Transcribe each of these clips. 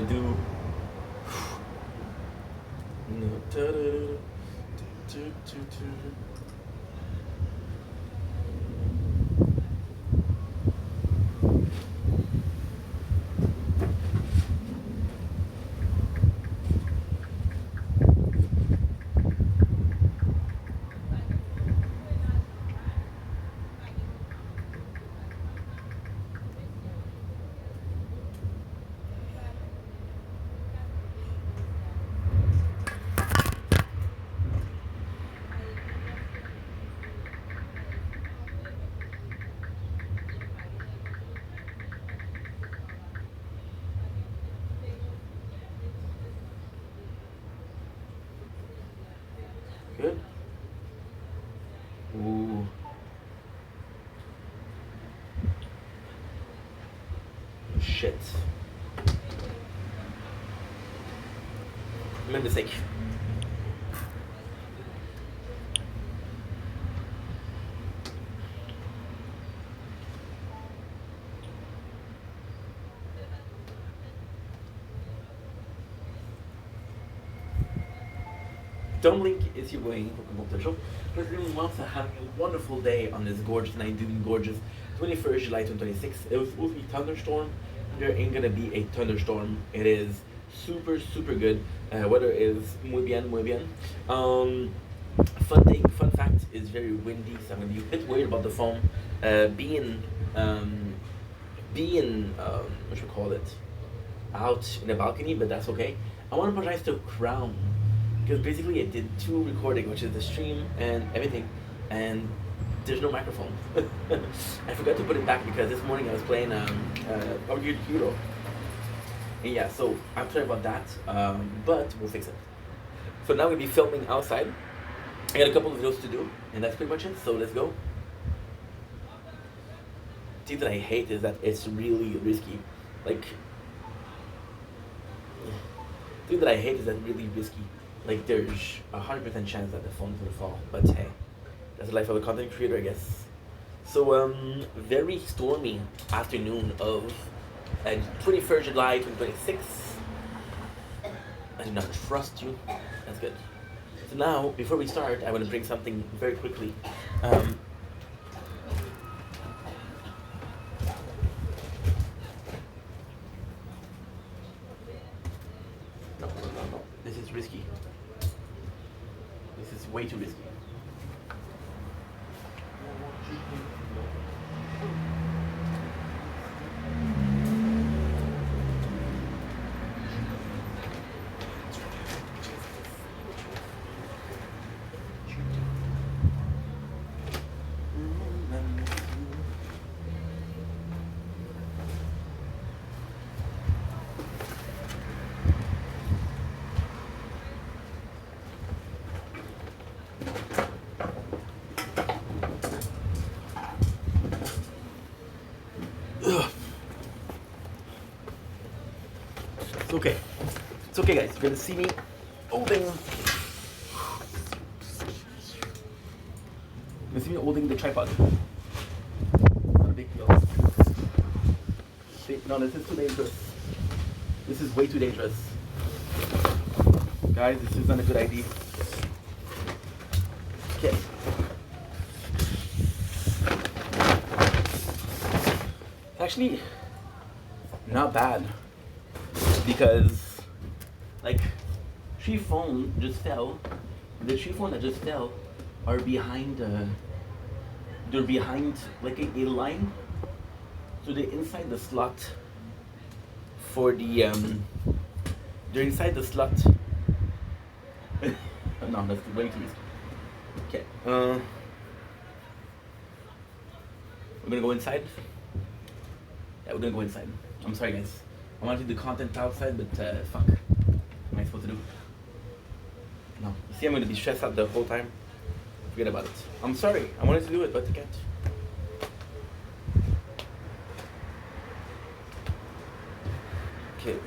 gonna do. Good. Ooh. Shit. My mistake. Don't blink, it's your boy Pokemon Official. Hope everyone wants to have a wonderful day on this gorgeous night, doing gorgeous 21st July 2026. It was supposed to be thunderstorm. There ain't gonna be a thunderstorm. It is super, super good. Weather is muy bien, muy bien. Fun fact is very windy, so I'm gonna be a bit worried about the phone being what should we call it, out in the balcony, but that's okay. I want to apologize to Crown because basically I did 2 recording, which is the stream and everything, and there's no microphone. I forgot to put it back because this morning I was playing Project Hero. And yeah, so I'm sorry about that, but we'll fix it. So now we'll be filming outside. I got a couple of videos to do, and that's pretty much it, so let's go. The thing that I hate is that it's really risky. Like, the thing that I hate is that it's really risky. Like, there's 100% chance that the phone's gonna fall, but hey, that's the life of a content creator, I guess. So, very stormy afternoon of 21st July 2026. I do not trust you. That's good. So now, before we start, I want to bring something very quickly. No. This is risky. This is way too risky. It's okay. It's okay, guys. You're gonna see me holding. You're gonna see me holding the tripod. Not a big deal. No, this is too dangerous. This is way too dangerous. Guys, this is not a good idea. Okay. It's actually not bad. Because, like, 3 phones just fell. The 3 phones that just fell are behind, they're behind, like, a line. So they're inside the slot for the, they're inside the slot. No, that's way too easy. Okay, we're gonna go inside. Yeah, we're gonna go inside. I'm sorry, guys. I wanted to do content outside, but fuck. What am I supposed to do? No. You see, I'm going to be stressed out the whole time. Forget about it. I'm sorry. I wanted to do it, but I can't. Okay.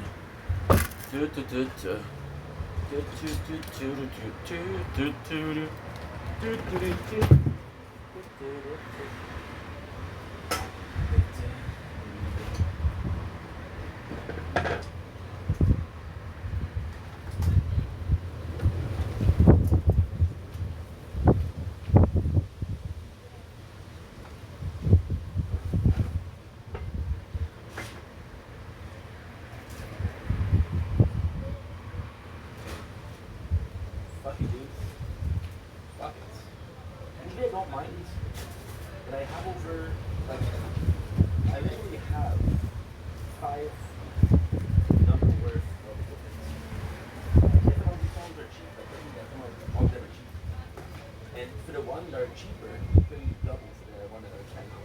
one that are cheaper, you pay double for the one that are expensive.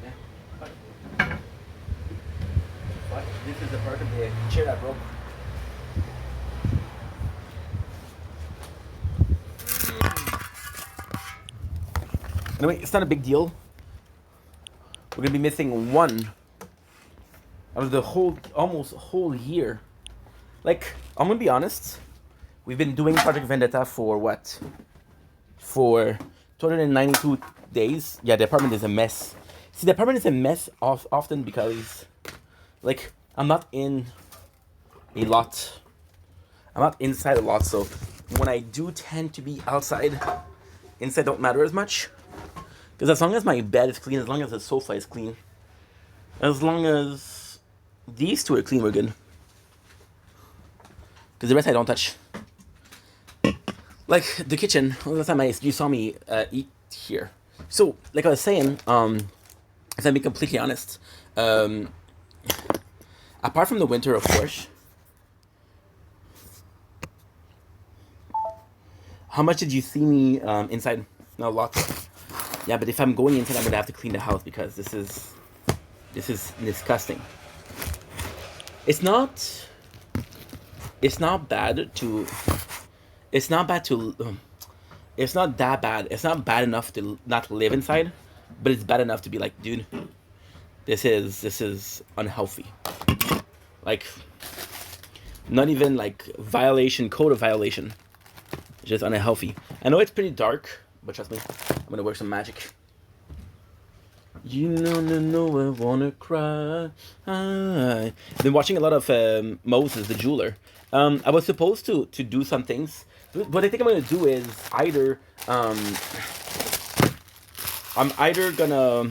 Yeah. But this is the part of the chair that broke. Anyway, it's not a big deal. We're gonna be missing one out of the whole, almost whole year. Like, I'm gonna be honest. We've been doing Project Vendetta for what? For 292 days. Yeah, the apartment is a mess. See, the apartment is a mess often because, like, I'm not in a lot. I'm not inside a lot, so when I do tend to be outside, inside don't matter as much. Because as long as my bed is clean, as long as the sofa is clean, as long as these two are clean, we're good. Because the rest I don't touch. Like the kitchen, last time you saw me eat here. So, like I was saying, if I'm being completely honest, apart from the winter, of course, how much did you see me inside? Not a lot. Yeah, but if I'm going inside, I'm gonna have to clean the house because this is disgusting. It's not bad to. It's not bad to. It's not that bad. It's not bad enough to not live inside, but it's bad enough to be like, dude, this is unhealthy. Like, not even like code of violation. It's just unhealthy. I know it's pretty dark, but trust me, I'm gonna work some magic. You know, I wanna cry. I've been watching a lot of Moses, the jeweler. I was supposed to do some things. What I think I'm gonna do is either I'm either gonna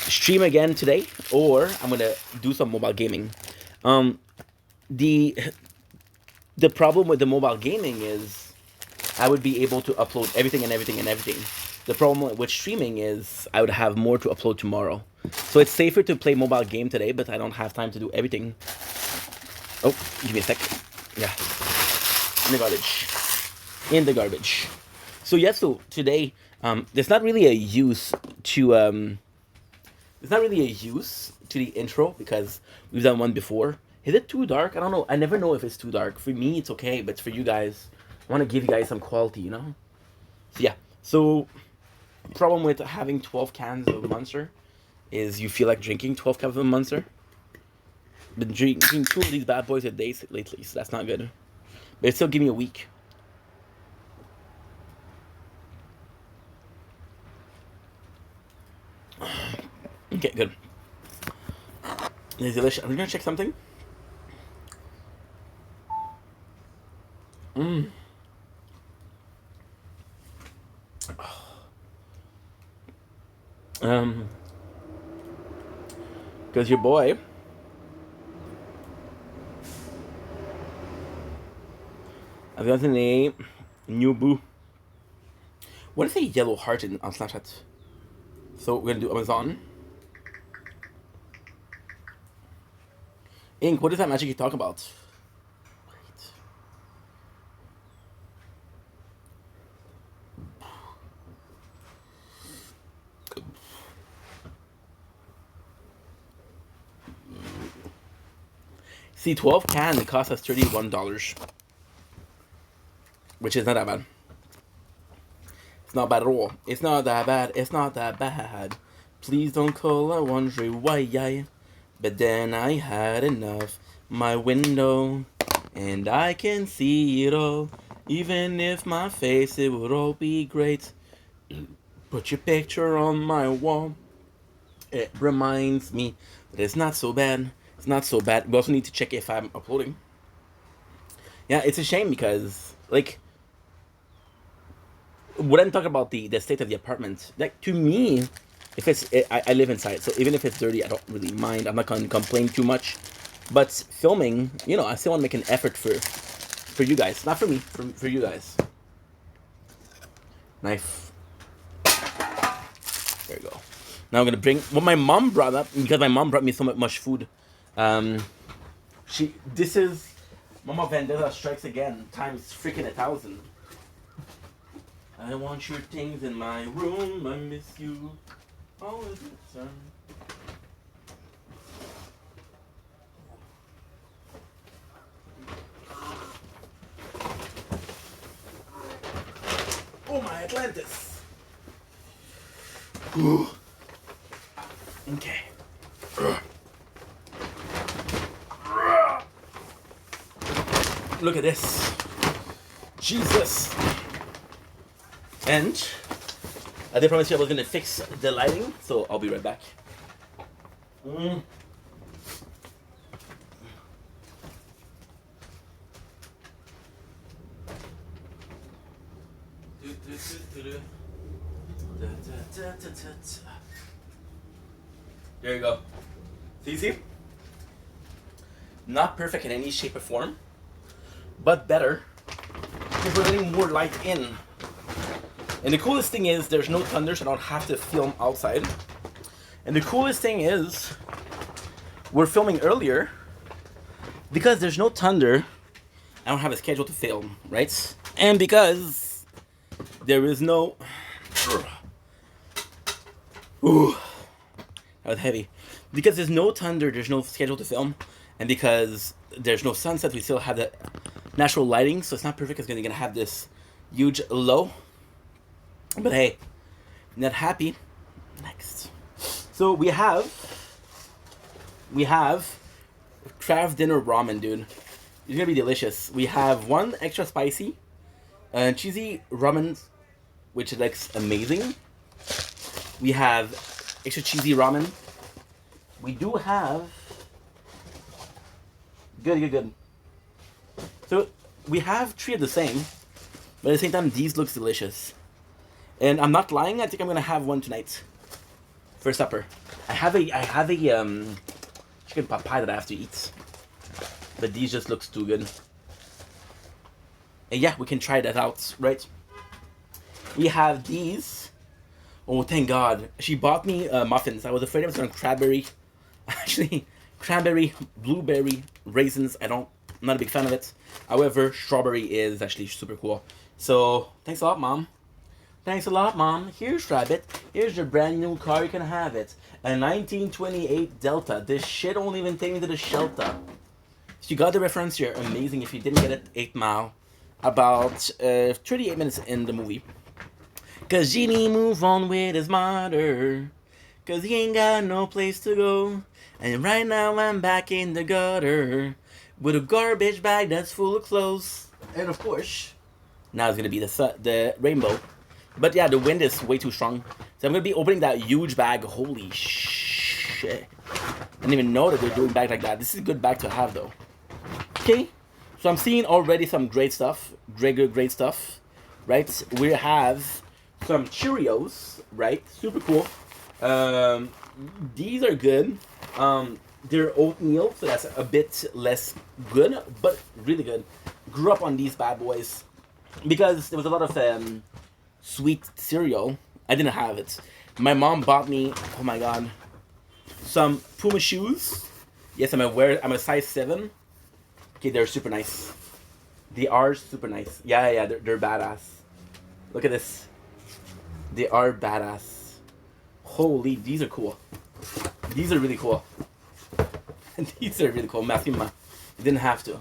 stream again today, or I'm gonna do some mobile gaming. The problem with the mobile gaming is I would be able to upload everything. The problem with streaming is I would have more to upload tomorrow. So it's safer to play mobile game today, but I don't have time to do everything. Oh, give me a sec. Yeah. In the garbage. So yeah, so today, there's not really a use to the intro because we've done one before. Is it too dark? I don't know. I never know if it's too dark. For me, it's okay, but for you guys, I want to give you guys some quality, you know? So yeah. So, problem with having 12 cans of Monster is you feel like drinking 12 cans of Monster. Been drinking 2 of these bad boys a day lately, so that's not good. But it's still give me a week. Okay, good. It's delicious. I'm gonna check something. Because your boy I've gotten a new boo. What is a yellow heart on Snapchat? So we're gonna do Amazon. Ink, what is that magic you talk about? Wait. See, 12 can cost us $31. Which is not that bad. It's not bad at all. It's not that bad. It's not that bad. Please don't call, I wonder why. But then I had enough. My window, and I can see it all. Even if my face, it would all be great. Put your picture on my wall. It reminds me that it's not so bad. It's not so bad. We also need to check if I'm uploading. Yeah, it's a shame because, like, when I'm talking about the state of the apartment, like, to me, if it's, I live inside, so even if it's dirty, I don't really mind. I'm not gonna complain too much. But filming, you know, I still want to make an effort for you guys, not for me, for you guys. Knife. There you go. Now I'm gonna bring what my mom brought up because my mom brought me so much food. This is Mama Vendetta Strikes Again times freaking 1,000. I want your things in my room. I miss you all the time. Oh my Atlantis. Ooh. Okay. Look at this. Jesus. And I did promise you I was going to fix the lighting, so I'll be right back. There you go. So you see? Not perfect in any shape or form, but better because we're letting more light in. And the coolest thing is there's no thunder, so I don't have to film outside. And the coolest thing is we're filming earlier because there's no thunder. I don't have a schedule to film, right? And because there is no... Ooh, that was heavy. Because there's no thunder, there's no schedule to film. And because there's no sunset, we still have the natural lighting. So it's not perfect. It's going to have this huge low. But hey, not happy. Next. So we have craft dinner ramen, dude. It's going to be delicious. We have one extra spicy and cheesy ramen, which looks amazing. We have extra cheesy ramen. We do have... Good. So we have three of the same, but at the same time, these looks delicious. And I'm not lying. I think I'm gonna have one tonight for supper. I have a chicken pot pie that I have to eat, but these just looks too good. And yeah, we can try that out, right? We have these. Oh, thank God. She bought me muffins. I was afraid it was going to cranberry. Actually, cranberry, blueberry, raisins. I'm not a big fan of it. However, strawberry is actually super cool. So, thanks a lot, Mom. Thanks a lot, Mom. Here's Rabbit. Here's your brand new car. You can have it. A 1928 Delta. This shit won't even take me to the shelter. If you got the reference, you're amazing. If you didn't get it, 8 Mile. About 38 minutes in the movie. Cause Genie move on with his mother. Cause he ain't got no place to go. And right now I'm back in the gutter. With a garbage bag that's full of clothes. And of course, now it's gonna be the rainbow. But yeah, the wind is way too strong. So I'm gonna be opening that huge bag. Holy shit. I didn't even know that they're doing bag like that. This is a good bag to have though. Okay. So I'm seeing already some great stuff. Great stuff. Right? We have some Cheerios, right? Super cool. These are good. They're oatmeal, so that's a bit less good, but really good. Grew up on these bad boys because there was a lot of sweet cereal. I didn't have it. My mom bought me, oh my God, some Puma shoes. Yes, I'm a size 7. Okay, they're super nice. They are super nice. Yeah, they're badass. Look at this. They are badass. Holy, these are cool. These are really cool. These are really cool. Massima. You didn't have to.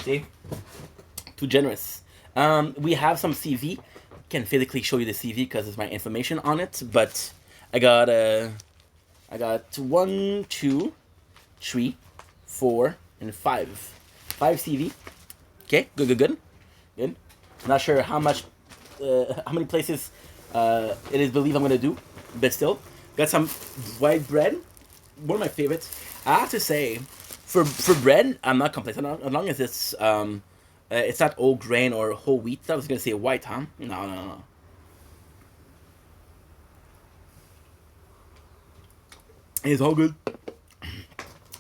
See? Too generous. We have some CV. Can't physically show you the CV because it's my information on it. But I got 1, 2, 3, 4, and 5. 5 CV. Okay, good. Not sure how many places it is believed I'm gonna do, but still got some white bread. One of my favorites. I have to say, for bread, I'm not complacent as long as it's not whole grain or whole wheat. I was gonna say white, huh? No. It's all good.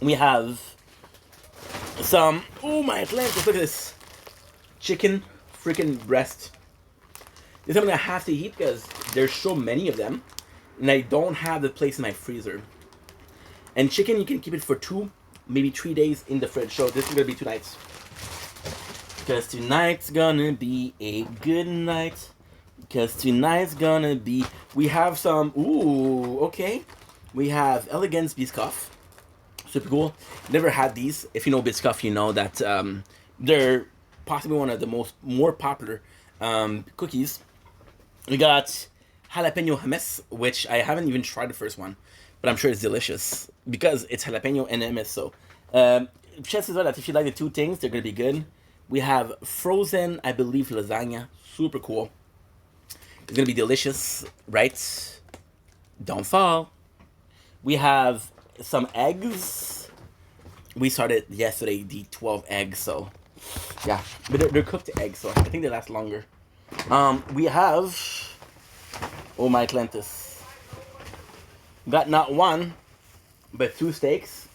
We have some. Oh my Atlantis! Look at this chicken freaking breast. This I'm gonna have to eat because there's so many of them, and I don't have the place in my freezer. And chicken, you can keep it for 2, maybe 3 days in the fridge. So this is gonna be 2 nights. Because tonight's gonna be a good night. Because tonight's gonna be. We have some. Ooh, okay. We have Elegance Biscoff. Super cool. Never had these. If you know Biscoff, you know that they're possibly one of the more popular cookies. We got jalapeno hummus, which I haven't even tried the first one, but I'm sure it's delicious because it's jalapeno and hummus. So, chances are that if you like the two things, they're gonna be good. We have frozen, I believe, lasagna. Super cool. It's gonna be delicious, right? Don't fall. We have some eggs. We started yesterday the 12 eggs, so yeah, but they're cooked eggs, so I think they last longer. We have oh my Atlantis. Got not one, but two steaks.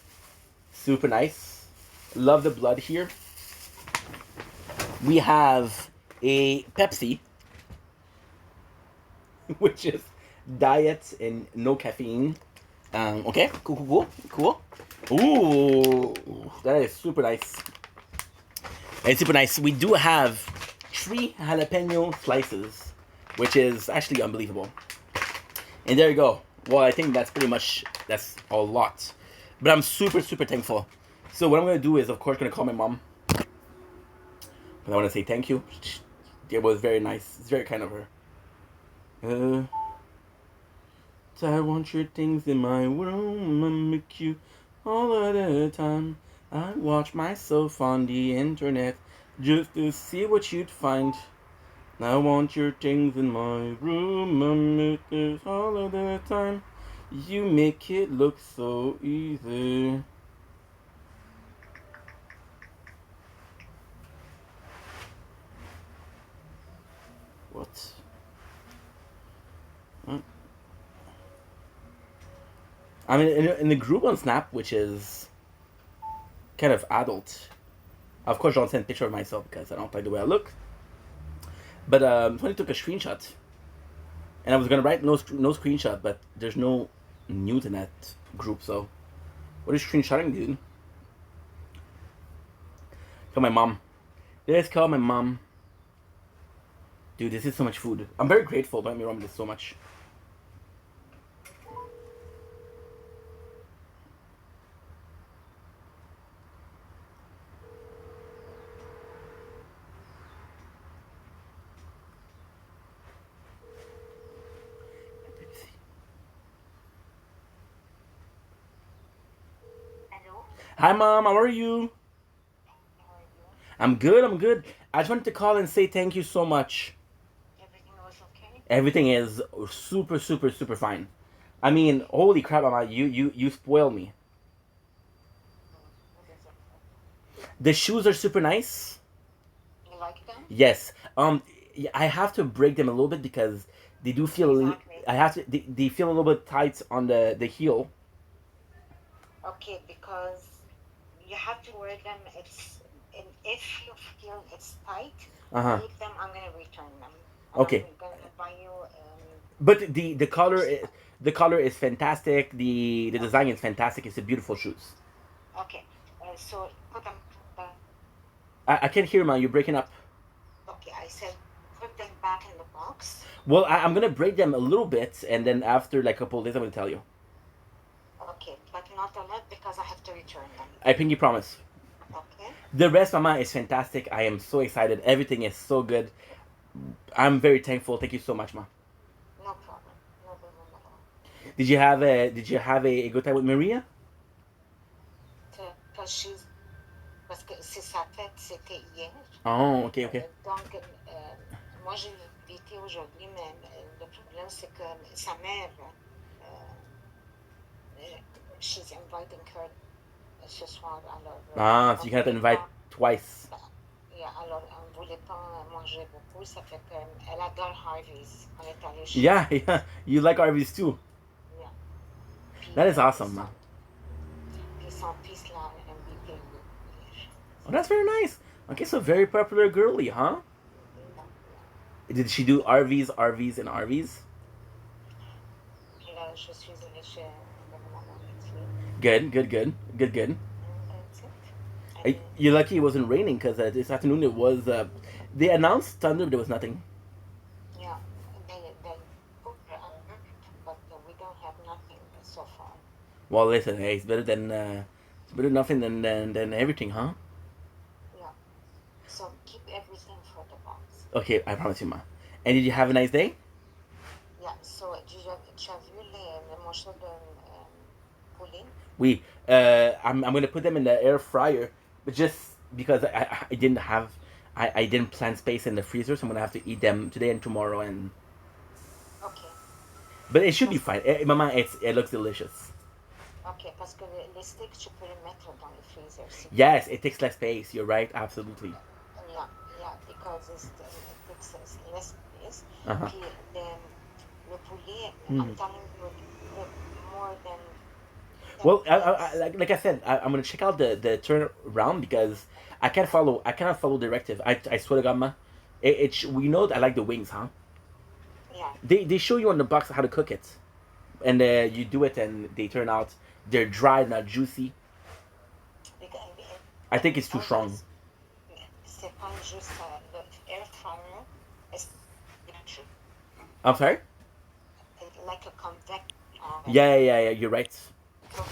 Super nice. Love the blood here. We have a Pepsi, which is diet and no caffeine. Okay, cool. Ooh, that is super nice. It's super nice. We do have 3 jalapeno slices, which is actually unbelievable. And there you go. Well, I think that's a lot. But I'm super thankful. So what I'm gonna do is, of course, gonna call my mom. But I want to say thank you. It was very nice. It's very kind of her. I want your things in my room. I make you all of the time. I watch myself on the internet just to see what you'd find. I want your things in my room. I make this all of the time. You make it look so easy. What? What? I mean, in the group on Snap, which is kind of adult. Of course, I don't send a picture of myself because I don't like the way I look. But Tony took a screenshot, and I was gonna write no screenshot, but there's no news in that group. So, what is screenshotting, dude? Call my mom. Let's call my mom. Dude, this is so much food. I'm very grateful. Don't get me wrong, this is so much. Hi, Mom. How are you? I'm good. I'm good. I just wanted to call and say thank you so much. Everything was okay? Everything is super fine. I mean, holy crap, Mama! You spoil me. What is it? The shoes are super nice. You like them? Yes. I have to break them a little bit because they do feel. Exactly. I have to. They feel a little bit tight on the heel. Okay, because you have to wear them. And if you feel it's tight, Uh huh. take them. I'm gonna return them, and I'm Okay. gonna buy you But the new color stuff. the color is fantastic. The design Okay, is fantastic. It's a beautiful shoes. okay. So put them back. I can't hear, man. You're breaking up. Okay, I said put them back in the box. Well, I'm gonna break them a little bit, and then after like a couple of days, I'm gonna tell you. Okay, but not a lot because I have to return them. I pinky promise. Okay, The rest, Mama, is fantastic. I am so excited. Everything is so good. I'm very thankful. Thank you so much, Ma. no problem. No problem at all. Did you have a good time with Maria? Because she's parce que c'est sa fête, c'était hier. Oh, okay, okay. Donc, moi, j'ai invité aujourd'hui, mais le problème, c'est que sa mère, euh, she's inviting her ce soir. Alors, Ah, so on you ne cannot voulait invite pas, twice. alors, on ne voulait pas manger beaucoup. Ça fait qu'elle adore Harvey's. On est allé chez Yeah, Harvey's. yeah. You like RVs too. Yeah. That Puis, is awesome, man. son fils l'a invité hier. Oh, that's very nice. Okay, so very popular girly, huh? Yeah, Did she do RVs, and RVs? yeah. Là, je suis allée chez maman ici. Good. And that's it. You're lucky it wasn't raining because this afternoon it was. They announced thunder, but there was nothing. Yeah. Well, listen, hey, it's better nothing than everything, huh? Yeah. So keep everything for the box. Okay, I promise you, ma. And did you have a nice day? Yeah. So tu as vu les morceaux de poulet? We, I'm gonna put them in the air fryer, but just because I didn't have, I didn't plan space in the freezer, so I'm gonna have to eat them today and tomorrow, and OK. but it should be Parce, fine. Mama, it looks delicious. OK, parce que les steaks, tu peux les mettre dans le freezer si tu veux. Yes, it takes less space. You're right, absolutely. Yeah, yeah, because it takes less space. Uh huh. Puis le poulet, I'm Mm. telling you, put more than 10 Well, minutes. like I said, I'm gonna check out the turnaround because I cannot follow directive. I swear to God, ma, we know I like the wings, huh? Yeah. They show you on the box how to cook it, and you do it, and they turn out they're dry, not juicy. Because I think it's too strong. always, c'est pas juste le air fryer, it's electric, I'm sorry. like a convection oven. Yeah. You're right. So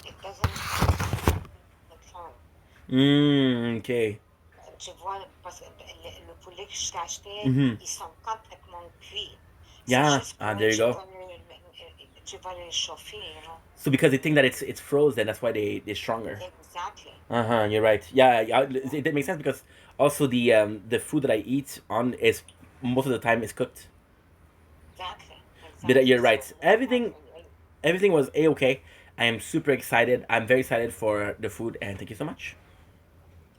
it doesn't the fire. Okay. Tu vois, parce que le poulet que je t'ai acheté, Mm-hmm. ils sont complètement cuits. C'est Yeah. juste Ah, que there you go. tu vas les chauffer, you know. So because they think that it's frozen, that's why they're stronger. Exactly. Uh huh. You're right. Yeah, it makes sense because also the food that I eat on is most of the time is cooked. Exactly. But Exactly. you're So right. you have, Everything was a okay. I am super excited. I'm very excited for the food, and thank you so much.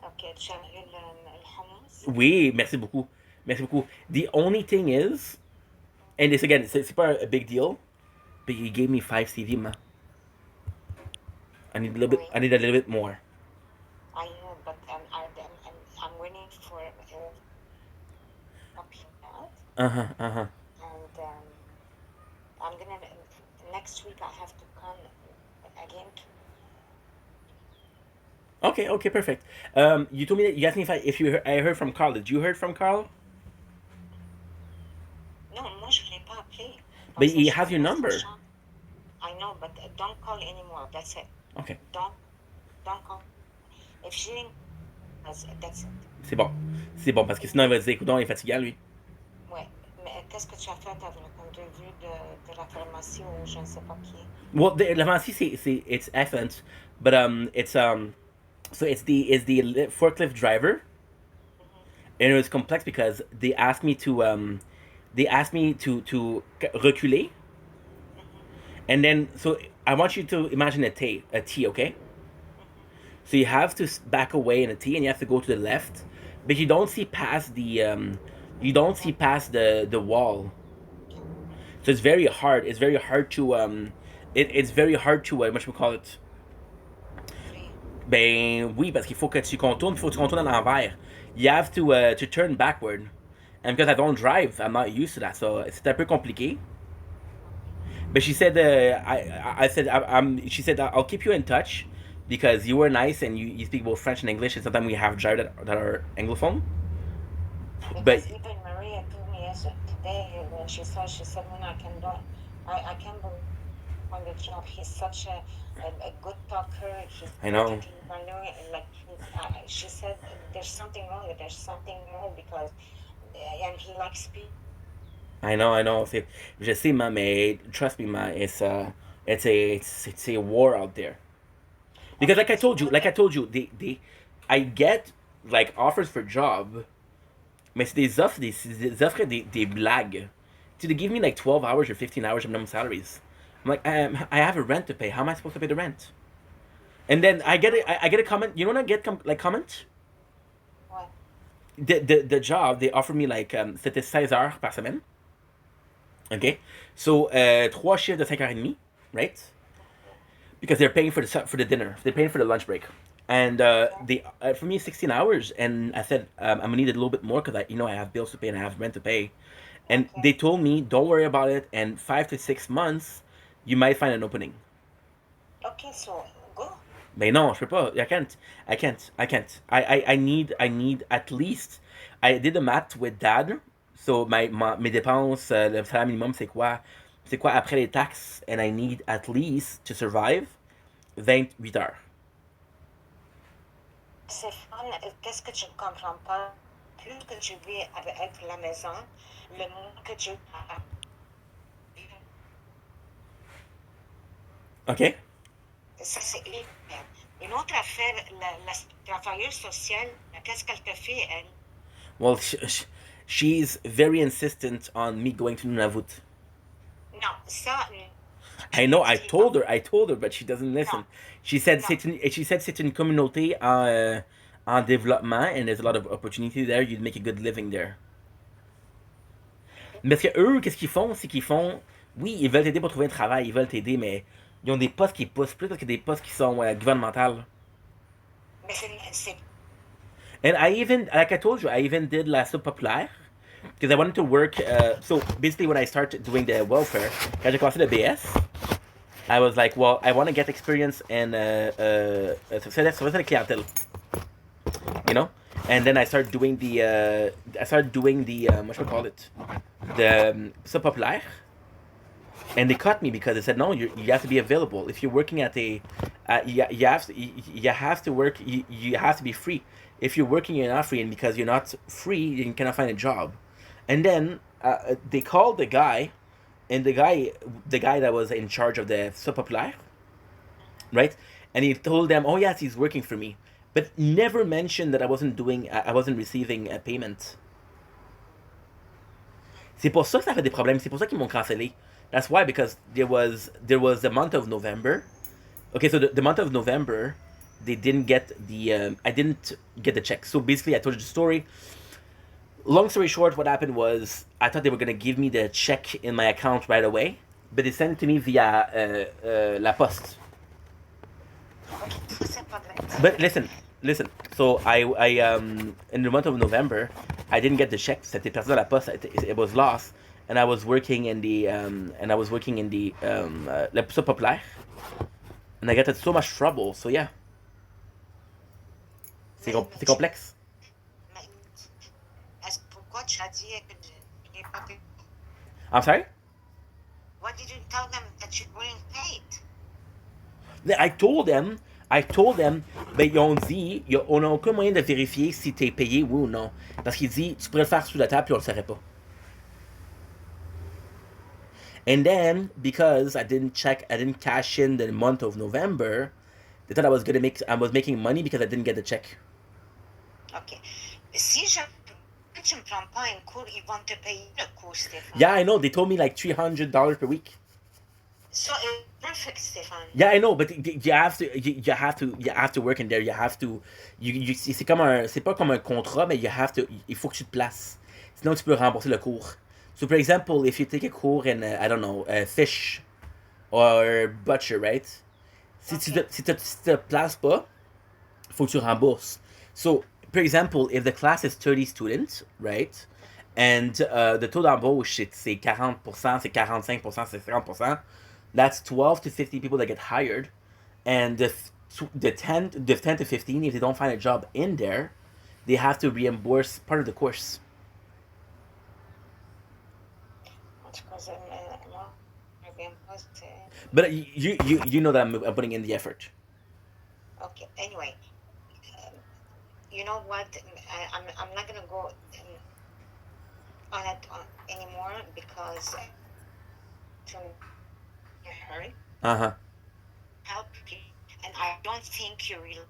OK, tu as eu le hummus? Oui, merci beaucoup. Merci beaucoup. The only thing is, and this again, it's pas a big deal, but you gave me 5 CV, ma. I need a little bit. Oui. I need a little bit more. I know, but I'm waiting for a peanut. Uh huh. Uh huh. And I'm gonna, next week I have to come again. Okay. Okay. Perfect. You told me that you asked me if you I heard from Carl. Did you heard from Carl? Non, moi je ne l'ai pas appelé. But Comme ça, he je has your connais sa number. chambre. I know, but don't call anymore. That's it. Okay. Don't, don't call. If she didn't, that's it. C'est bon. C'est bon parce que sinon il va dire, écoute, il est fatigué lui. Ouais. Mais qu'est-ce que tu as fait avec le revue de la pharmacie ou je ne sais pas qui? Well, la Vinci, it's excellent, but so it's the forklift driver, Mhm, and it was complex because they asked me to reculer, mhm, and then so I want you to imagine a T, okay? mhm. So you have to back away in a T, and you have to go to the left, but you don't see past you don't see That, past the wall. okay. So it's very hard. It's very hard to it's very hard to what you call it. Ouvrir. Ben oui, parce qu'il faut que tu contournes, il faut que tu contournes à l'envers. You have to turn backward. And because I don't drive, I'm not used to that, so c'est un peu compliqué. OK. But she said, I said, she said, I'll keep you in touch because you were nice and you speak both French and English, and sometimes we have drivers that are Anglophone. But Because even Maria told me yesterday when she said, when I can't believe on the job. He's such a good talker. He's I know, practically learning. Like she said, there's something wrong. There's something wrong because, and he likes speak. I know. Je sais, man, mais trust me, man, it's a war out there. Because Okay, tu vois, like I told you, I get like offers for job, mais c'est des offres des blagues. So they give me like 12 hours or 15 hours of minimum salaries. I'm like, I have a rent to pay. How am I supposed to pay the rent? And then tu vois, I get a comment. You know what I get like comment? ouais, The job they offer me like c'était 16 heures par semaine. Okay, so trois shifts de 5h30, right? Because they're paying for the dinner. They're paying for the lunch break. And okay, they for me 16 hours, and I said I'm gonna need a little bit more because I have bills to pay and I have rent to pay, and okay, they told me don't worry about it. And 5 to 6 months, you might find an opening. okay. So go. Mais non, je peux pas. I can't. I need at least. I did the math with dad. So mes dépenses, le salaire minimum c'est quoi? c'est quoi après les taxes, and I need at least to survive 28 heures. C'est fun. Qu'est-ce que tu ne comprends pas? Plus que tu vis avec la maison, le moins que tu as. OK? Ça, c'est une autre affaire. La travailleuse sociale, qu'est-ce qu'elle te fait, elle? Well, she's very insistent on me going to Nunavut. Non, ça, I je know. dis non. I told her, but she doesn't Non, listen. She said non. c'est une communauté en développement, and there's a lot of opportunity there. You'd make a good living there. Mais parce que eux, qu'est-ce qu'ils font, c'est qu'ils font, oui, ils veulent t'aider pour trouver un travail, ils veulent t'aider, mais ils ont des postes qui poussent plus que des postes qui sont gouvernementales. Mais c'est And I even, like I told you, I even did la soupe populaire because I wanted to work. So basically, when I started doing the welfare, quand j'ai commencé le BS, I was like, well, I want to get experience in service à la clientèle, you know. And then I started doing the what should I call it, the soupe populaire. And they cut me because they said no, you have to be available if you're working at a you have to work, you have to be free. If you're working, you're not free, and because you're not free, you cannot find a job. And then they called the guy, and the guy that was in charge of the Sub Populaire, right? And he told them, oh yes, he's working for me, but never mentioned that I wasn't receiving a payment. C'est pour ça que ça fait des problèmes. C'est pour ça qu'ils m'ont cancellé. That's why, because there was the month of November. Okay, so the month of November, they didn't get the I didn't get the check. So basically, I told you the story. Long story short, what happened was I thought they were gonna give me the check in my account right away, but they sent it to me via la poste. But listen. So I in the month of November, I didn't get the check. C'était perdu dans la poste. It was lost, and I was working in the le Poste populaire, and I got in so much trouble. So yeah, c'est complexe. mais pourquoi tu as dit que tu n'es pas payé? I'm sorry. Why did you tell them that you weren't paid? I told them, ben ils ont dit, on n'a aucun moyen de vérifier si t'es payé oui ou non. Parce qu'ils disent, tu pourrais le faire sous la table puis on le saurait pas. And then, because I didn't cash in the month of November, they thought I was making money because I didn't get the check. OK. Si tu ne prends pas un cours, ils vont te payer le cours, Stéphane. Yeah, I know. They told me like $300 per week. So it's perfect, Stéphane. Yeah, I know, but you have to work in there. You have to, c'est pas comme un contrat, mais il faut que tu te places. Sinon, tu peux rembourser le cours. So, for example, if you take a cours in, I don't know, fish or butcher, right? Si tu te places pas, faut que tu rembourses. So, for example, if the class is 30 students, right? And the taux d'embauche, c'est 40%, c'est 45%, c'est 50%. That's 12 to 50 people that get hired. And the 10 to 15, if they don't find a job in there, they have to reimburse part of the course. But you know that I'm putting in the effort. Okay, anyway, you know what? I'm not going to go on it anymore because from your hurt, Uh-huh. help you, and I don't think you really.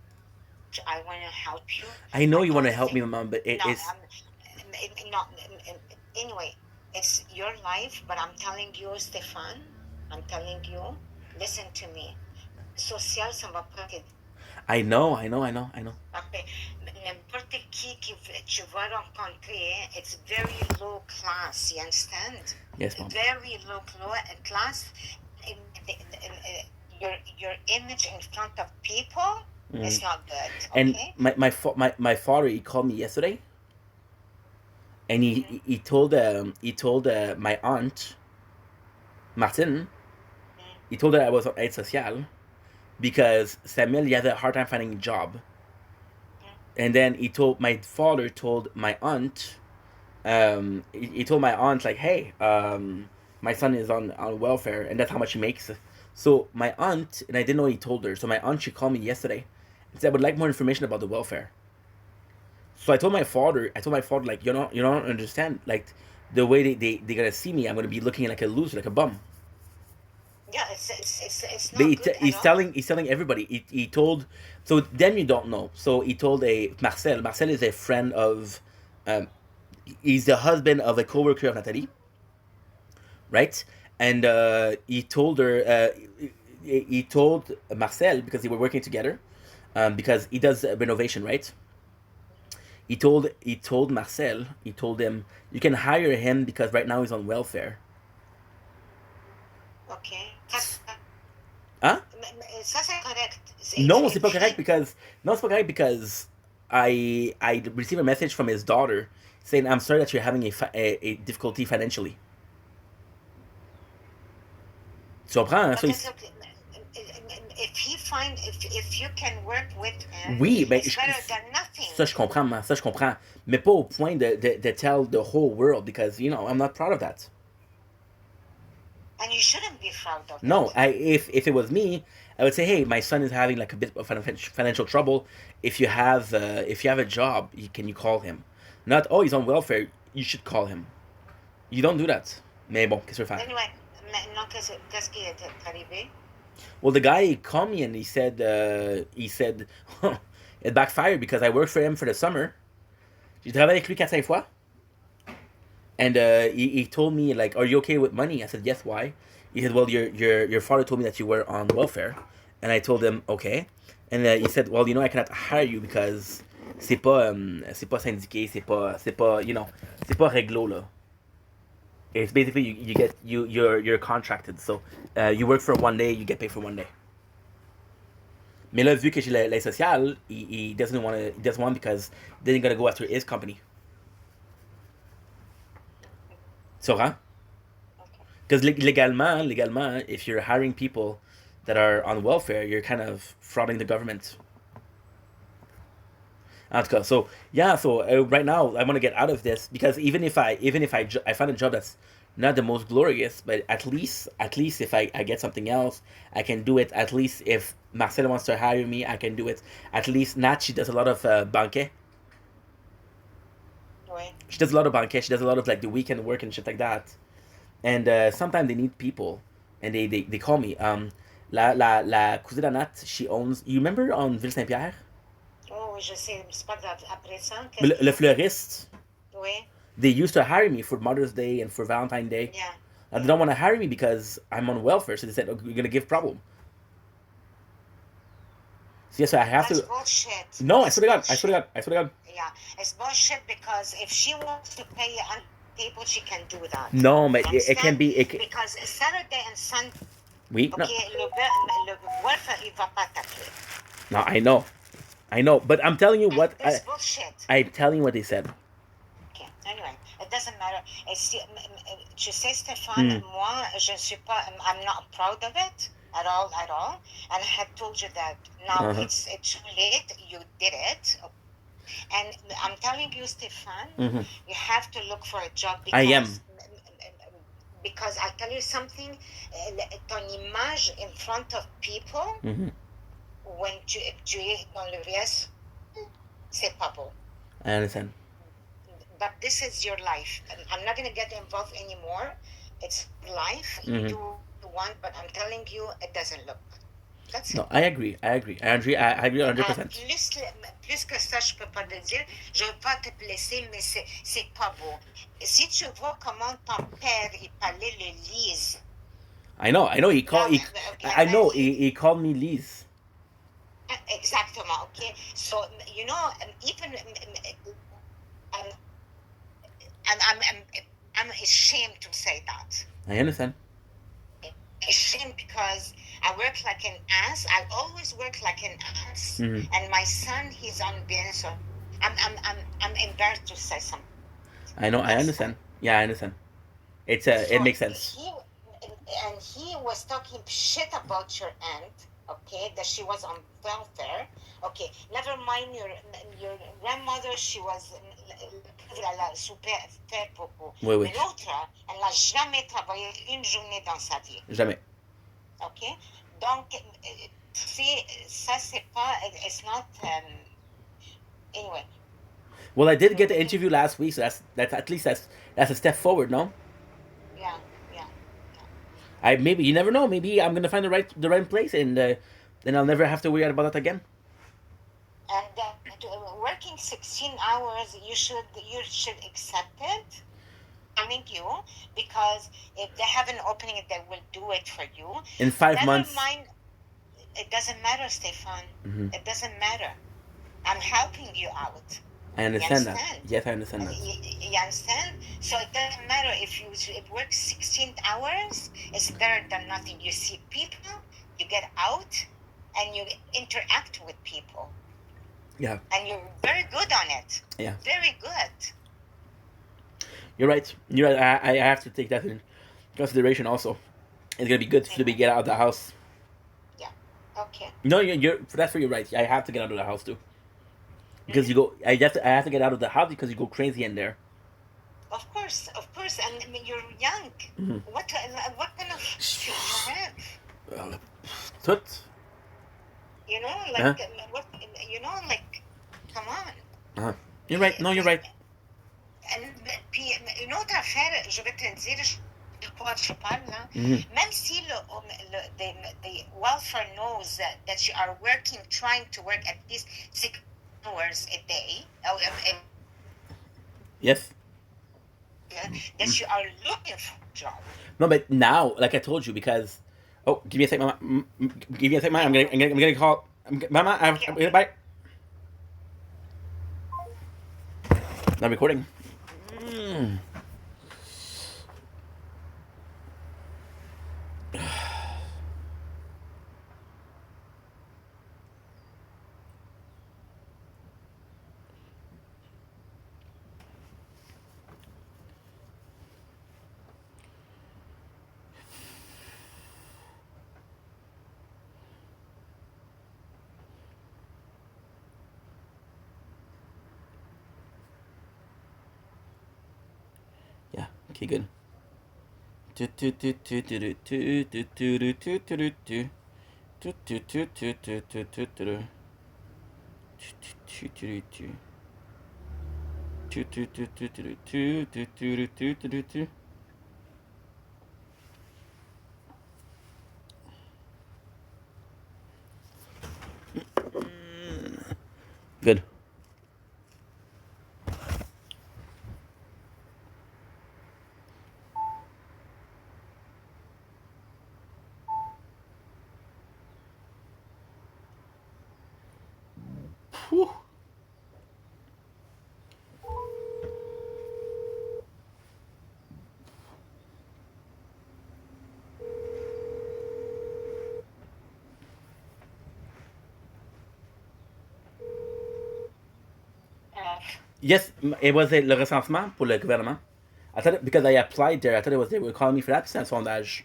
I want to help you. I know you want to don't help me, think- Mom, but it No, is. not. Anyway, it's your life, but I'm telling you, Stéphane, I'm telling you, listen to me. Social, ça va pas t'aider. I know. Okay. N'importe qui tu vas rencontrer, it's very low class, you understand? Yes, Mom. Very low class. Your image in front of people is not good, And okay? my father, he called me yesterday, and he told my aunt Martin, he told her I was on aide sociale because Samuel he had a hard time finding a job. And then my father told my aunt, he told my aunt like, hey, My son is on welfare, and that's how much he makes. So my aunt, and I didn't know he told her. So my aunt, she called me yesterday and said, I would like more information about the welfare. So I told my father, like, you don't understand, like, the way they gonna see me, I'm gonna be looking like a loser, like a bum. Yeah, it's not good at all. He's telling everybody. He told, so then you don't know. So he told a Marcel. Marcel is a friend of, um, he's the husband of a coworker of Natalie, right? And he told her, he told Marcel because they were working together, because he does renovation, right? He told Marcel, he told him, you can hire him because right now he's on welfare. Okay. Huh? Ça, c'est correct. No, c'est If pas correct he, because no, it's pas correct because I received a message from his daughter saying, I'm sorry that you're having a difficulty financially. Tu comprends? Hein? but that's okay. If he find, if you can work with him, Oui, ben, it's better than nothing. ça je comprends, ça je comprends. Mais pas au point de tell the whole world because, I'm not proud of that. And you shouldn't be proud of No, it. if it was me, I would say, hey, my son is having like a bit of financial trouble. If you have a job, can you call him? Not, oh, he's on welfare. You should call him. You don't do that. Mais bon, qu'est-ce que je vais faire? Anyway, maintenant, qu'est-ce qui est arrivé? Well, the guy called me and he said, it backfired because I worked for him for the summer. J'ai travaillé avec lui 4-5 fois. And he told me, like, are you okay with money? I said, yes, why? He said, well, your father told me that you were on welfare. And I told him, okay. And he said, well, I cannot hire you because c'est pas syndiqué, c'est pas, c'est pas réglo, là. It's basically you're contracted. So you work for one day, you get paid for one day. Mais là, vu que j'ai l'aide sociale, he doesn't want because then he's gonna go after his company. So, huh? Okay. Because légalement, if you're hiring people that are on welfare, you're kind of frauding the government. En tout cas, so yeah, so right now I want to get out of this because I find a job that's not the most glorious, but at least if I get something else, I can do it. At least if Marcela wants to hire me, I can do it. At least Nat, she does a lot of banquet. Oui. She does a lot of banquet. She does a lot of like the weekend work and shit like that. And sometimes they need people, and they call me. La cousine de Nat, she owns. You remember on Ville Saint Pierre? Oh, oui, je sais. C'est pas grave. Après ça, Le, qu'est-ce qu'il y le a? fleuriste. Oui. They used to hire me for Mother's Day and for Valentine's Day. Yeah. They don't want to hire me because I'm on welfare. So they said, "Okay, you're gonna give problem." So yes, I have That's to. bullshit. No, I It's swear to God. I bullshit. swear to God. I swear to God. Yeah, it's bullshit because if she wants to pay on table, she can do that. No, but You it can understand? be. Because Saturday and Sunday, Oui, no, okay, le welfare, il va pas t'appeler. no. I know. But I'm telling you And what. that's bullshit. I'm telling you what they said. Okay, anyway, it doesn't matter. Tu sais, Stéphane, moi, je ne suis pas, I'm not proud of it at all. And I had told you that now it's too late. You did it. And I'm telling you, Stéphane, you have to look for a job because I am. Because I tell you something, ton image in front of people, when tu es dans le VS, c'est pas beau. I understand. But this is your life. And I'm not going to get involved anymore. It's life. You do what you want, but I'm telling you, it doesn't look. That's No, it. I agree. I agree 100%. Plus que ça, je peux pas le dire. Je veux pas te blesser, mais c'est pas beau. Si tu vois comment ton père il parlait le Lise. I know. He called. I know. He called me Lise. Exactement. Okay. So even I'm ashamed to say that. I understand. Ashamed because I work like an ass. I always work like an ass. And my son, he's on bien. So I'm embarrassed to say something. I know. I understand. Yeah, I understand. It makes sense. He was talking shit about your aunt. Okay, that she was on welfare. Okay, never mind your grandmother. She was elle a super fait beaucoup. Oui, oui. Mais l'autre, elle n'a jamais travaillé une journée dans sa vie. Jamais. OK? Donc, ça, c'est pas, it's not, anyway. Well, I did get the interview last week, so that's at least that's a step forward, no? Yeah, yeah, yeah. I maybe you never know. Maybe I'm gonna find the right place, and then I'll never have to worry about that again. And working 16 hours, you should accept it. Thank you, because if they have an opening, they will do it for you. In 5 Never months. mind. It doesn't matter, Stefan. Mm-hmm. It doesn't matter. I'm helping you out. I understand that. Yes, I understand that. You understand? So it doesn't matter if you work 16 hours. It's better than nothing. You see people, you get out, and you interact with people. Yeah. And you're very good on it. Yeah. Very good. You're right. You're right. I have to take that in consideration also. It's gonna be good to be get out of the house. Yeah. Okay. No, you're that's where you're right. I have to get out of the house too. Because you go, I have to get out of the house because you go crazy in there. Of course, and I mean, you're young. Mm-hmm. What kind of should you have? Tut. You know, like what? You know, like, come on. Uh-huh. You're right. No, you're right. Puis, une autre affaire, je vais te dire de quoi je parle là. Mm-hmm. Même si the welfare knows that you are working, trying to work at least 6 hours a day. Yes. That you are looking for a job. No, but now, like I told you, because give me a second, Mama. Give me a second, Mama. I'm gonna call. Mama, Okay. bye. Not recording. Yeah. Okay. Good. Good. Whew. Yes, it was le recensement pour le gouvernement. I thought because I applied there, I thought it was they were calling me for that. C'est un sondage.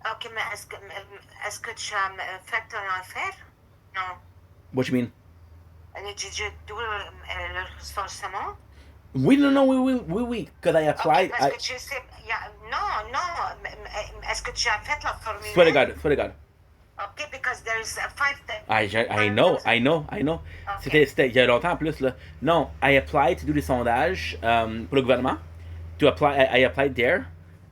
Ok, mais est-ce que tu as fait ton affaire? Non. What you mean? Did you do le recensement? Oui, no, oui. Because I applied. Okay, parce que tu sais, non. Est-ce que tu as fait la formulaire? Swear to God. Okay, because there's 5. I know. Okay. C'était il y a longtemps en plus là. Non, I applied to do des sondages pour le gouvernement. To apply, I applied there.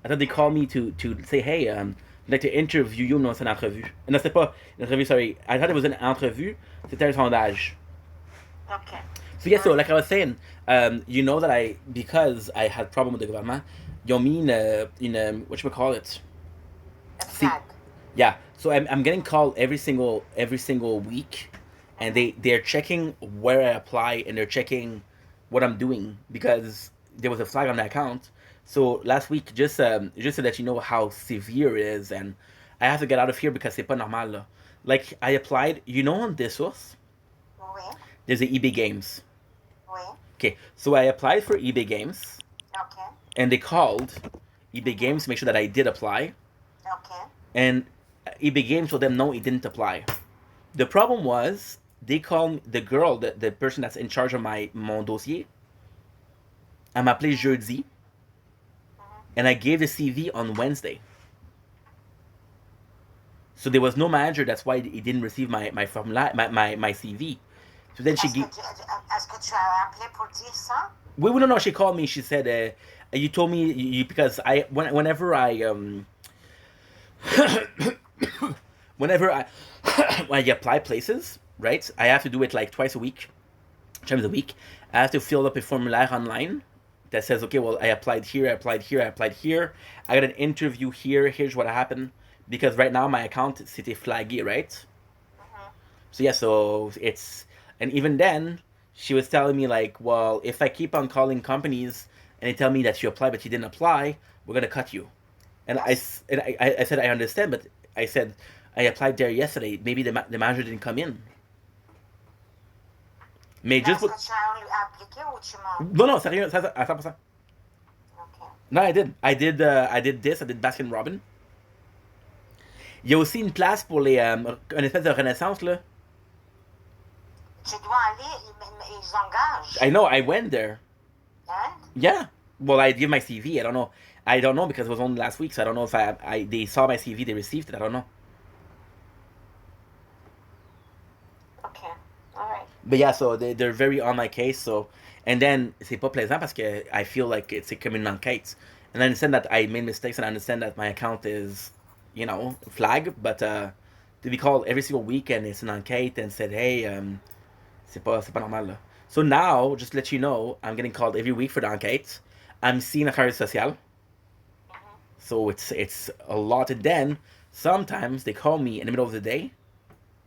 I thought they called me to say, hey, I'd like to interview you. Non, c'est une entrevue. Non, c'était pas une entrevue. Sorry, I thought it was an entrevue. C'était un sondage. Okay. So yeah, so like I was saying, you know that because I had problem with the gouvernement, ils ont mis une what you call it? A flag. Yeah, so I'm getting called every single week, and they're checking where I apply and they're checking what I'm doing because there was a flag on the account. So last week, just to let you know how severe it is, and I have to get out of here because c'est pas normal là. Like I applied, on this source. Oui. There's the eBay Games. Oui. Okay, so I applied for eBay Games. Okay. And they called eBay Games to make sure that I did apply. Okay. And eBay Games told them no, it didn't apply. The problem was they called the girl, the person that's in charge of mon dossier. Elle m'a appelé jeudi, Mhm. and I gave the CV on Wednesday. So there was no manager. That's why he didn't receive my formula, my CV. So then she Est-ce que gave. est-ce que tu as appelé pour dire ça? Wait, no, no. She called me. She said, "You told me because whenever whenever I when I apply places, right? I have to do it like twice a week, times a week. I have to fill up a formulaire online that says, okay, well, I applied here, I applied here, I applied here. I got an interview here. Here's what happened. Because right now my account c'était flaggé, right? Mhm. So yeah, so it's and even then she was telling me like, well, if I keep on calling companies and they tell me that you applied but you didn't apply, we're gonna cut you. And Yes. I said I understand, but I said I applied there yesterday. Maybe the manager didn't come in. Mais Mais just est-ce put que tu as appliqué ou tu mens? non non sérieux ça à 100%. OK. Non, I did this, I did Baskin Robin. Il y a aussi une place pour les une espèce de renaissance là. Tu dois aller, ils engagent. I know I went there. Hein? Yeah. Well, I give my CV. I don't know. I don't know because it was only last week, so I don't know if I they saw my CV, they received it. I don't know. OK. All right. But yeah, so they're very on my case. So and then c'est pas plaisant parce que I feel like it's comme une enquête. And I understand that I made mistakes and I understand that my account is, flag. But to be called every single week and it's an enquête and said, hey, c'est pas normal là. So now, just to let you know, I'm getting called every week for the enquête. I'm seeing a travail social. Mhm. So it's a lot. And then sometimes they call me in the middle of the day.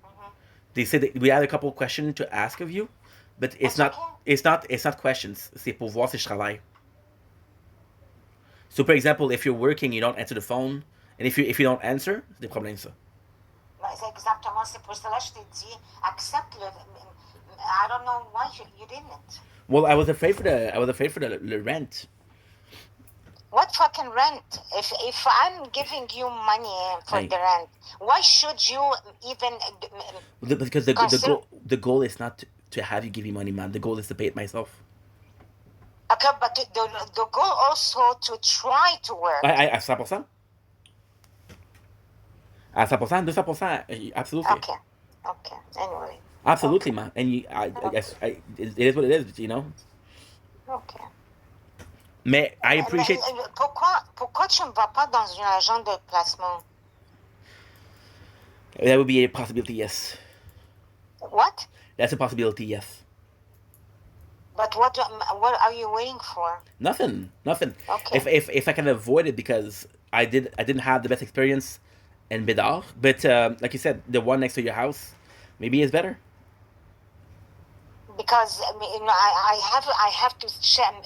Mhm. They say that we had a couple of questions to ask of you, but it's It's not okay. it's not questions. C'est pour voir si je travaille. So for example, if you're working, you don't answer the phone, and if you don't answer, c'est des problèmes ça. Mais c'est exactement, c'est pour cela que je t'ai dit, accepte le. I don't know why you didn't. Well, I was afraid for the rent. What fucking rent? If I'm giving you money for I the rent, why should you even because consider? the goal is not to have you give me money, man. The goal is to pay it myself. Okay, but the goal also to try to work. À 100%. À 100%, 200%, absolutely. Okay, okay. Anyway, Absolutely, okay, man. And okay, it is what it is. okay. Mais I Mais appreciate. pourquoi tu ne vas pas dans une agence de placement? That would be a possibility, yes. What? That's a possibility, yes. But what are you waiting for? Nothing, nothing. Okay. If I can avoid it because I didn't have the best experience in Bidar, but like you said, the one next to your house maybe is better. Because I have to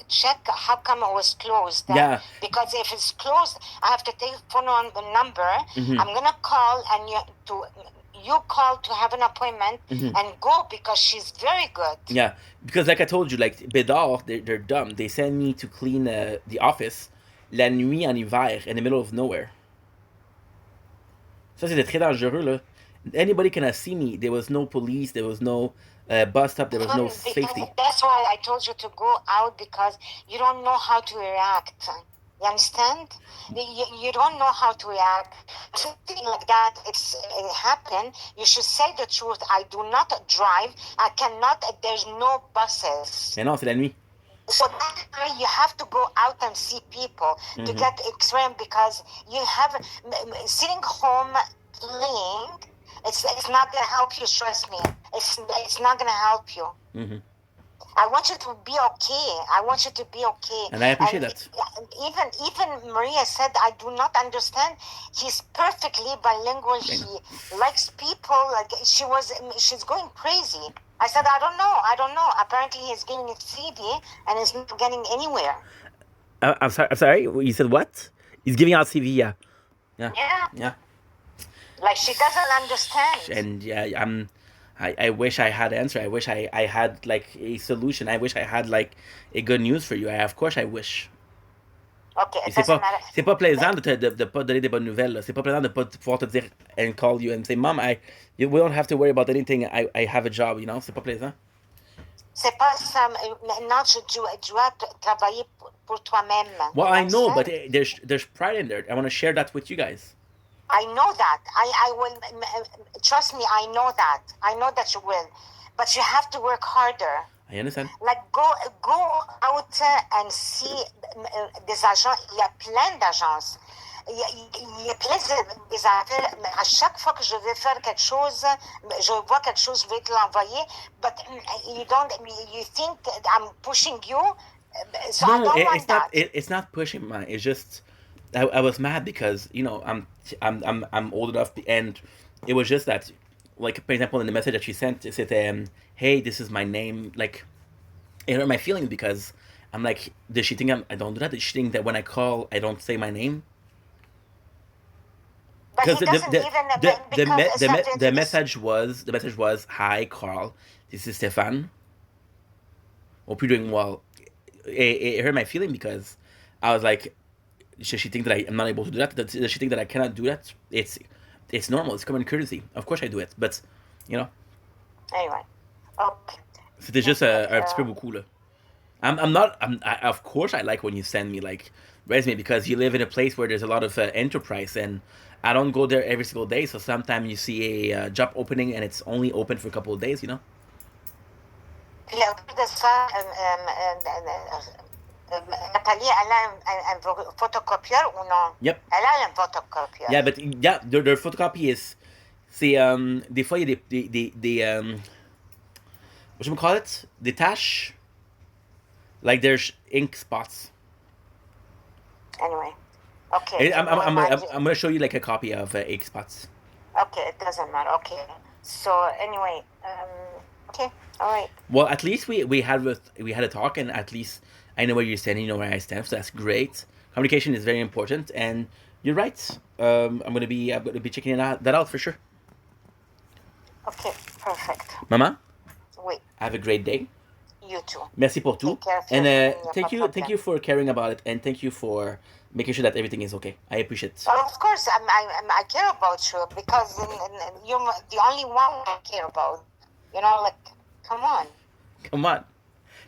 check how come it was closed. Yeah. Because if it's closed, I have to take phone on the number. Mhm. I'm gonna call and you call to have an appointment and go because she's very good. Yeah, because like I told you, like Bidar, they're dumb. They send me to clean the office la nuit en hiver in the middle of nowhere. Ça c'était très dangereux là. Anybody can see me. There was no police. There was no bus stop. There was no Because safety. that's why I told you to go out because you don't know how to react. You understand? You don't know how to react. Something like that, it happened. You should say the truth. I do not drive. I cannot. There's no buses. Mais non, c'est la nuit. So that's why you have to go out and see people to get experience because you have sitting home playing. It's not gonna help you. Trust me. It's not gonna help you. I want you to be okay. I want you to be okay. And I appreciate that. Even Maria said, I do not understand. He's perfectly bilingual. He likes people. Like she's going crazy. I said, I don't know. Apparently, he's getting a CD and he's not getting anywhere. I'm sorry. I'm sorry. You said what? He's giving out CV. Yeah. Yeah. Yeah. Yeah. Like she doesn't understand. And yeah, I wish I had an answer. I wish I had like a solution. I wish I had like a good news for you. Of course I wish. Okay, it doesn't matter. C'est pas plaisant de pas donner des bonnes nouvelles. Là. C'est pas plaisant de pas pouvoir te dire and call you and say, Mom, we don't have to worry about anything. I have a job, C'est pas plaisant. C'est pas ça. Maintenant, tu dois travailler pour toi-même. Well, I know, but understand? there's pride in there. I want to share that with you guys. I know that. I will. Trust me, I know that. I know that you will. But you have to work harder. I understand. Like, go out and see des agents. Il y a plein d'agences. Il y a plein des affaires. À chaque fois que je vais faire quelque chose, je vois quelque chose, je vais te l'envoyer. But you think that I'm pushing you. So I No, don't want it's not. that. It's not pushing, man. It's just I was mad because I'm old enough, and it was just that, like, for example, in the message that she sent, it said, "Hey, this is my name." Like, it hurt my feelings because I'm like, does she think I don't do that? Does she think that when I call, I don't say my name? But Because he doesn't even because the message was, "Hi, Carl. This is Stefan. Hope you're doing well." It hurt my feeling because I was like, should she think that I'm not able to do that? Does she think that I cannot do that? It's normal. It's common courtesy. Of course I do it, but you know, anyway. Okay. c'était juste un petit peu beaucoup là. I'm not. Of course I like when you send me like resume because you live in a place where there's a lot of enterprise and I don't go there every single day. So sometimes you see a job opening and it's only open for a couple of days. You know. Puis au lieu de ça, Nathalie, elle a un photocopieur ou non? Yep. Elle a un photocopieur. Yeah, but yeah, their photocopy is. C'est des fois il y a des what should we call it? Des taches. Like there's ink spots. Anyway. Okay. I'm gonna show you like a copy of ink spots. Okay, it doesn't matter. Okay. So anyway, okay, all right. Well, at least we had a talk, and at least I know where you're standing, you know where I stand. So that's great. Communication is very important, and you're right. I'm gonna be checking that out for sure. Okay, perfect. Mama, Oui. have a great day. You too. Merci pour tout. Take care of And your thank you for caring about it, and thank you for making sure that everything is okay. I appreciate it. Well, of course, I care about you because you're the only one I care about. You know, like, come on. Come on.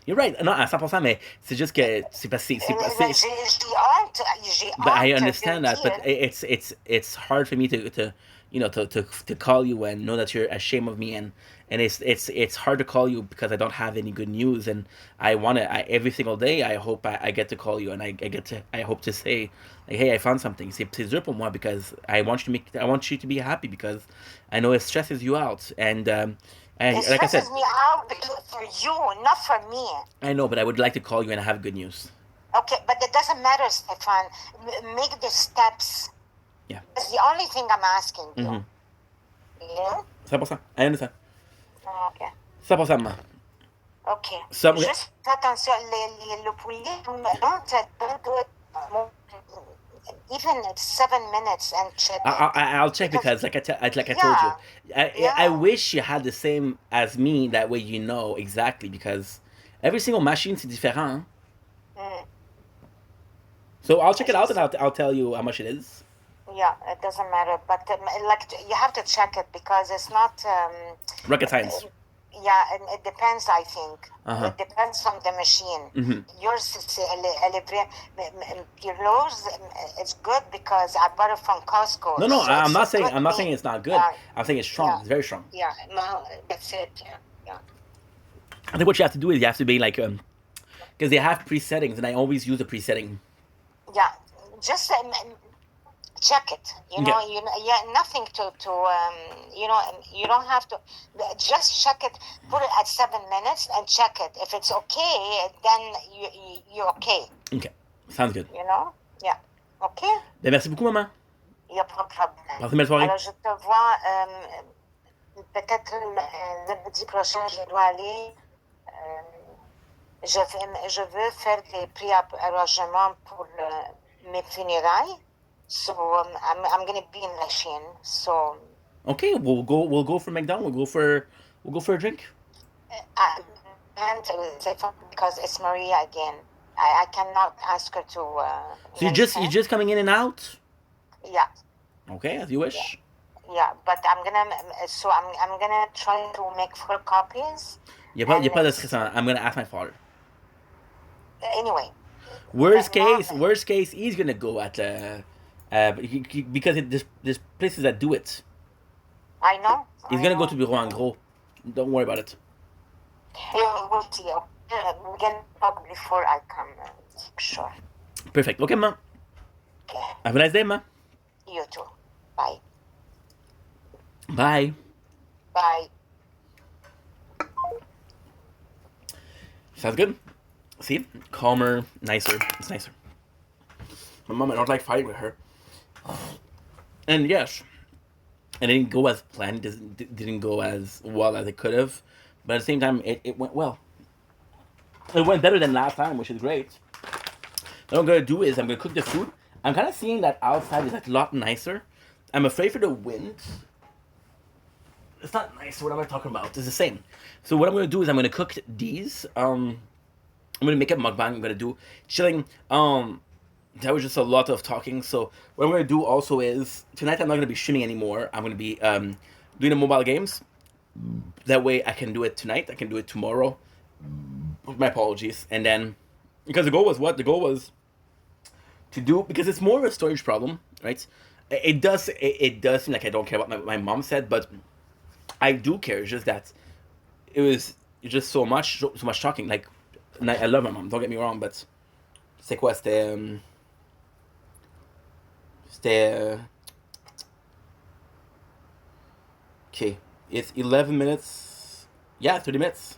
You're right. Non, à 100%, mais c'est juste que c'est pas c'est J'ai honte. J'ai honte. But I understand that, but it's hard for me to to call you and know that you're ashamed of me, and it's hard to call you because I don't have any good news, and every single day I hope I get to call you, and I hope to say like, hey, I found something. C'est dur pour moi because I want you to be happy because I know it stresses you out, and it like I said, stresses me out for you, not for me. I know, but I would like to call you and have good news. Okay, but it doesn't matter, Stefan. Make the steps. Yeah. That's the only thing I'm asking you. Mm-hmm. You know? 100%. I understand. Okay. 100%, ma. Okay. So, juste fais attention, le poulet, don't do it even 7 minutes and check. I'll check because like I told you, I wish you had the same as me. That way you know exactly because every single machine is different. So I'll check it out and I'll tell you how much it is. Yeah, it doesn't matter, but like you have to check it because it's not rocket science. Yeah, and it depends. I think it depends on the machine. Yours, yours, it's good because I bought it from Costco. No, so I'm not saying it's not good. I'm saying it's strong. Yeah. It's very strong. Yeah, no, that's it. Yeah. I think what you have to do is you have to be like because they have presettings, and I always use the presetting. Yeah, just check it. You know, nothing to you don't have to just check it. Put it at 7 minutes and check it. If it's okay, then you're okay. Okay, sounds good. You know, yeah. Okay. Ben, merci beaucoup, maman. Il n'y a pas de problème. Passez une belle soirée. Alors je te vois peut-être lundi prochain. Je dois aller. Je veux faire des pré-arrangements pour mes funérailles. So I'm gonna be in Lachine. So okay, we'll go for McDonald's. We'll go for a drink. And because it's Maria again, I cannot ask her to. So you're just coming in and out. Yeah. Okay, as you wish. Yeah, but I'm gonna try to make 4 copies, Y a pas de stress. I'm gonna ask my father. Anyway, Worst case, he's gonna go at because there's places that do it. I know. He's gonna go to Bureau en Gros. Don't worry about it. We'll see. We can talk before I come. Sure. Perfect. Okay, ma. Okay. Have a nice day, ma. You too. Bye. Bye. Bye. Sounds good. See? Calmer, nicer. It's nicer. My mom, I don't like fighting with her. And yes, it didn't go as planned. Didn't go as well as it could have. But at the same time, it went well. It went better than last time, which is great. What I'm gonna do is I'm gonna cook the food. I'm kind of seeing that outside is like a lot nicer. I'm afraid for the wind. It's not nice. What am I talking about? It's the same. So what I'm gonna do is I'm gonna cook these. I'm gonna make a mukbang. I'm gonna do chilling. That was just a lot of talking. So what I'm gonna do also is tonight I'm not gonna be streaming anymore. I'm gonna be doing the mobile games. That way I can do it tonight. I can do it tomorrow. My apologies. And then because the goal was what? The goal was to do because it's more of a storage problem, right? It does seem like I don't care what my mom said, but I do care. It's just that it was just so much talking. Like, I love my mom. Don't get me wrong, but c'est quoi? C'était okay. It's 11 minutes. Yeah, 30 minutes.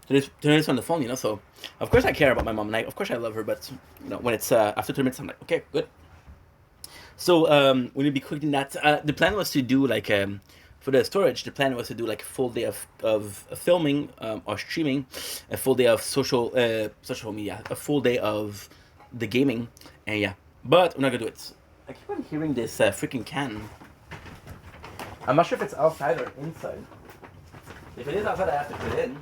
30 minutes on the phone, you know. So of course I care about my mom, and of course I love her. But when it's after 30 minutes, I'm like, okay, good. So when we be cooking that, the plan was to do like for the storage. The plan was to do like a full day of filming or streaming, a full day of social media, a full day of the gaming, and yeah. But we're not gonna do it. I keep on hearing this freaking can. I'm not sure if it's outside or inside. If it is outside, I have to put it in,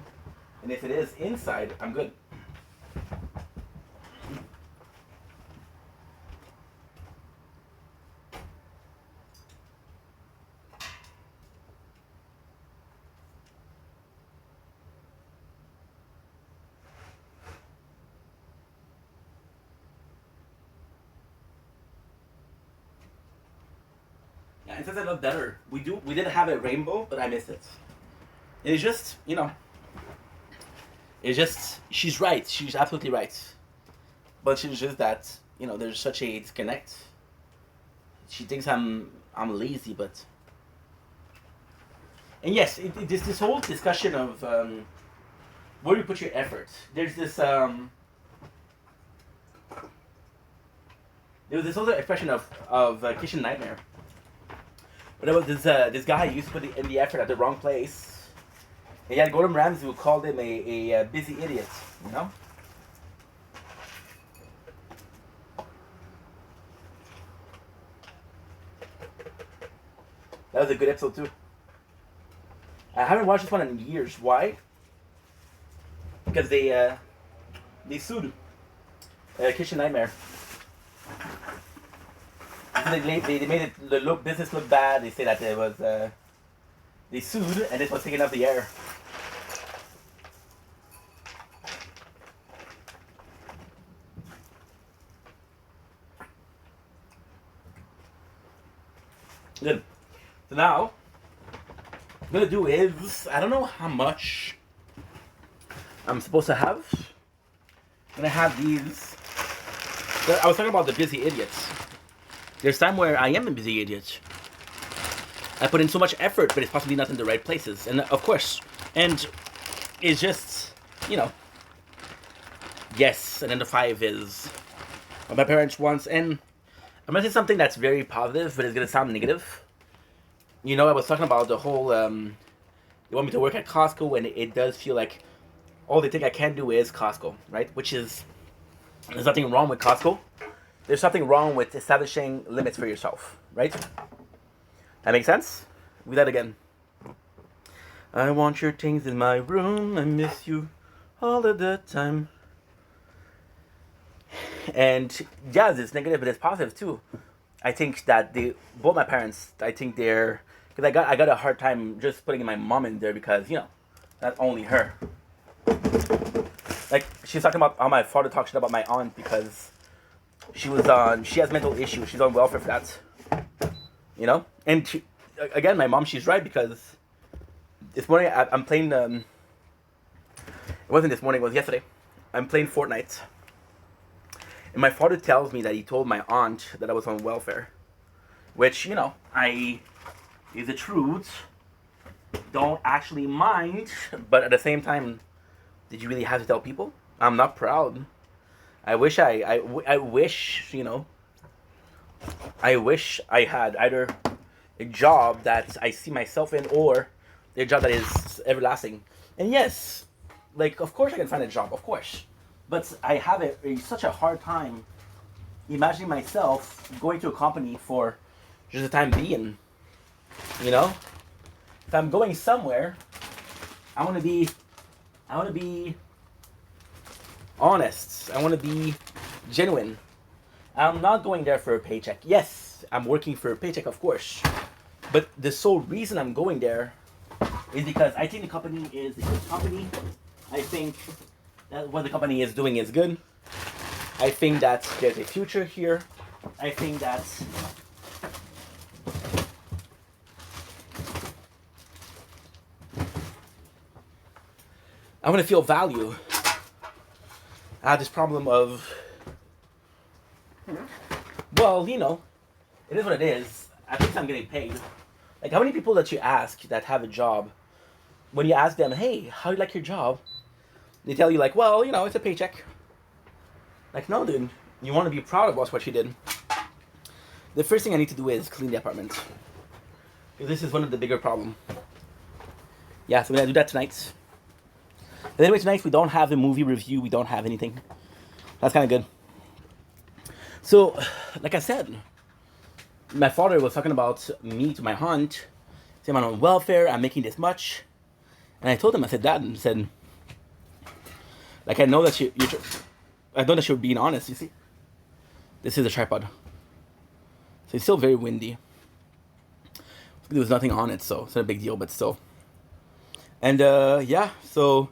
and if it is inside, I'm good. Yeah, it says I love better. We did have a rainbow, but I missed it. It's just, it's just, she's right. She's absolutely right. But she's just that, there's such a disconnect. She thinks I'm lazy, but. And yes, this whole discussion of where do you put your effort? There's this there was this other expression of kitchen nightmare. But there was this guy who used to put in the effort at the wrong place. And yet Gordon Ramsay would call him a busy idiot, you know? That was a good episode too. I haven't watched this one in years. Why? Because they sued Kitchen Nightmare. They made it the business look bad. They say that it was they sued and this was taken off the air. Good. So now, what I'm gonna do is I don't know how much I'm supposed to have. I'm gonna have these. I was talking about the busy idiots. There's time where I am a busy idiot. I put in so much effort, but it's possibly not in the right places. And of course, and it's just, yes, and then the 5 is what my parents want. And I'm gonna say something that's very positive, but it's gonna sound negative. I was talking about the whole, they want me to work at Costco, and it does feel like all they think I can do is Costco, right? Which is, there's nothing wrong with Costco. There's something wrong with establishing limits for yourself, right? That makes sense? Read that again. I want your things in my room. I miss you all of the time. And yeah, it's negative, but it's positive too. I think that both my parents, I think they're, because I got a hard time just putting my mom in there because, Not only her. Like, she's talking about how my father talks shit about my aunt because she has mental issues. She's on welfare for that. You know? And she, again, my mom, she's right because this morning I'm playing, it wasn't this morning, it was yesterday. I'm playing Fortnite. And my father tells me that he told my aunt that I was on welfare. Which, you know, is the truth. Don't actually mind. But at the same time, did you really have to tell people? I'm not proud. I wish I wish, you know, I wish I had either a job that I see myself in or a job that is everlasting. And yes, like, of course I can find a job, of course. But I have such a hard time imagining myself going to a company for just the time being. You know? If I'm going somewhere, I want to be honest. I want to be genuine. I'm not going there for a paycheck. Yes, I'm working for a paycheck, of course. But the sole reason I'm going there is because I think the company is a good company. I think that what the company is doing is good. I think that there's a future here. I think that I want to feel value. I have this problem of, well, you know, it is what it is. At least I'm getting paid. Like, how many people that you ask that have a job, when you ask them, hey, how do you like your job? They tell you, like, well, you know, it's a paycheck. Like, no, dude. You want to be proud of what you did. The first thing I need to do is clean the apartment. Because this is one of the bigger problems. Yeah, so we're going to do that tonight. But anyway, tonight we don't have a movie review. We don't have anything. That's kind of good. So, like I said, my father was talking about me to my aunt. Saying I'm on welfare. I'm making this much. And I told him, I said, Dad, and said, like, I know that I know that you're being honest, you see. This is a tripod. So it's still very windy. There was nothing on it, so it's not a big deal, but still. And, yeah, so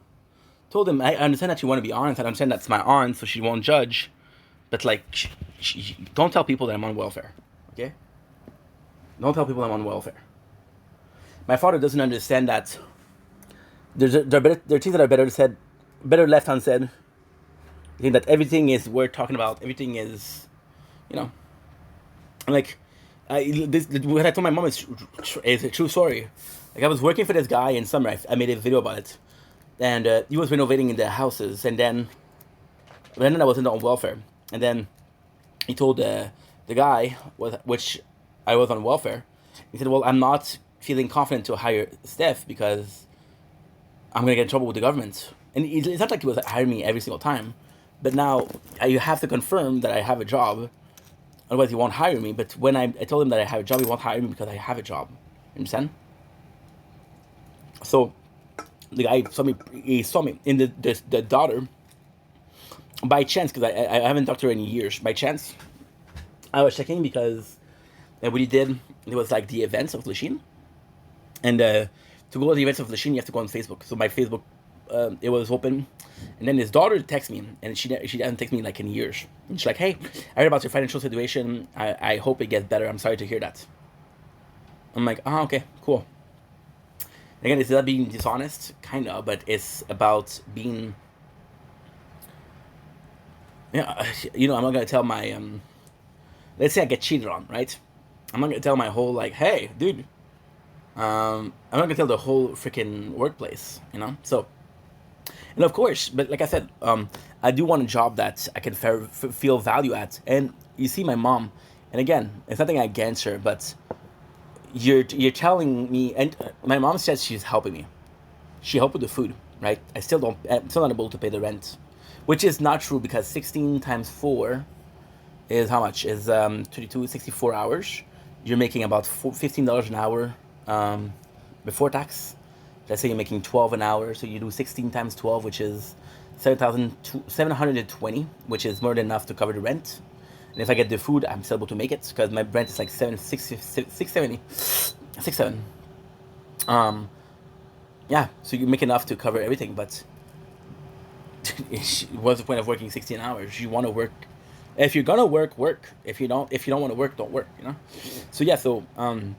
told him, I understand that you want to be honest. I understand that's my aunt, so she won't judge. But, like, don't tell people that I'm on welfare, okay? Don't tell people I'm on welfare. My father doesn't understand that there are things that are better left unsaid. I think that everything is worth talking about. Everything is, you know, like, what I told my mom is a true story. Like, I was working for this guy in summer. I made a video about it. And he was renovating in the houses. And then I wasn't on welfare. And then he told the guy, which I was on welfare, he said, well, I'm not feeling confident to hire Steph because I'm going to get in trouble with the government. And it's not like he was hiring me every single time. But now you have to confirm that I have a job. Otherwise, he won't hire me. But when I told him that I have a job, he won't hire me because I have a job. You understand? So the guy saw me in the daughter. By chance, because I haven't talked to her in years. By chance, I was checking because what he did, it was like the events of Lachine. And to go to the events of Lachine, you have to go on Facebook. So my Facebook, it was open. And then his daughter texts me, and she hasn't texted me like in years. And she's like, hey, I heard about your financial situation. I hope it gets better. I'm sorry to hear that. I'm like, okay, cool. And again, it's not being dishonest, kind of, but it's about being, yeah, you know, I'm not going to tell my, let's say I get cheated on, right? I'm not going to tell my whole, like, hey, dude, I'm not going to tell the whole freaking workplace, you know? So, and of course, but like I said, I do want a job that I can feel value at. And you see my mom, and again, it's nothing against her, but you're telling me, and my mom says she's helping me. She helped with the food, right? I'm still not able to pay the rent, which is not true because 16 times 4 is how much? Is 32, 64 hours. You're making about $15 an hour before tax. Let's say you're making 12 an hour, so you do 16 times 12, which is 720, which is more than enough to cover the rent. And if I get the food, I'm still able to make it because my rent is like 670. Yeah, so you make enough to cover everything, but what's the point of working 16 hours? You want to work. If you're gonna work, work. If you don't want to work, don't work. So yeah, and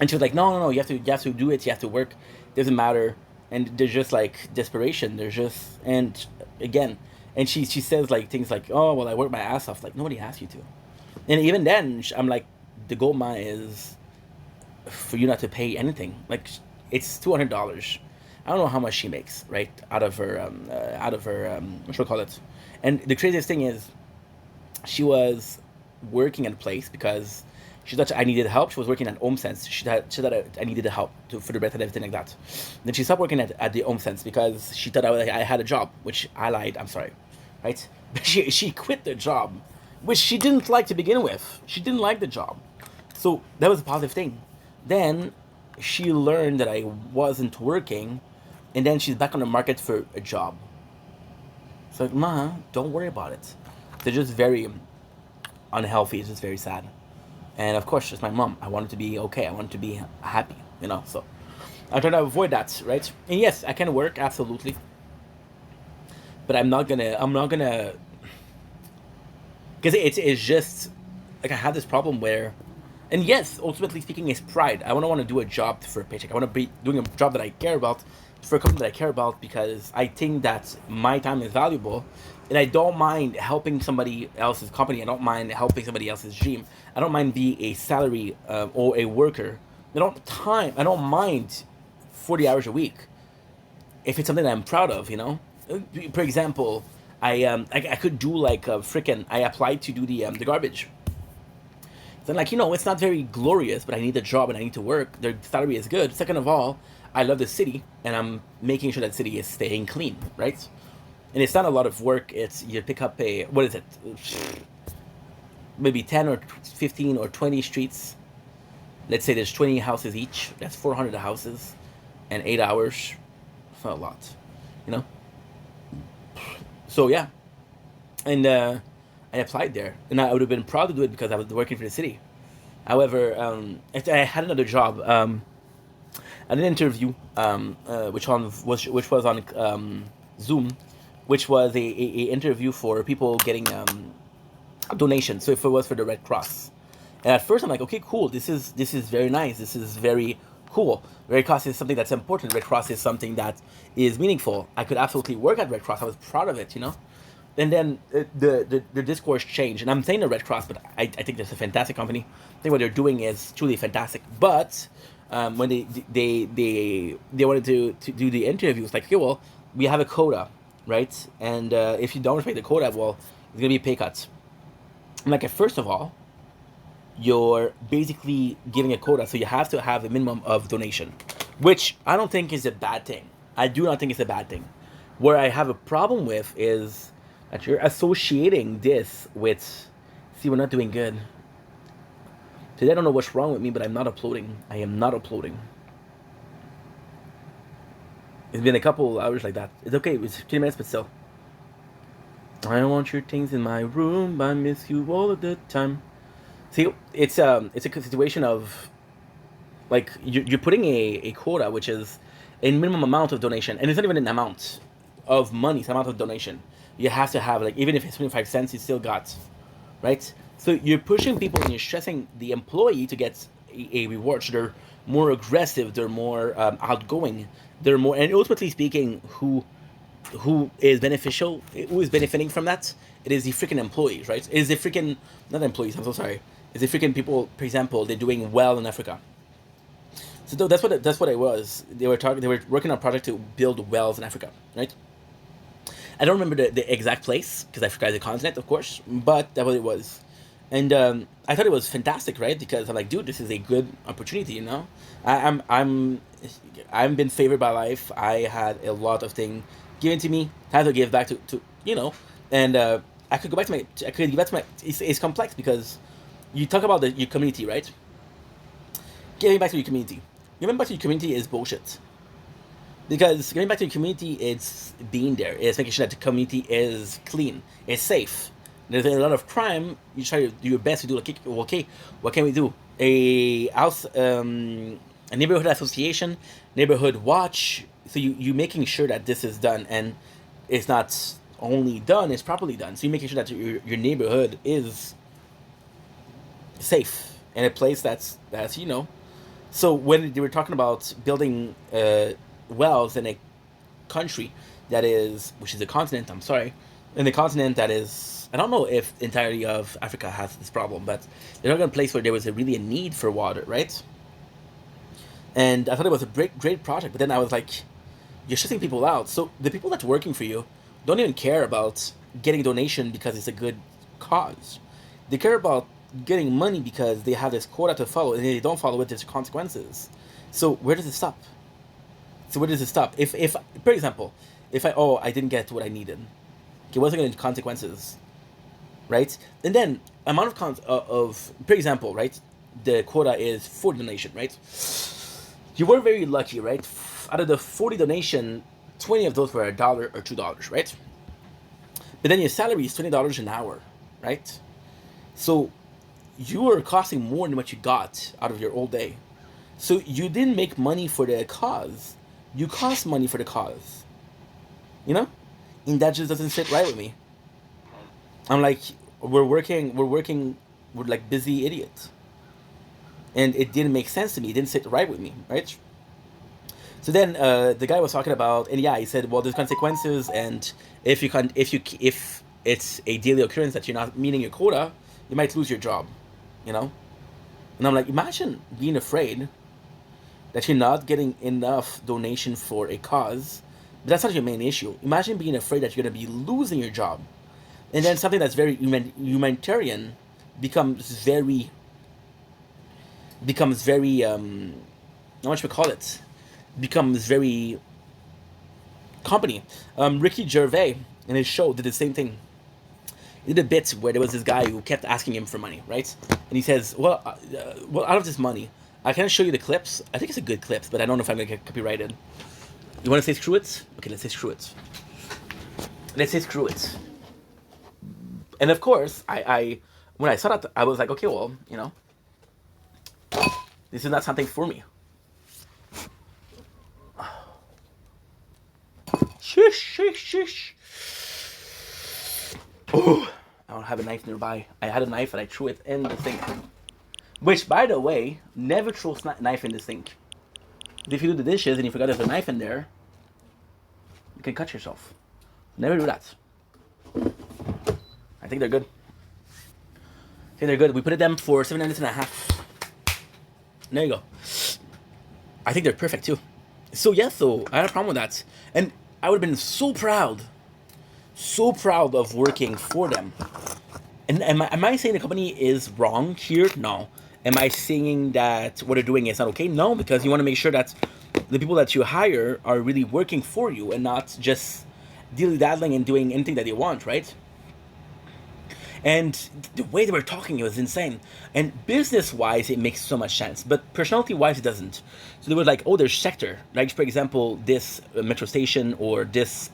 she was like, no, no, no, you have to do it. You have to work. Doesn't matter. And there's just like desperation. There's just and again, and she says like things like, oh well, I work my ass off. Like nobody asked you to. And even then, I'm like, the goal mine is for you not to pay anything. Like it's $200. I don't know how much she makes, right, out of her what should I call it? And the craziest thing is, she was working at a place because she thought I needed help. She was working at Home Sense. She thought I needed the help for the rent and everything like that. Then she stopped working at the Home Sense because she thought I had a job, which I lied. I'm sorry, right? But she quit the job, which she didn't like to begin with. She didn't like the job, so that was a positive thing. Then she learned that I wasn't working, and then she's back on the market for a job. It's like, Ma, don't worry about it. They're just very unhealthy. It's just very sad. And of course, just my mom. I wanted to be okay. I wanted to be happy. So I try to avoid that, right? And yes, I can work absolutely, but I'm not gonna. Because it's just like I have this problem where, and yes, ultimately speaking, is pride. I don't want to do a job for a paycheck. I want to be doing a job that I care about for a company that I care about because I think that my time is valuable, and I don't mind helping somebody else's company. I don't mind helping somebody else's dream. I don't mind being a salary or a worker. I don't mind 40 hours a week if it's something that I'm proud of. For example, I could do like a freaking. I applied to do the garbage. Then, like, it's not very glorious, but I need a job and I need to work. Their salary is good. Second of all, I love the city and I'm making sure that city is staying clean, right? And it's not a lot of work. It's you pick up what is it? Maybe 10 or 15 or 20 streets. Let's say there's 20 houses each. That's 400 houses and 8 hours. It's not a lot, you know? So, yeah. And I applied there. And I would have been proud to do it because I was working for the city. However, I had another job. An interview, which was on Zoom, which was a interview for people getting donations. So if it was for the Red Cross, and at first I'm like, okay, cool. This is very nice. This is very cool. Red Cross is something that's important. Red Cross is something that is meaningful. I could absolutely work at Red Cross. I was proud of it. And then the discourse changed, and I'm saying the Red Cross, but I think that's a fantastic company. I think what they're doing is truly fantastic. But when they wanted to do the interview, it's like, okay, well, we have a quota, right? And if you don't respect the quota, well, it's gonna be pay cuts. I'm like, first of all, you're basically giving a quota, so you have to have a minimum of donation, which I don't think is a bad thing. I do not think it's a bad thing. Where I have a problem with is that you're associating this with, see, we're not doing good. Today I don't know what's wrong with me, but I'm not uploading. I am not uploading. It's been a couple hours like that. It's okay, it's 15 minutes, but still. I don't want your things in my room, I miss you all of the time. See, it's a situation of, like, you're putting a quota, which is a minimum amount of donation, and it's not even an amount of money, it's an amount of donation. You have to have, like, even if it's 25 cents, you still got, right? So you're pushing people and you're stressing the employee to get a reward. So they're more aggressive, they're more outgoing, they're more, and ultimately speaking, who is benefiting from that? It is the freaking employees, right? It is the freaking, not employees, I'm so sorry. It's the freaking people, for example, they're doing well in Africa. So that's what it was. They were working on a project to build wells in Africa, right? I don't remember the exact place because I forgot the continent, of course, but that's what it was. And I thought it was fantastic, right? Because I'm like, dude, this is a good opportunity. I'm been favored by life. I had a lot of things given to me. I had to give back to. And I could go back to my. I could give back to my. It's complex because you talk about your community, right? Giving back to your community. Giving back to your community is bullshit. Because giving back to your community, it's being there. It's making sure that the community is clean. It's safe. There's a lot of crime. You try to do your best to do, like, okay, what can we do? A house, a neighborhood association, neighborhood watch. So you making sure that this is done, and it's not only done, it's properly done. So you're making sure that your neighborhood is safe and a place that's So when they were talking about building wells in a country that is, which is a continent, I'm sorry, in a continent that is, I don't know if the entirety of Africa has this problem, but they're talking about a place where there was really a need for water, right? And I thought it was a great project, but then I was like, you're shutting people out. So the people that's working for you don't even care about getting a donation because it's a good cause. They care about getting money because they have this quota to follow, and if they don't follow it, there's consequences. So where does it stop? So where does it stop? If for example, if I didn't get what I needed, okay, what's going to consequences, right? And then amount of for example, right, the quota is for donation, right? You were very lucky, right? Out of the 40 donation, 20 of those were $1 or $2, right? But then your salary is $20 an hour, right? So you are costing more than what you got out of your whole day. So you didn't make money for the cause. You cost money for the cause. You know? And that just doesn't sit right with me. I'm like, we're like busy idiots. And it didn't make sense to me. It didn't sit right with me, right? So then the guy was talking about, and yeah, he said, well, there's consequences, and if it's a daily occurrence that you're not meeting your quota, you might lose your job, you know. And I'm like, imagine being afraid that you're not getting enough donation for a cause, but that's not your main issue. Imagine being afraid that you're gonna be losing your job, and then something that's very humanitarian becomes very how much we call it, becomes very company. Ricky Gervais in his show did the same thing. He did a bit where there was this guy who kept asking him for money, right? And he says, well, out of this money, I can show you the clips. I think it's a good clips, but I don't know if I'm gonna get copyrighted. You want to say screw it? Okay, let's say screw it. Let's say screw it. And of course, I when I saw that, I was like, okay, well, this is not something for me. Shush, shush, shush. Oh, I don't have a knife nearby. I had a knife and I threw it in the sink. Which, by the way, never throw knife in the sink. If you do the dishes and you forgot there's a knife in there, you can cut yourself. Never do that. I think they're good. We put it them for 7 minutes and a half. There you go. I think they're perfect too. So yeah, I had a problem with that, and I would have been so proud of working for them. And am I saying the company is wrong here? No. Am I saying that what they're doing is not okay? No, because you want to make sure that the people that you hire are really working for you and not just dilly-daddling and doing anything that they want, right? And the way they were talking, it was insane. And business-wise, it makes so much sense. But personality-wise, it doesn't. So they were like, oh, there's sector. Like, for example, this metro station or this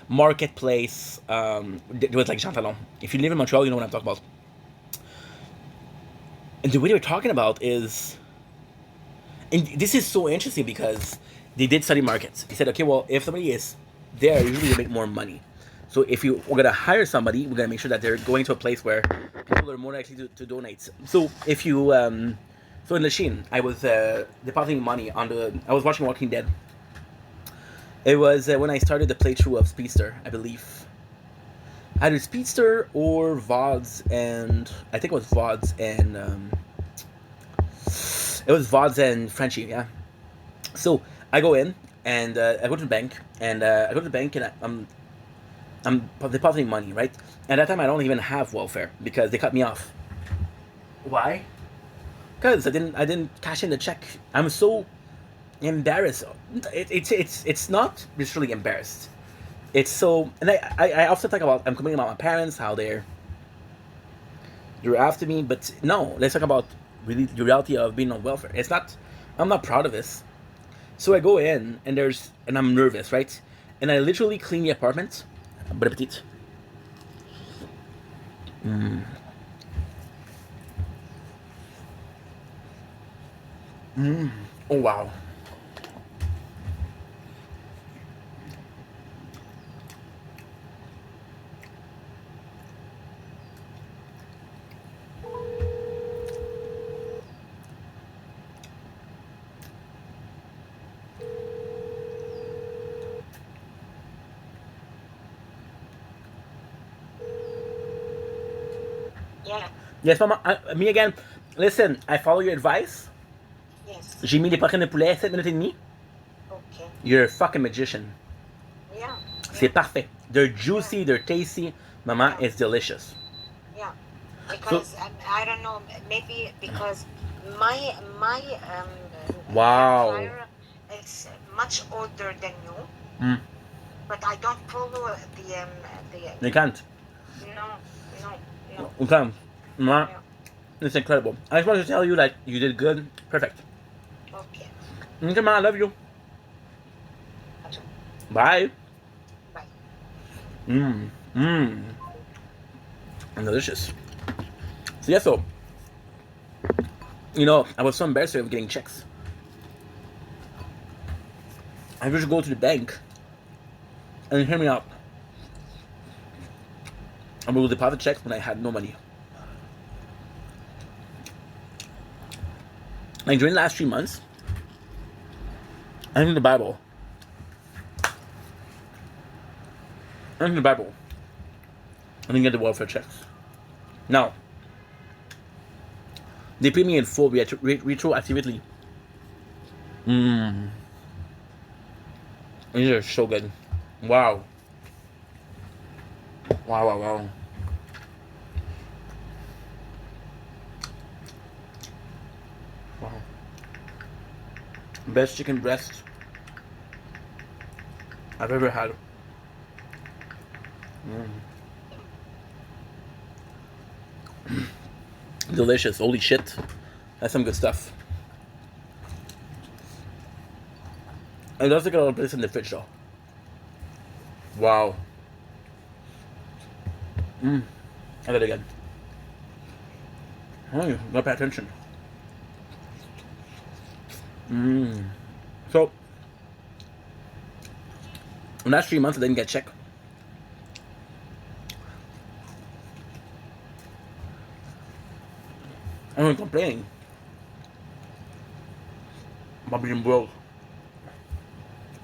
marketplace. There was like Jean Talon. If you live in Montreal, you know what I'm talking about. And the way they were talking about is... And this is so interesting because they did study markets. They said, okay, well, if somebody is there, usually they make more money. So if we're going to hire somebody, we're going to make sure that they're going to a place where people are more likely to donate. So if you... so in Lachine, I was depositing money on the... I was watching Walking Dead. It was when I started the playthrough of Speedster, I believe. Either Speedster or VODs and... I think it was VODs and... it was VODs and Frenchie, yeah. So I go in and I go to the bank and I'm depositing money, right? And at that time I don't even have welfare because they cut me off. Why? Because I didn't cash in the check. I'm so embarrassed. It's not literally embarrassed. It's so, and I often think about, I'm complaining about my parents, how they're after me, but no, let's talk about really the reality of being on welfare. It's not, I'm not proud of this. So I go in and I'm nervous, right? And I literally clean the apartment. Bon appetit. Oh wow. Yeah. Yes, Mama. Me again. Listen, I follow your advice. Yes. J'ai mis les poitrines de poulet 7 minutes et demie. Okay. You're a fucking magician. Yeah. C'est Yeah. parfait. They're Yeah. juicy, they're tasty. Mama, Yeah. it's delicious. Yeah. So, Because I don't know, maybe because my air wow. fryer is much older than you, Mm, but I don't follow the you can't. no, no, no. You can't. Mama, Yeah. it's incredible. I just wanted to tell you that you did good. Perfect. Okay. Okay, Mama, I love you. Okay. Bye. Bye. Mmm. Mmm. Delicious. So, yeah, so, I was so embarrassed of getting checks. I used to go to the bank and hear me out. And we would deposit checks when I had no money. Like during the last 3 months, I think the Bible. I think the Bible. I didn't get the welfare checks. Now, they pay me in full retroactively. Mmm. These are so good. Wow. Wow, wow, wow. Wow. Best chicken breast I've ever had. Delicious. Holy shit. That's some good stuff. It does take a lot of place in the fridge though. Wow. I got it again. Oh, you gotta pay attention. So, in the last 3 months, I didn't get a check. I'm not complaining about being broke.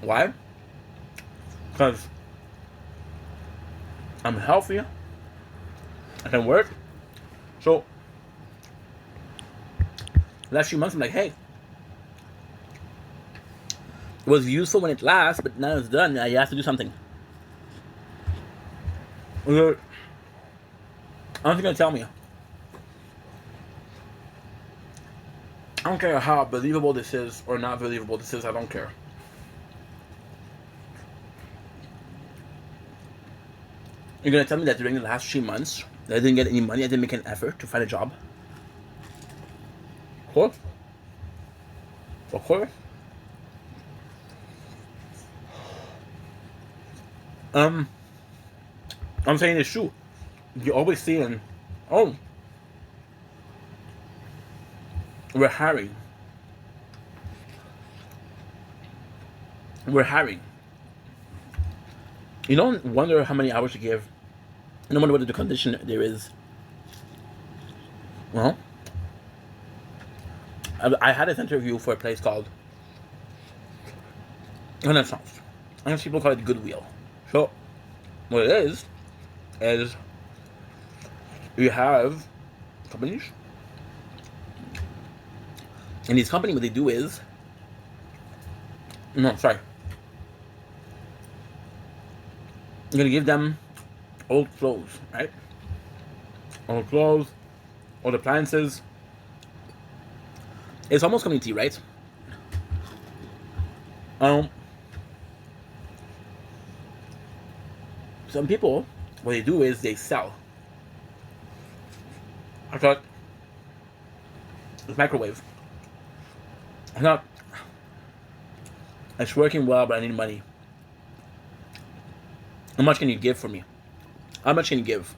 Why? Because I'm healthy. I can work. So, the last few months, I'm like, hey, it was useful when it lasts, but now it's done. Now you have to do something. I don't gonna tell me. I don't care how believable this is or not believable this is. I don't care. You're gonna tell me that during the last 3 months, that I didn't get any money. I didn't make an effort to find a job. Of course. Of course. Um, I'm saying it's true. You're always saying, oh, we're hiring. We're hiring. You don't wonder how many hours to give. You don't wonder what the condition there is. Well, I had this interview for a place called Renaissance. I guess people call it Goodwill. So, what it is you have companies. And these companies, what they do is, no, sorry. You're going to give them old clothes, right? Old clothes, old appliances. It's almost community, right? Um, some people, what they do is they sell. I thought, it's microwave. I thought, it's working well, but I need money. How much can you give for me? How much can you give?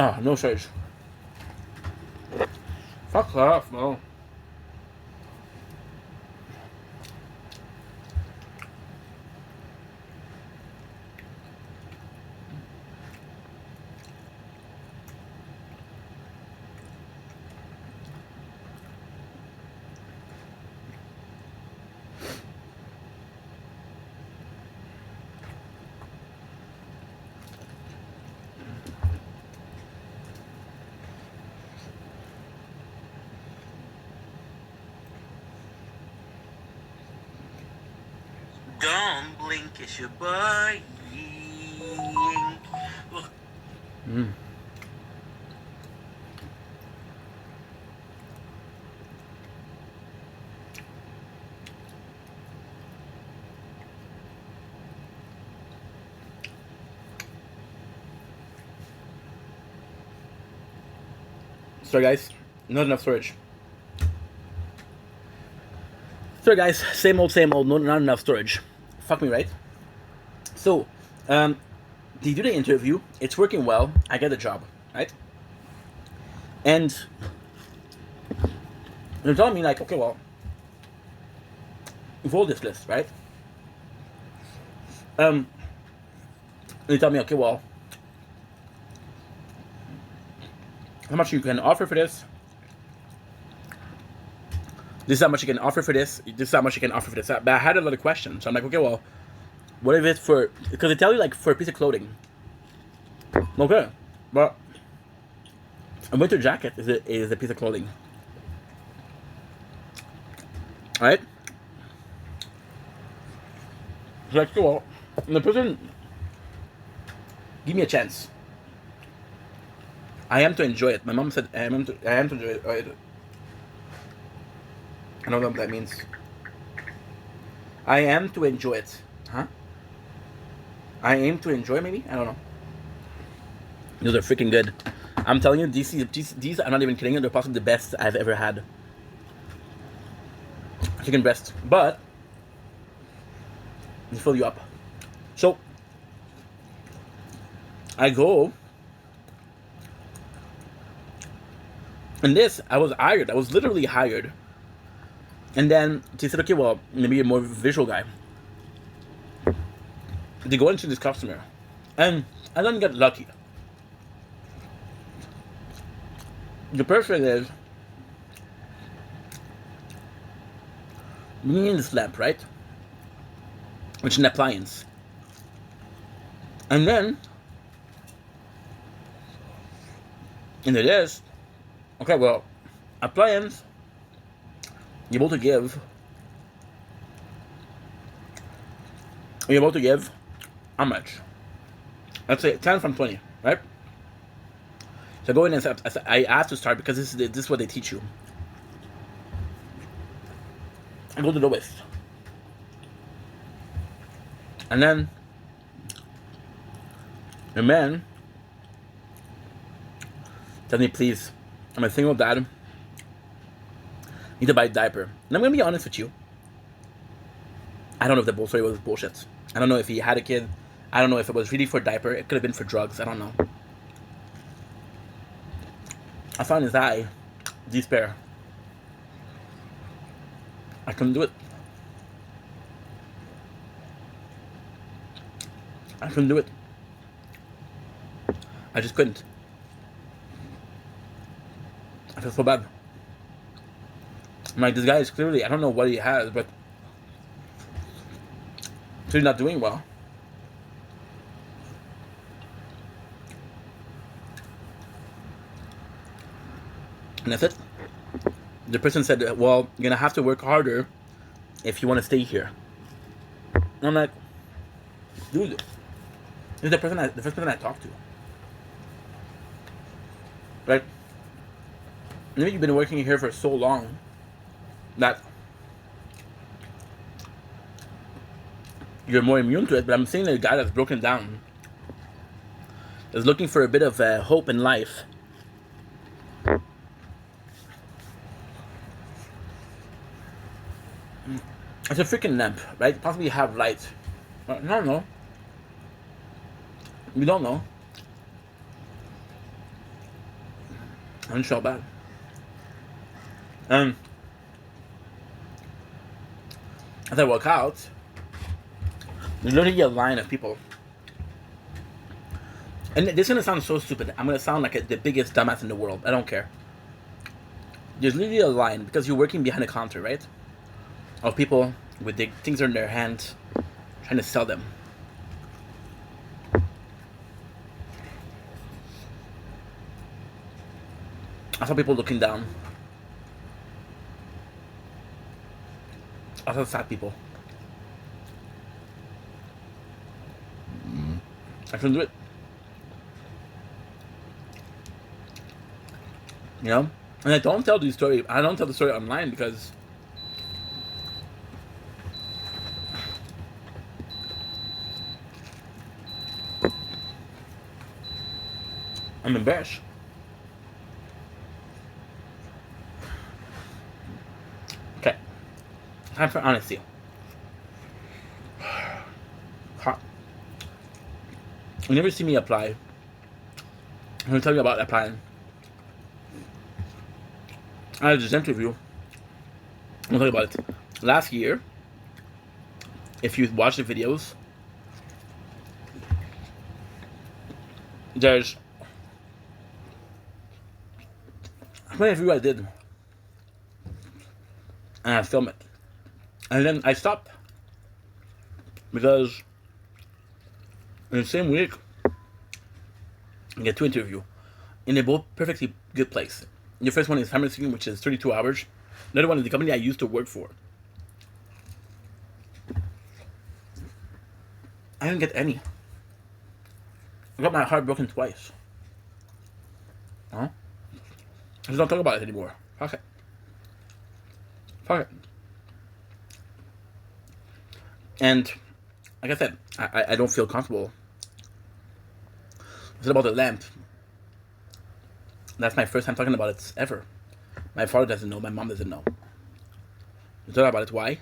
Ah, no storage. Fuck off, no. Don't blink, it's your boy. Sorry guys, not enough storage. Sorry guys, same old, not enough storage. Fuck me, right? So, they do the interview, it's working well, I get the job, right? And they're telling me like, okay, well, roll this list, right? They tell me, okay, well, how much you can offer for this? This is how much you can offer for this. This is how much you can offer for this. But I had a lot of questions. So I'm like, okay, well, what if it's for? Because they tell you like for a piece of clothing. Okay, but a winter jacket is a piece of clothing, right? So like, well, and the person give me a chance. I am to enjoy it. My mom said I am to enjoy it. I don't know what that means. I am to enjoy it. Huh? I aim to enjoy, maybe? I don't know. Those are freaking good. I'm telling you, these I'm not even kidding you, they're possibly the best I've ever had. Chicken breast. But they fill you up. So I go, and this, I was hired. I was literally hired. And then they said, okay, well, maybe you're more visual guy. They go into this customer, and I don't get lucky. The person is bringing in this lamp, right? Which is an appliance. And then, in the list, okay, well, appliance, you're able to give how much? Let's say 10 from 20, right? So go in and I have to start because this is what they teach you. I go to the lowest. And then the man tells me, please, I'm a single dad. Need to buy a diaper. And I'm gonna be honest with you. I don't know if the story was bullshit. I don't know if he had a kid. I don't know if it was really for diaper. It could have been for drugs. I don't know. I saw in his eye despair. I couldn't do it. I couldn't do it. I just couldn't. I feel so bad. I'm like, this guy is clearly, I don't know what he has, but he's not doing well. And that's it. The person said, well, you're gonna have to work harder if you want to stay here. And I'm like, dude, this is the first person I talked to. Right? Maybe you've been working here for so long that you're more immune to it, but I'm seeing a guy that's broken down, is looking for a bit of hope in life. It's a freaking lamp, right? Possibly have light. I don't know. We don't know. And so bad. As I walk out, there's literally a line of people. And this is gonna sound so stupid. I'm gonna sound like the biggest dumbass in the world. I don't care. There's literally a line because you're working behind a counter, right? Of people with the things in their hands trying to sell them. I saw people looking down. I saw sad people. I couldn't do it. You know? And I don't tell the story. I don't tell the story online because I'm embarrassed. Okay. Time for honesty. Hot. You never see me apply. I'm gonna tell you about applying. I had this interview. I'll tell you about it. Last year, if you watch the videos, there's how many interviews I did, and I filmed it, and then I stopped because in the same week I get 2 interviews, and they're both perfectly good place. The first one is Hammerstein, which is 32 hours. Another one is the company I used to work for. I didn't get any. I got my heart broken twice. Huh? I just don't talk about it anymore. Fuck it. Fuck it. And like I said, I don't feel comfortable. It's about the lamp. That's my first time talking about it ever. My father doesn't know. My mom doesn't know. You talk about it. Why?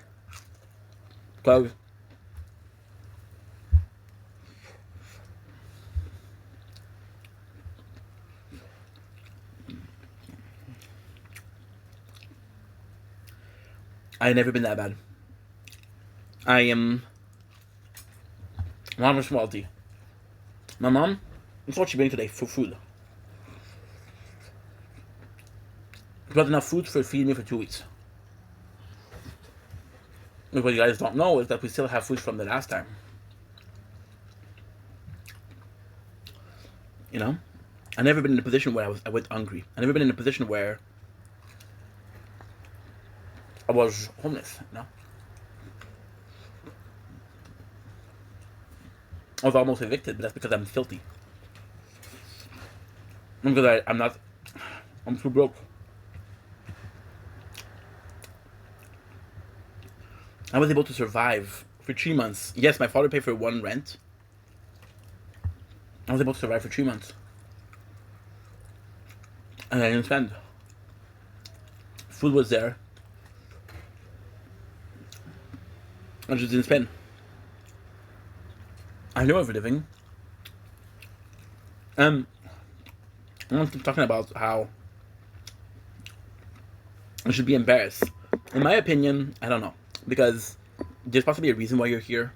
Because I've never been that bad. I am mom is wealthy. My mom, that's what she bring today for food. She got enough food for feeding me for 2 weeks. But what you guys don't know is that we still have food from the last time. You know? I've never been in a position where I went hungry. I've never been in a position where I was homeless, you know? I was almost evicted, but that's because I'm filthy. Because I'm too broke. I was able to survive for 3 months. Yes, my father paid for 1 rent. I was able to survive for 3 months. And I didn't spend. Food was there. I just didn't spend. I knew for living. I want to keep talking about how I should be embarrassed. In my opinion, I don't know. Because there's possibly a reason why you're here.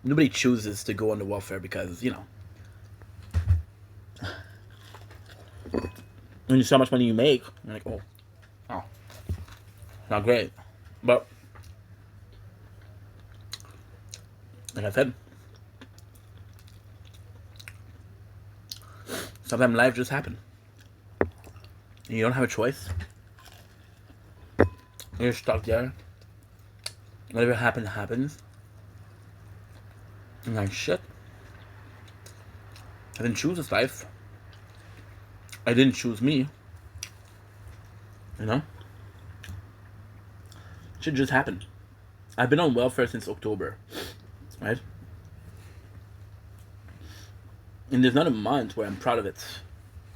Nobody chooses to go on the welfare because, you know. When you see how much money you make, you're like, oh, not great. But, like I said, sometimes life just happens. And you don't have a choice. You're stuck there. Whatever happens, happens. And like, shit. I didn't choose this life. I didn't choose me. You know? Shit just happened. I've been on welfare since October. Right? And there's not a month where I'm proud of it.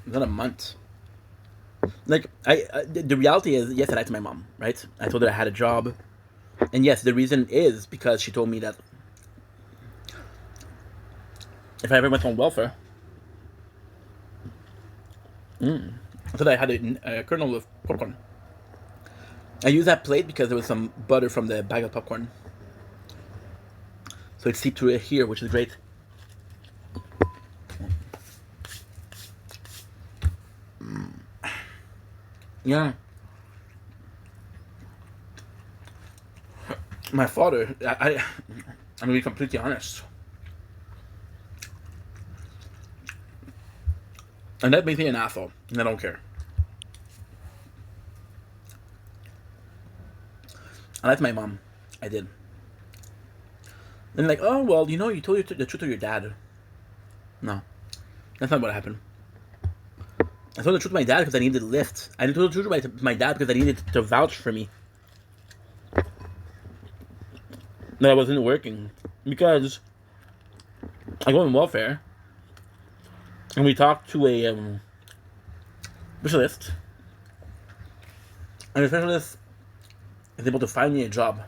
There's not a month. Like, the reality is, yes, I lied to my mom, right? I told her I had a job. And yes, the reason is because she told me that if I ever went on welfare, I thought I had a kernel of popcorn. I used that plate because there was some butter from the bag of popcorn. So it seeped through it here, which is great. Yeah. My father, I'm gonna be completely honest. And that makes me an asshole, and I don't care. I liked my mom. I did. And like, oh, well, you know, you told the truth to your dad. No, that's not what happened. I told the truth to my dad because I needed a lift. I told the truth to my dad because I needed to vouch for me. That I wasn't working. Because I go in welfare, and we talked to a specialist, and the specialist is able to find me a job.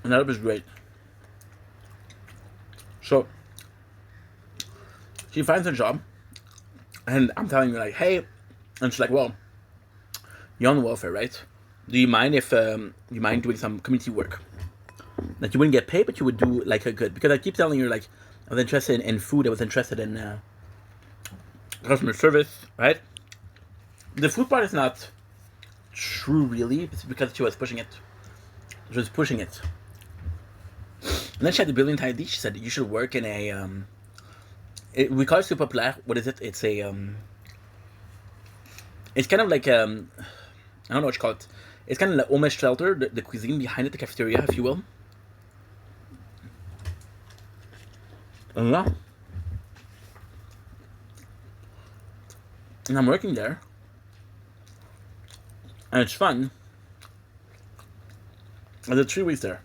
And that was great. So, she finds a job, and I'm telling her, like, hey, and she's like, well, you're on welfare, right? Do you mind if you mind doing some community work? Like, you wouldn't get paid, but you would do like a good. Because I keep telling her, like, I was interested in food. I was interested in customer service, right? The food part is not true, really. It's because she was pushing it. She was pushing it. And then she had the brilliant idea. She said you should work in a we call it super populaire. What is it? It's a it's kind of like I don't know what you call it. It's kind of like homage shelter, the cuisine behind it, the cafeteria, if you will. Yeah. And I'm working there, and it's fun. I did 3 weeks there.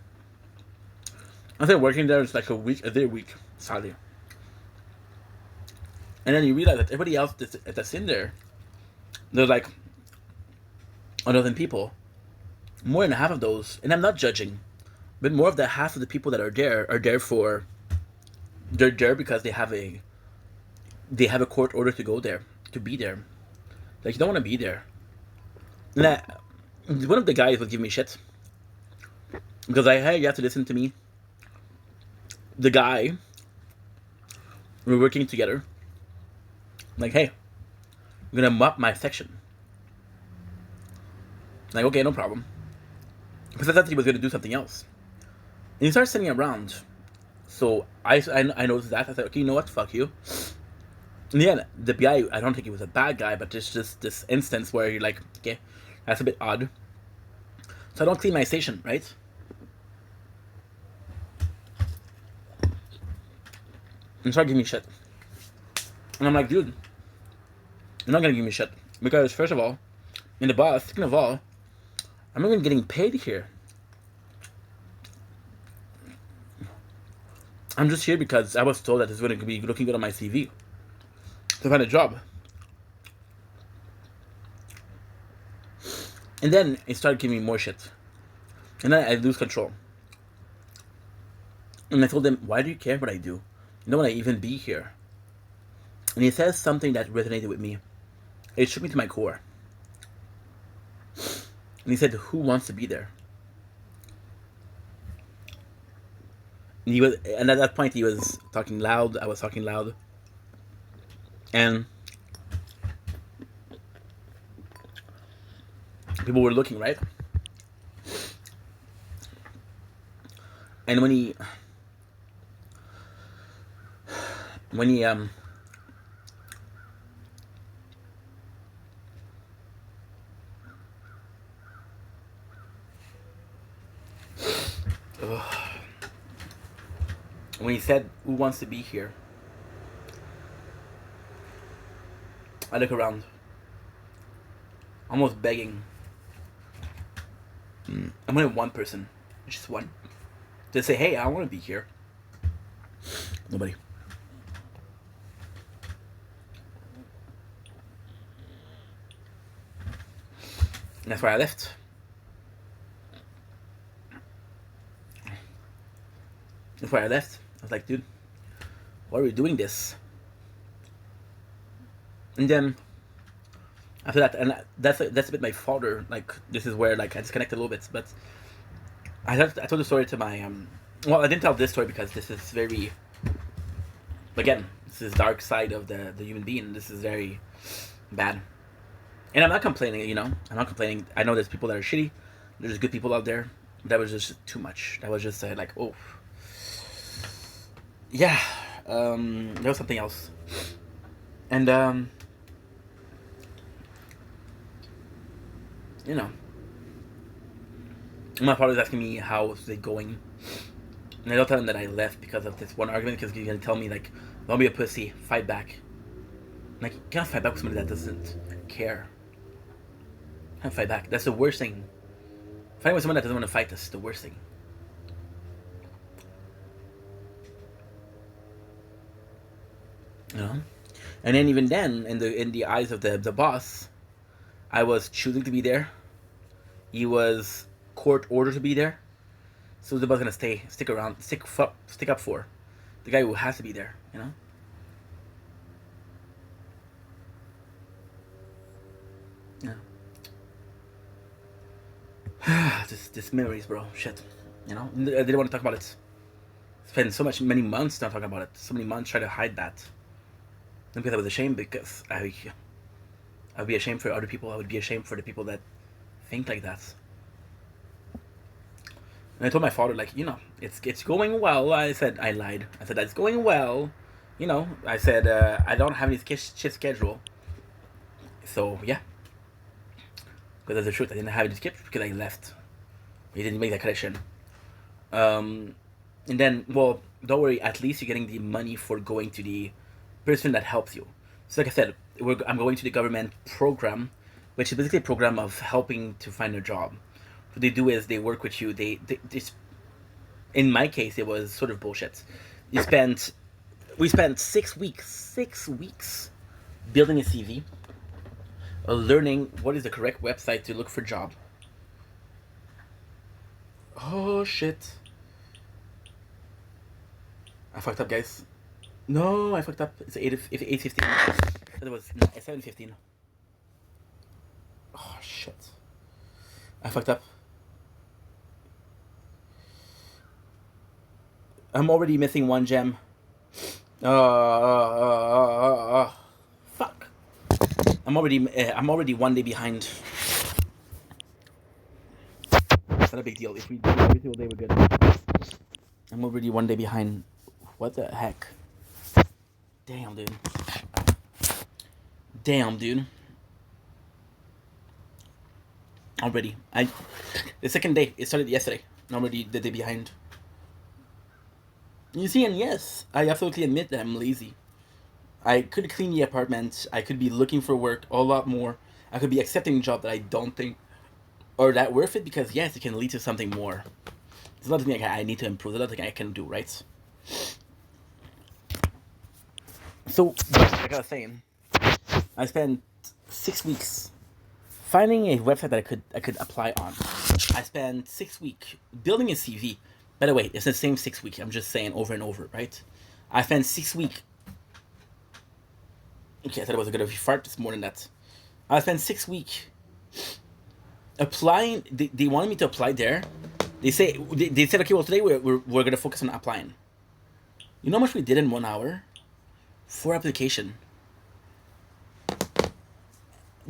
I think working there is like a day a week, sadly. And then you realize that everybody else that's in there, there's like a dozen people. More than half of those, and I'm not judging, but more of the half of the people that are there for, they're there because they have a court order to go there, to be there. Like, you don't want to be there. And one of the guys was giving me shit because hey, you have to listen to me. The guy, we're working together. I'm like, hey, I'm gonna mop my section. I'm like, okay, no problem. Because I thought he was gonna do something else. And he starts sitting around. So I noticed that. I said, okay, you know what? Fuck you. In the end, the guy, I don't think he was a bad guy, but it's just this instance where you're like, okay, that's a bit odd. So I don't clean my station, right? And start giving me shit. And I'm like, dude, you're not gonna give me shit. Because, first of all, in the boss, second of all, I'm not even getting paid here. I'm just here because I was told that it's going to be looking good on my CV to find a job. And then it started giving me more shit. And then I lose control. And I told him, why do you care what I do? You don't want to even be here. And he says something that resonated with me. It shook me to my core. And he said, who wants to be there? And at that point he was talking loud, I was talking loud. And people were looking, right? And when he when he said, who wants to be here? I look around, almost begging. I'm only one person, just one, to say, hey, I want to be here. Nobody. And that's why I left. That's why I left. I was like, dude, why are we doing this? And then after that, and that's a bit my father. Like this is where like I disconnect a little bit, but I told the story to my Well, I didn't tell this story because this is very, again, this is dark side of the human being. This is very bad, and I'm not complaining. You know, I'm not complaining. I know there's people that are shitty. There's good people out there. That was just too much. That was just like, oh, yeah. There was something else, and you know, my father's asking me how's it going, and I don't tell him that I left because of this one argument because he's gonna tell me like, "Don't be a pussy, fight back." Like, you can't fight back with somebody that doesn't care. You can't fight back. That's the worst thing. Fighting with someone that doesn't want to fight is the worst thing. You know, and then even then, in the eyes of the boss, I was choosing to be there. He was court ordered to be there. So the boss gonna stick around, stick up for the guy who has to be there. You know. Yeah. This memories, bro. Shit. You know, I didn't want to talk about it. Spent many months not talking about it. So many months trying to hide that. Not because I was ashamed, because I'd be ashamed for other people. I would be ashamed for the people that think like that. And I told my father, like, you know, it's going well. I said I lied. I said it's going well. You know, I said I don't have any shift schedule. So yeah, because that's the truth. I didn't have any shift because I left. He didn't make that connection. And then, well, don't worry. At least you're getting the money for going to the person that helps you. So like I said, I'm going to the government program, which is basically a program of helping to find a job. What they do is they work with you. They in my case, it was sort of bullshit. We spent 6 weeks building a CV, learning what is the correct website to look for a job. Oh shit! I fucked up, guys. No, I fucked up. It's 8:15. It was 7:15. Oh shit! I fucked up. I'm already missing one gem. Fuck. I'm already 1 day behind. It's not a big deal. If we do it every single day, we're good. I'm already 1 day behind. What the heck? Damn, dude. Already. The second day, it started yesterday. I'm already the day behind. You see, and yes, I absolutely admit that I'm lazy. I could clean the apartment. I could be looking for work a lot more. I could be accepting a job that I don't think are that worth it because, yes, it can lead to something more. There's a lot of things I need to improve. There's a lot of things I can do, right? So, like I was saying, I spent 6 weeks finding a website that I could apply on. I spent 6 weeks building a CV. By the way, it's the same 6 weeks. I'm just saying over and over, right? I spent 6 weeks. Okay, I thought it was a good fart. It's more than that. I spent 6 weeks applying. They wanted me to apply there. They said, okay, well, today we're going to focus on applying. You know how much we did in 1 hour? 4 application.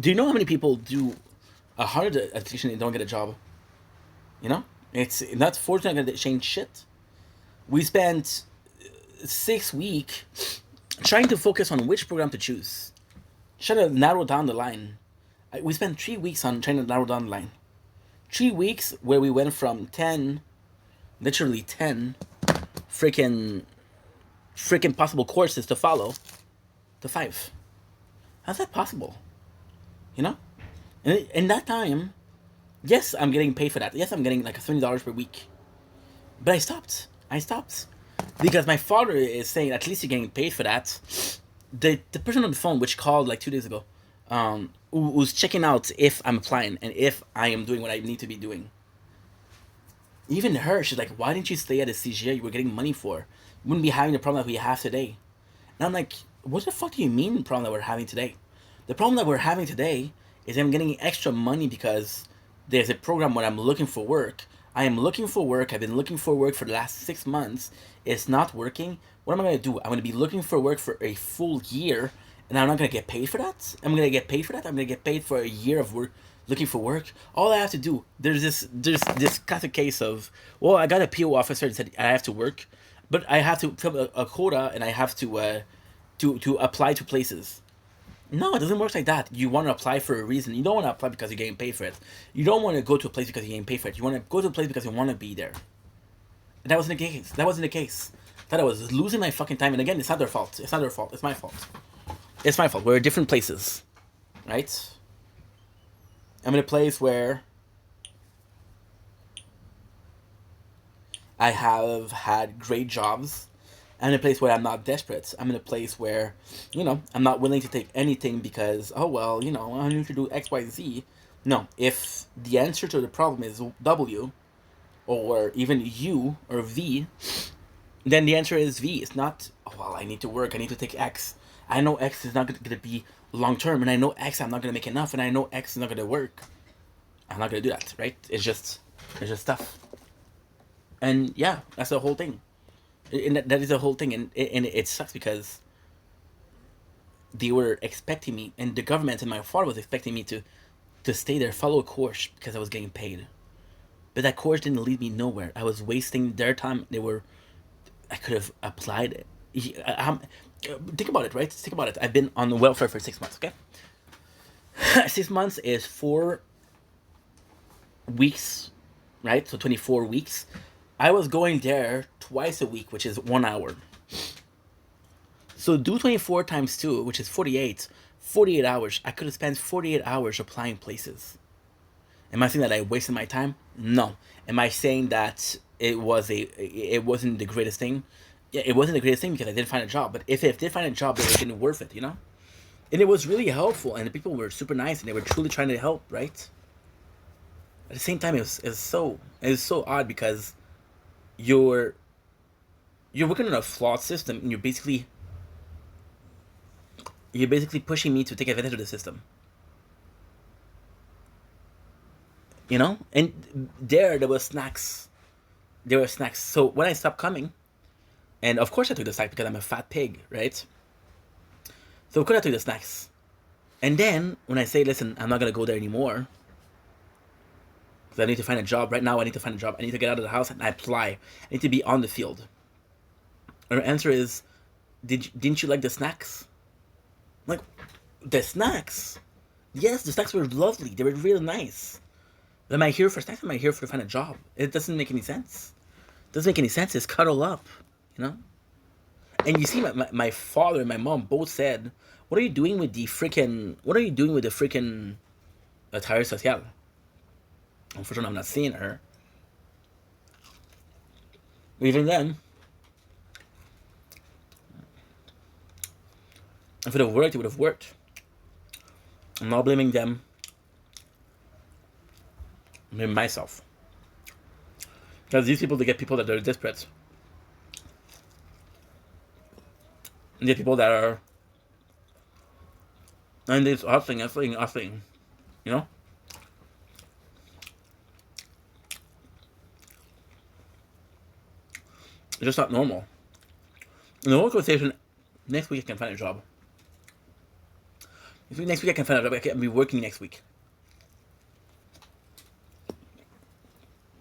Do you know how many people do 100 application and don't get a job? You know? It's not fortunate that change shit. We spent 6 weeks trying to focus on which program to choose. Trying to narrow down the line. We spent 3 weeks on trying to narrow down the line. 3 weeks where we went from 10, literally 10, freaking possible courses to follow to 5. How's that possible? You know? And in that time, yes, I'm getting paid for that. Yes, I'm getting like $20 per week. But I stopped. Because my father is saying, at least you're getting paid for that. The person on the phone, which called like 2 days ago, who's checking out if I'm applying and if I am doing what I need to be doing. Even her, she's like, why didn't you stay at a CGA you were getting money for? You wouldn't be having the problem that we have today. And I'm like, what the fuck do you mean the problem that we're having today? The problem that we're having today is I'm getting extra money because there's a program when I'm looking for work. I am looking for work. I've been looking for work for the last 6 months. It's not working. What am I going to do? I'm going to be looking for work for a full year, and I'm not going to get paid for that? I'm going to get paid for that? I'm going to get paid for a year of work looking for work? All I have to do, there's this classic case of, well, I got a PO officer that said I have to work, but I have to fill a quota, and I have to apply to places. No, it doesn't work like that. You want to apply for a reason. You don't want to apply because you're getting paid for it. You don't want to go to a place because you're getting paid for it. You want to go to a place because you want to be there. And that wasn't the case. That wasn't the case. I thought I was losing my fucking time. And again, it's not their fault. It's not their fault. It's my fault. It's my fault. We're at different places. Right? I'm in a place where I have had great jobs. I'm in a place where I'm not desperate. I'm in a place where, I'm not willing to take anything because, oh, well, I need to do X, Y, Z. No, if the answer to the problem is W, or even U, or V, then the answer is V. It's not, oh, well, I need to work, I need to take X. I know X is not going to be long term, and I know X I'm not going to make enough, and I know X is not going to work. I'm not going to do that, right? It's just stuff. And yeah, that's the whole thing. And that is the whole thing, and it sucks because they were expecting me, and the government and my father was expecting me to stay there, follow a course because I was getting paid. But that course didn't lead me nowhere. I was wasting their time. I could have applied it. Think about it, right? Think about it. I've been on the welfare for 6 months, okay? 6 months is 4 weeks, right? So 24 weeks. I was going there twice a week, which is 1 hour. So do 24 times 2, which is 48. 48 hours. I could have spent 48 hours applying places. Am I saying that I wasted my time? No. Am I saying that it wasn't the greatest thing? Yeah, it wasn't the greatest thing because I didn't find a job. But if I did find a job, it was worth it, And it was really helpful, and the people were super nice, and they were truly trying to help, right? At the same time, it was so odd because you're working on a flawed system, and you're basically pushing me to take advantage of the system. And there were snacks. So when I stopped coming, and of course I took the snack because I'm a fat pig, right? So of course I took the snacks. And then when I say, listen, I'm not gonna go there anymore, because I need to find a job right now. I need to find a job. I need to get out of the house and I apply. I need to be on the field. Her answer is, didn't you like the snacks? Like, the snacks? Yes, the snacks were lovely. They were really nice. But am I here for snacks? Am I here to find a job? It doesn't make any sense. It doesn't make any sense. It's cuddle up, And you see, my father and my mom both said, what are you doing with the freaking attire social? Unfortunately, I'm not seeing her. Even then, if it would have worked, it would have worked. I'm not blaming them. I'm blaming myself. Because these people, they get people that are desperate. And they get people that are... And it's hustling. It's just not normal. In the whole conversation, next week I can find a job. Next week I can find a job. I can be working next week.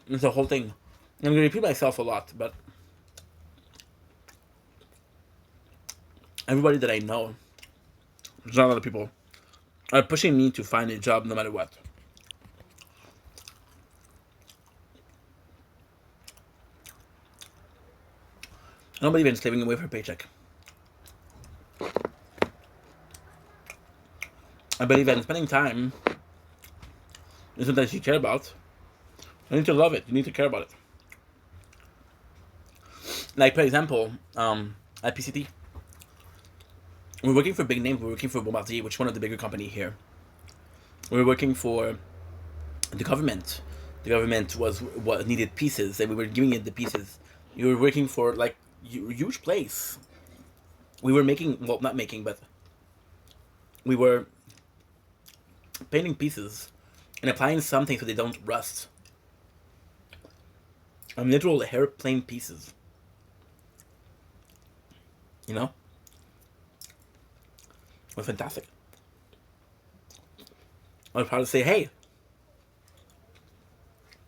It's the whole thing. I'm going to repeat myself a lot, but everybody that I know, there's not a lot of people, are pushing me to find a job no matter what. I don't believe in slaving away for a paycheck. I believe in spending time is something that you care about. You need to love it. You need to care about it. Like, for example, at PCT, we're working for big names. We're working for Bombardier, which is one of the bigger companies here. We're working for the government. The government was what needed pieces, and we were giving it the pieces. You were working for, like, huge place. We were making, well, not making, but we were painting pieces and applying something so they don't rust. Literal hairplane pieces. You know? It was fantastic. I was proud to say, hey,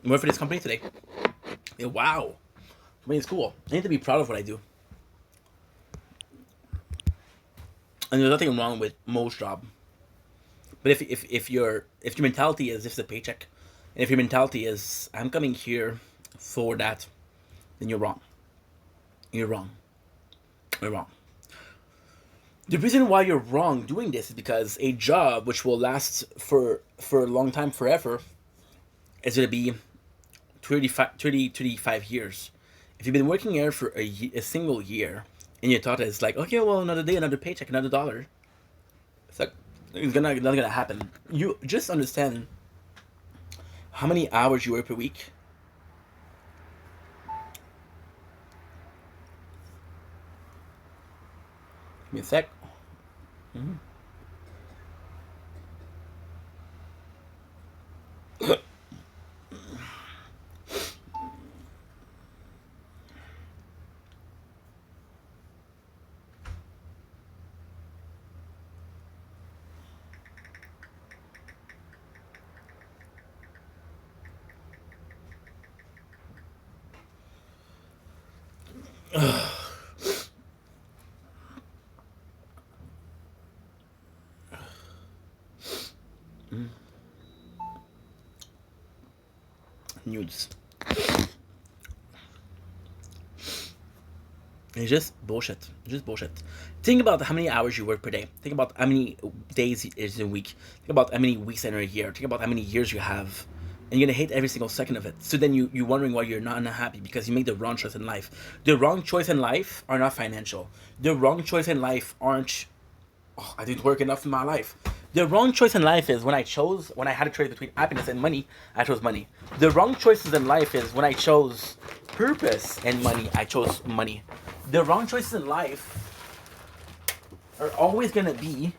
I work for this company today. Yeah, wow. I mean, it's cool. I need to be proud of what I do. And there's nothing wrong with most job. But if your mentality is this is a paycheck, and if your mentality is I'm coming here for that, then you're wrong. You're wrong. You're wrong. The reason why you're wrong doing this is because a job which will last for a long time forever is going to be 35 years. If you've been working here for a single year and your thought is like, okay, well, another day, another paycheck, another dollar, it's like it's not gonna happen. You just understand how many hours you work per week. Give me a sec. Nudes. It's just bullshit. It's just bullshit. Think about how many hours you work per day. Think about how many days is in a week. Think about how many weeks in a year. Think about how many years you have. And you're gonna hate every single second of it. So then you're wondering why you're not happy because you made the wrong choice in life. The wrong choice in life are not financial. The wrong choice in life aren't I didn't work enough in my life. The wrong choice in life is when I had a choice between happiness and money, I chose money. The wrong choices in life is when I chose purpose and money, I chose money. The wrong choices in life are always gonna be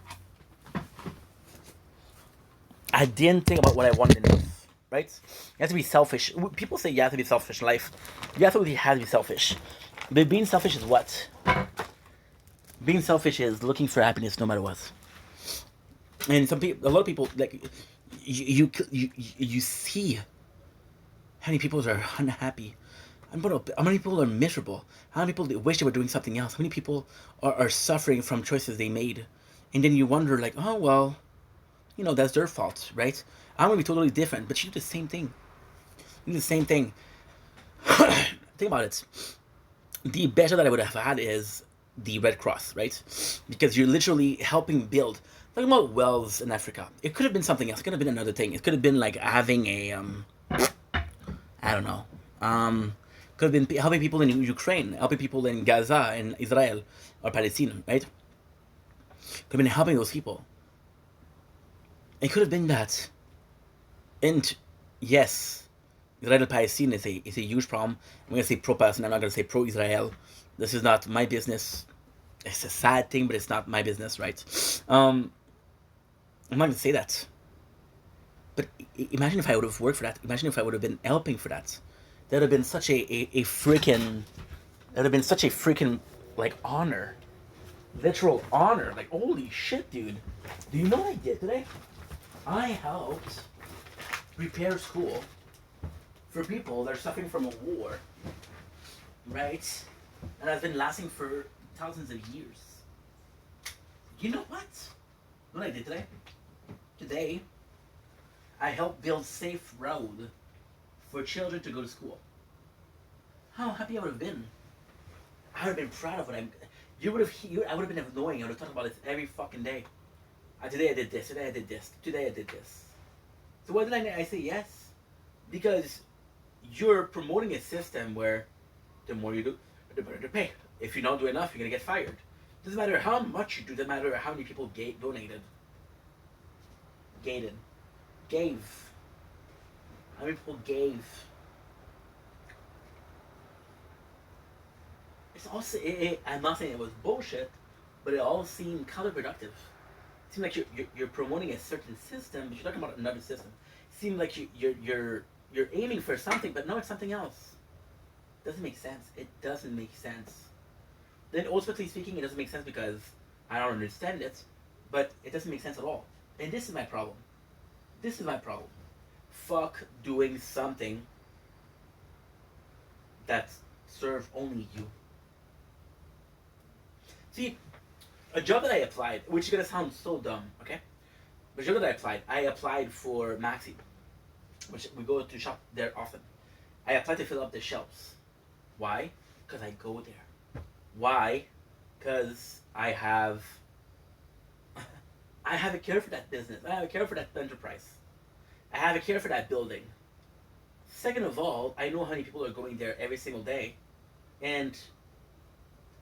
I didn't think about what I wanted enough, right? You have to be selfish. People say you have to be selfish in life. You absolutely have to be selfish. But being selfish is what? Being selfish is looking for happiness no matter what. And a lot of people, like you see how many people are unhappy. How many people are miserable? How many people wish they were doing something else? How many people are suffering from choices they made? And then you wonder, like, oh well, that's their fault, right? I'm gonna be totally different, but you do the same thing. You do the same thing. Think about it. The better that I would have had is the Red Cross, right? Because you're literally helping build. Talking about wells in Africa, it could have been something else. It could have been another thing. It could have been like having a I don't know. Could have been helping people in Ukraine, helping people in Gaza, in Israel, or Palestine, right? Could have been helping those people. It could have been that. And yes, Israel Palestine is a huge problem. I'm gonna say pro Palestine. I'm not gonna say pro Israel. This is not my business. It's a sad thing, but it's not my business, right? I'm not gonna say that. But imagine if I would have worked for that. Imagine if I would have been helping for that. That would have been such a freaking. That would have been such a freaking like honor, literal honor. Like holy shit, dude. Do you know what I did today? I helped prepare school for people that are suffering from a war, right? And has been lasting for thousands of years. You know what? What I did today? Today, I helped build safe road for children to go to school. How happy I would have been. I would have been proud of what I'm. I would have been annoying. I would have talked about this every fucking day. Today I did this. Today I did this. Today I did this. So why did I say yes? Because you're promoting a system where the more you do, the better the pay. If you don't do enough, you're gonna get fired. Doesn't matter how much you do. Doesn't matter how many people donated. Gated. Gave. How many people gave? It's also. I'm not saying it was bullshit, but it all seemed counterproductive. seems like you're promoting a certain system, but you're talking about another system. Seems like you're aiming for something, but no, it's something else. Doesn't make sense. It doesn't make sense. Then ultimately speaking, it doesn't make sense because I don't understand it, but it doesn't make sense at all. And this is my problem. This is my problem. Fuck doing something that serves only you. See, a job that I applied, which is gonna sound so dumb, okay? But a job that I applied for Maxi, which we go to shop there often. I applied to fill up the shelves. Why? Because I go there. Why? Because I have a care for that business. I have a care for that enterprise. I have a care for that building. Second of all, I know how many people are going there every single day, and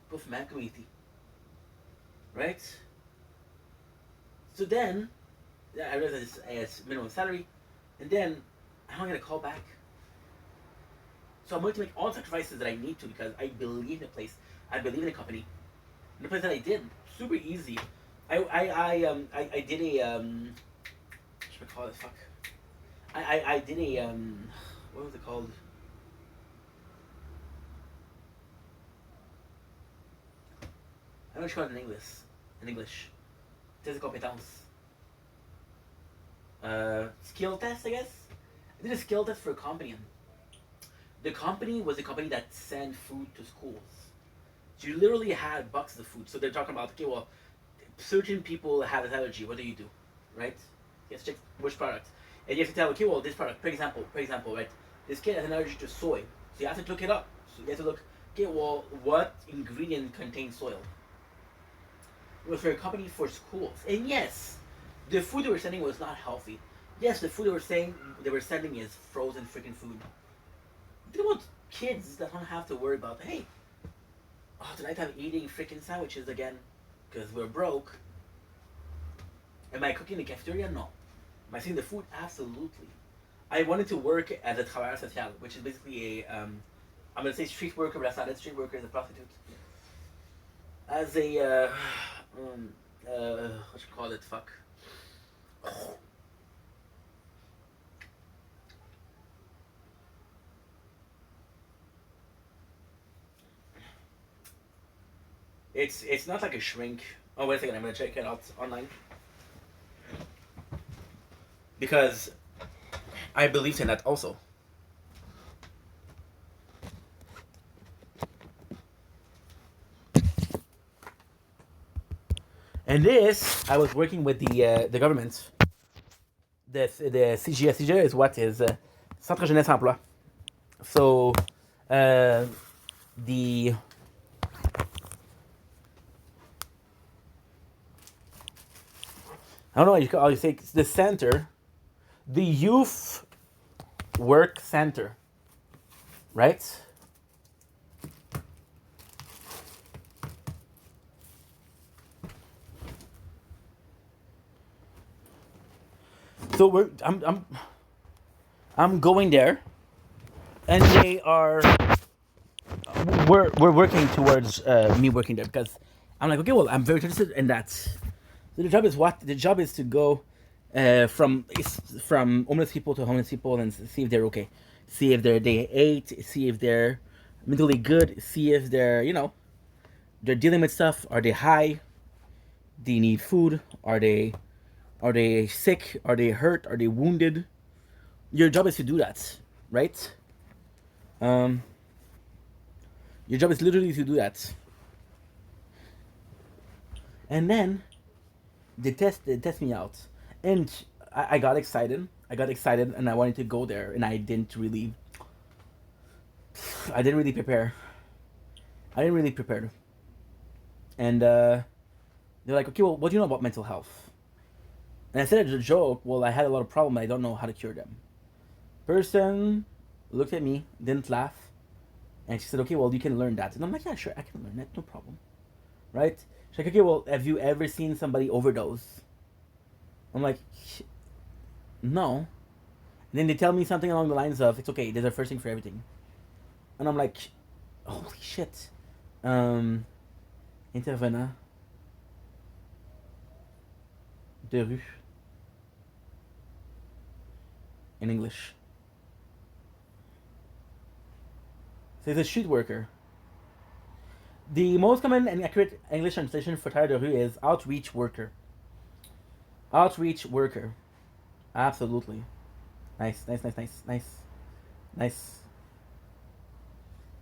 both my community, right? So then, I realized it's minimum salary, and then how am I gonna call back? So I'm going to make all the sacrifices that I need to because I believe in the place. I believe in the company. And the place that I did, super easy. I did a what should I call it? Fuck. I did a what was it called? I don't know what you call it in English. In English, test de compétence. Skill test, I guess. I did a skill test for a company. The company was a company that sent food to schools. So you literally had boxes of food. So they're talking about, okay, well, certain people have an allergy. What do you do, right? You have to check which product, and you have to tell, okay, well, this product, for example, right? This kid has an allergy to soy, so you have to look it up. So you have to look, okay, well, what ingredient contains soil? It was for a company for schools, and yes, the food they were sending was not healthy. Yes, the food they were sending is frozen freaking food. They want kids that don't have to worry about, hey, oh, tonight I'm eating freaking sandwiches again because we're broke. Am I cooking in the cafeteria? No. Am I seeing the food? Absolutely. I wanted to work as a travailleur social, which is basically a, I'm going to say street worker, but that's not it. Street worker is a prostitute. As a, what you call it? Fuck. It's not like a shrink. Oh, wait a second. I'm going to check it out online. Because I believed in that also. And this, I was working with the government. The CGA. CGA is what is Centre Jeunesse Emploi. So, the I don't know how you say the center, the youth work center, right? So I'm going there, and we're working towards me working there because I'm like, okay, well, I'm very interested in that. So the job is what? The job is to go from homeless people to homeless people and see if they're okay, see if they ate, see if they're mentally good, see if they're dealing with stuff. Are they high? Do they need food? Are they sick? Are they hurt? Are they wounded? Your job is to do that, right? Um, your job is literally to do that. And then they test me out, and I got excited. I got excited, and I wanted to go there, and I didn't really prepare. I didn't really prepare, and they're like, okay, well, what do you know about mental health? And I said as a joke, well, I had a lot of problems. I don't know how to cure them. Person looked at me, didn't laugh, and she said, okay, well, you can learn that. And I'm like, yeah, sure, I can learn that, no problem, right? She's like, okay, well, have you ever seen somebody overdose? I'm like, no. And then they tell me something along the lines of, it's okay, there's a first thing for everything. And I'm like, holy shit. Intervenant. de rue in English? So he's a street worker. The most common and accurate English translation for travailleur de rue is outreach worker. Outreach worker. Absolutely. Nice, nice, nice, nice, nice, nice,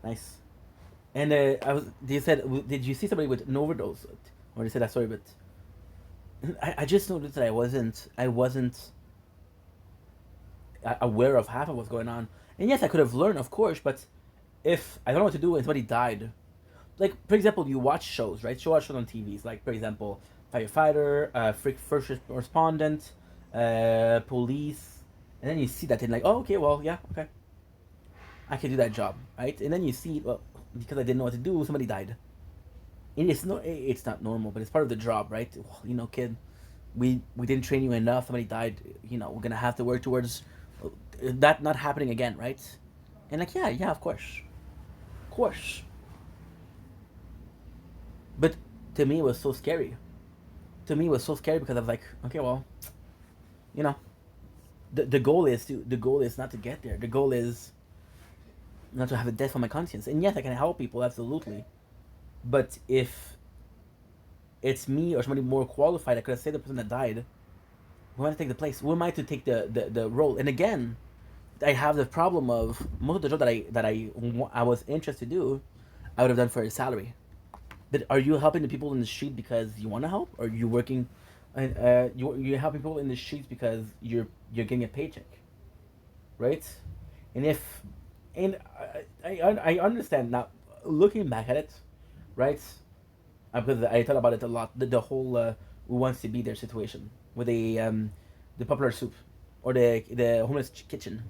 nice. And I was. They said, did you see somebody with an overdose? Or they said that story, but I just noticed that I wasn't aware of half of what's going on. And yes, I could have learned, of course, but if I don't know what to do and somebody died, like for example, you watch shows, right? You watch shows on TVs, like for example, firefighter, first respondent, police, and then you see that and like, oh, okay, well, yeah, okay, I can do that job, right? And then you see, well, because I didn't know what to do, somebody died. And it's not normal, but it's part of the job, right? Well, kid, we didn't train you enough. Somebody died. We're gonna have to work towards that not happening again, right? And like, yeah, of course. But to me, it was so scary. To me, it was so scary because I was like, okay, well, you know, the goal is not to get there. The goal is not to have a death on my conscience. And yes, I can help people absolutely, but if it's me or somebody more qualified, I could have saved the person that died. Who am I to take the place? Who am I to take the role? And again, I have the problem of most of the job that I was interested to do, I would have done for a salary. But are you helping the people in the street because you want to help, or are you working, and you're helping people in the streets because you're getting a paycheck, right? And if, and I understand now, looking back at it, right? Because I thought about it a lot. The whole who wants to be their situation with the popular soup, or the homeless kitchen.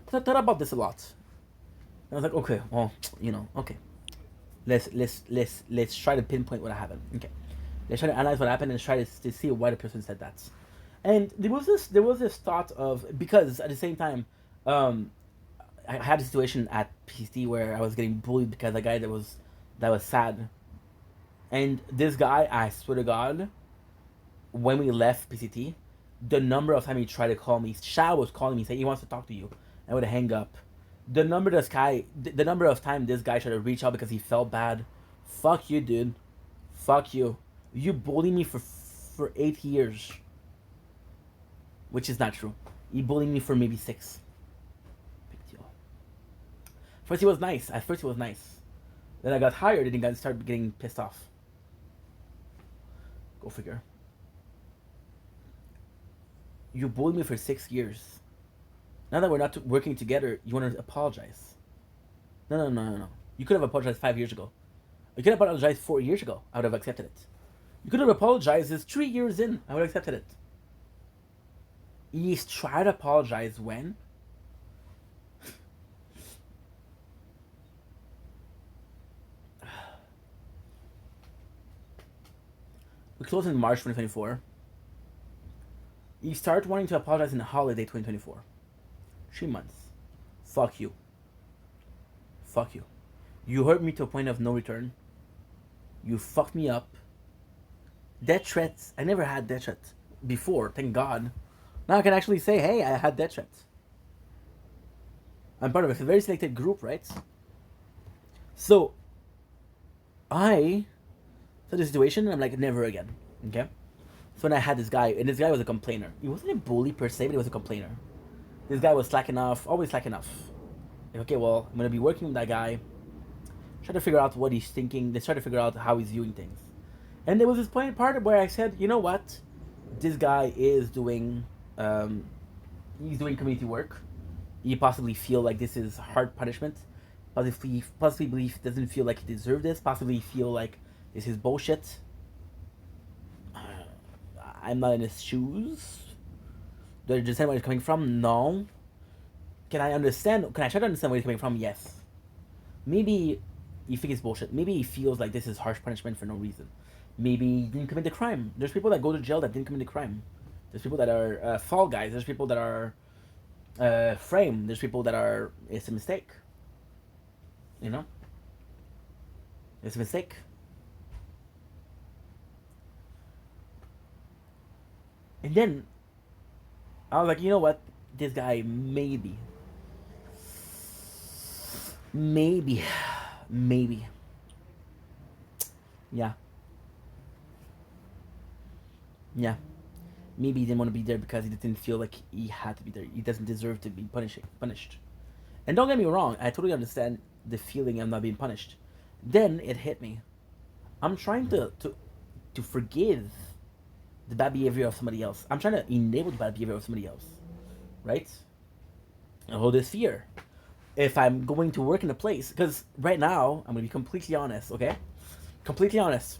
So I thought about this a lot. And I was like, okay, well, okay. Let's try to pinpoint what happened. Okay, let's try to analyze what happened and try to see why the person said that. And there was this thought of, because at the same time, um, I had a situation at PCT where I was getting bullied because a guy that was sad, and this guy, I swear to God, when we left PCT, the number of time he tried to call me, Shao was calling me saying he wants to talk to you, I would hang up. The number of time this guy tried to reach out because he felt bad. Fuck you, dude. Fuck you. You bullied me for 8 years, which is not true. You bullied me for maybe 6. Big deal. First he was nice. At first he was nice. Then I got hired and he started getting pissed off. Go figure. You bullied me for 6 years. Now that we're not working together, you want to apologize? No. You could have apologized 5 years ago. You could have apologized 4 years ago. I would have accepted it. You could have apologized. It's 3 years in. I would have accepted it. You try to apologize when? We close in March 2024. You start wanting to apologize in the holiday 2024. 3 months. Fuck you. Fuck you. You hurt me to a point of no return. You fucked me up. Death threats. I never had death threats before, thank God. Now I can actually say, hey, I had death threats. I'm part of a very selected group, right? So, I saw the situation and I'm like, never again. Okay? So when I had this guy, and this guy was a complainer. He wasn't a bully per se, but he was a complainer. This guy was slacking off, always slacking off. Like, okay, well, I'm gonna be working with that guy. Try to figure out what he's thinking. Let's try to figure out how he's viewing things. And there was this part where I said, you know what? This guy is doing, he's doing community work. He possibly feel like this is hard punishment. Possibly believe doesn't feel like he deserved this. Possibly feel like this is bullshit. I'm not in his shoes. Do I understand where he's coming from? No. Can I understand? Can I try to understand where he's coming from? Yes. Maybe you think it's bullshit. Maybe he feels like this is harsh punishment for no reason. Maybe he didn't commit the crime. There's people that go to jail that didn't commit the crime. There's people that are fall guys. There's people that are framed. There's people that are, it's a mistake. You know? It's a mistake. And then I was like, you know what? This guy maybe, maybe, yeah, yeah. Maybe he didn't want to be there because he didn't feel like he had to be there. He doesn't deserve to be punished. And don't get me wrong, I totally understand the feeling of not being punished. Then it hit me. I'm trying to forgive the bad behavior of somebody else. I'm trying to enable the bad behavior of somebody else, right? And hold this fear. If I'm going to work in a place, because right now I'm gonna be completely honest, okay? Completely honest.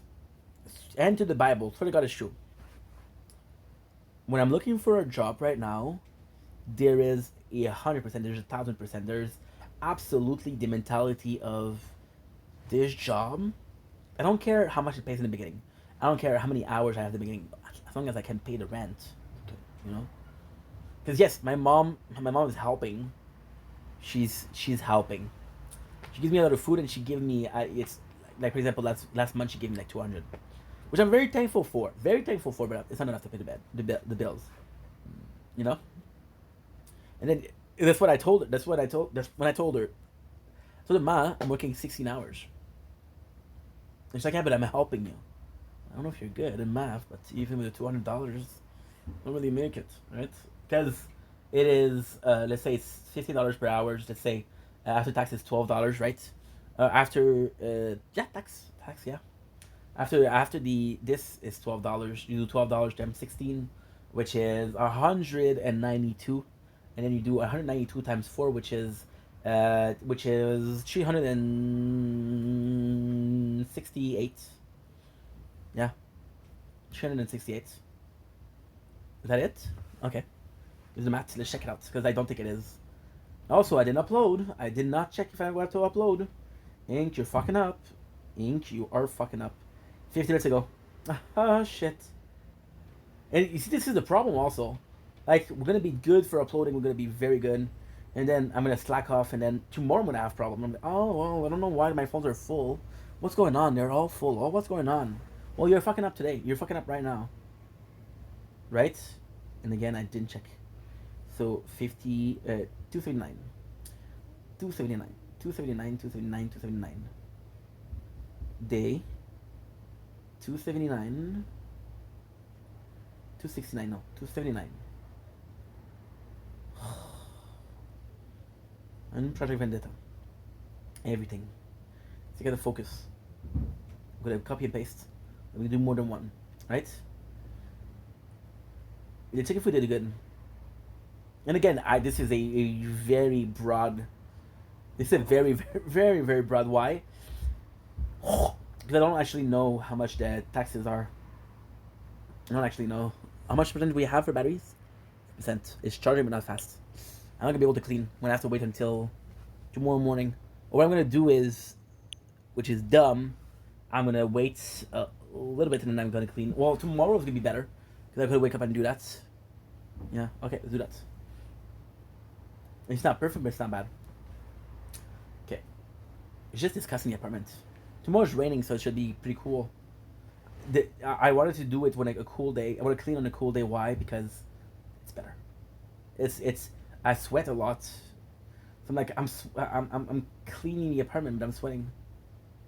And to the Bible, swear to God, it's true. When I'm looking for a job right now, there is 100%, there's 1,000%, there's absolutely the mentality of this job. I don't care how much it pays in the beginning. I don't care how many hours I have in the beginning, as long as I can pay the rent, you know. Because yes, my mom is helping. She's helping. She gives me a lot of food, and she gives me it's like, for example, last month she gave me like 200, which I'm very thankful for. Very thankful for, but it's not enough to pay the bills, you know. And then that's what I told her. That's when I told her. So, Ma, I'm working 16 hours. And she's like, yeah, but I'm helping you. I don't know if you're good in math, but even with the $200, don't really make it, right? Because it is, let's say it's $15 per hour. Let's say after tax is $12, right? Yeah, tax, yeah. After the this is $12. You do $12 times 16, which is 192, and then you do 192 times 4, which is 368. Yeah, 368. Is that it? Okay. There's the math. Let's check it out because I don't think it is. Also, I didn't upload. I did not check if I have to upload. Ink, you're fucking up. Ink, you are fucking up. 50 minutes ago. Ah, shit. And you see, this is the problem also. Like, we're gonna be good for uploading. We're gonna be very good. And then I'm gonna slack off. And then tomorrow I'm gonna have a problem. I'm like, oh, well, I don't know why my phones are full. What's going on? They're all full. Oh, what's going on? Well, you're fucking up today. You're fucking up right now. Right? And again, I didn't check. So 279. 279. 279, 279, 279. Day. 279. 269, no. 279. And Project Vendetta. Everything. So you gotta focus. We're gonna copy and paste. We're gonna do more than one. Right? The chicken food did good. And again, this is a very broad. This is a very, very, very, very broad why. Because I don't actually know how much the taxes are. I don't actually know. How much percent we have for batteries? Percent. It's charging but not fast. I'm not gonna be able to clean. I'm gonna have to wait until tomorrow morning. Or what I'm gonna do is, which is dumb, I'm gonna wait a little bit and then I'm gonna clean. Well, tomorrow's gonna be better. Because I could wake up and do that. Yeah, okay, let's do that. It's not perfect, but it's not bad. Okay. It's just discussing the apartment. Tomorrow's raining, so it should be pretty cool. I wanted to do it when a cool day. I want to clean on a cool day. Why? Because it's better. It's. I sweat a lot. So I'm like I'm cleaning the apartment, but I'm sweating.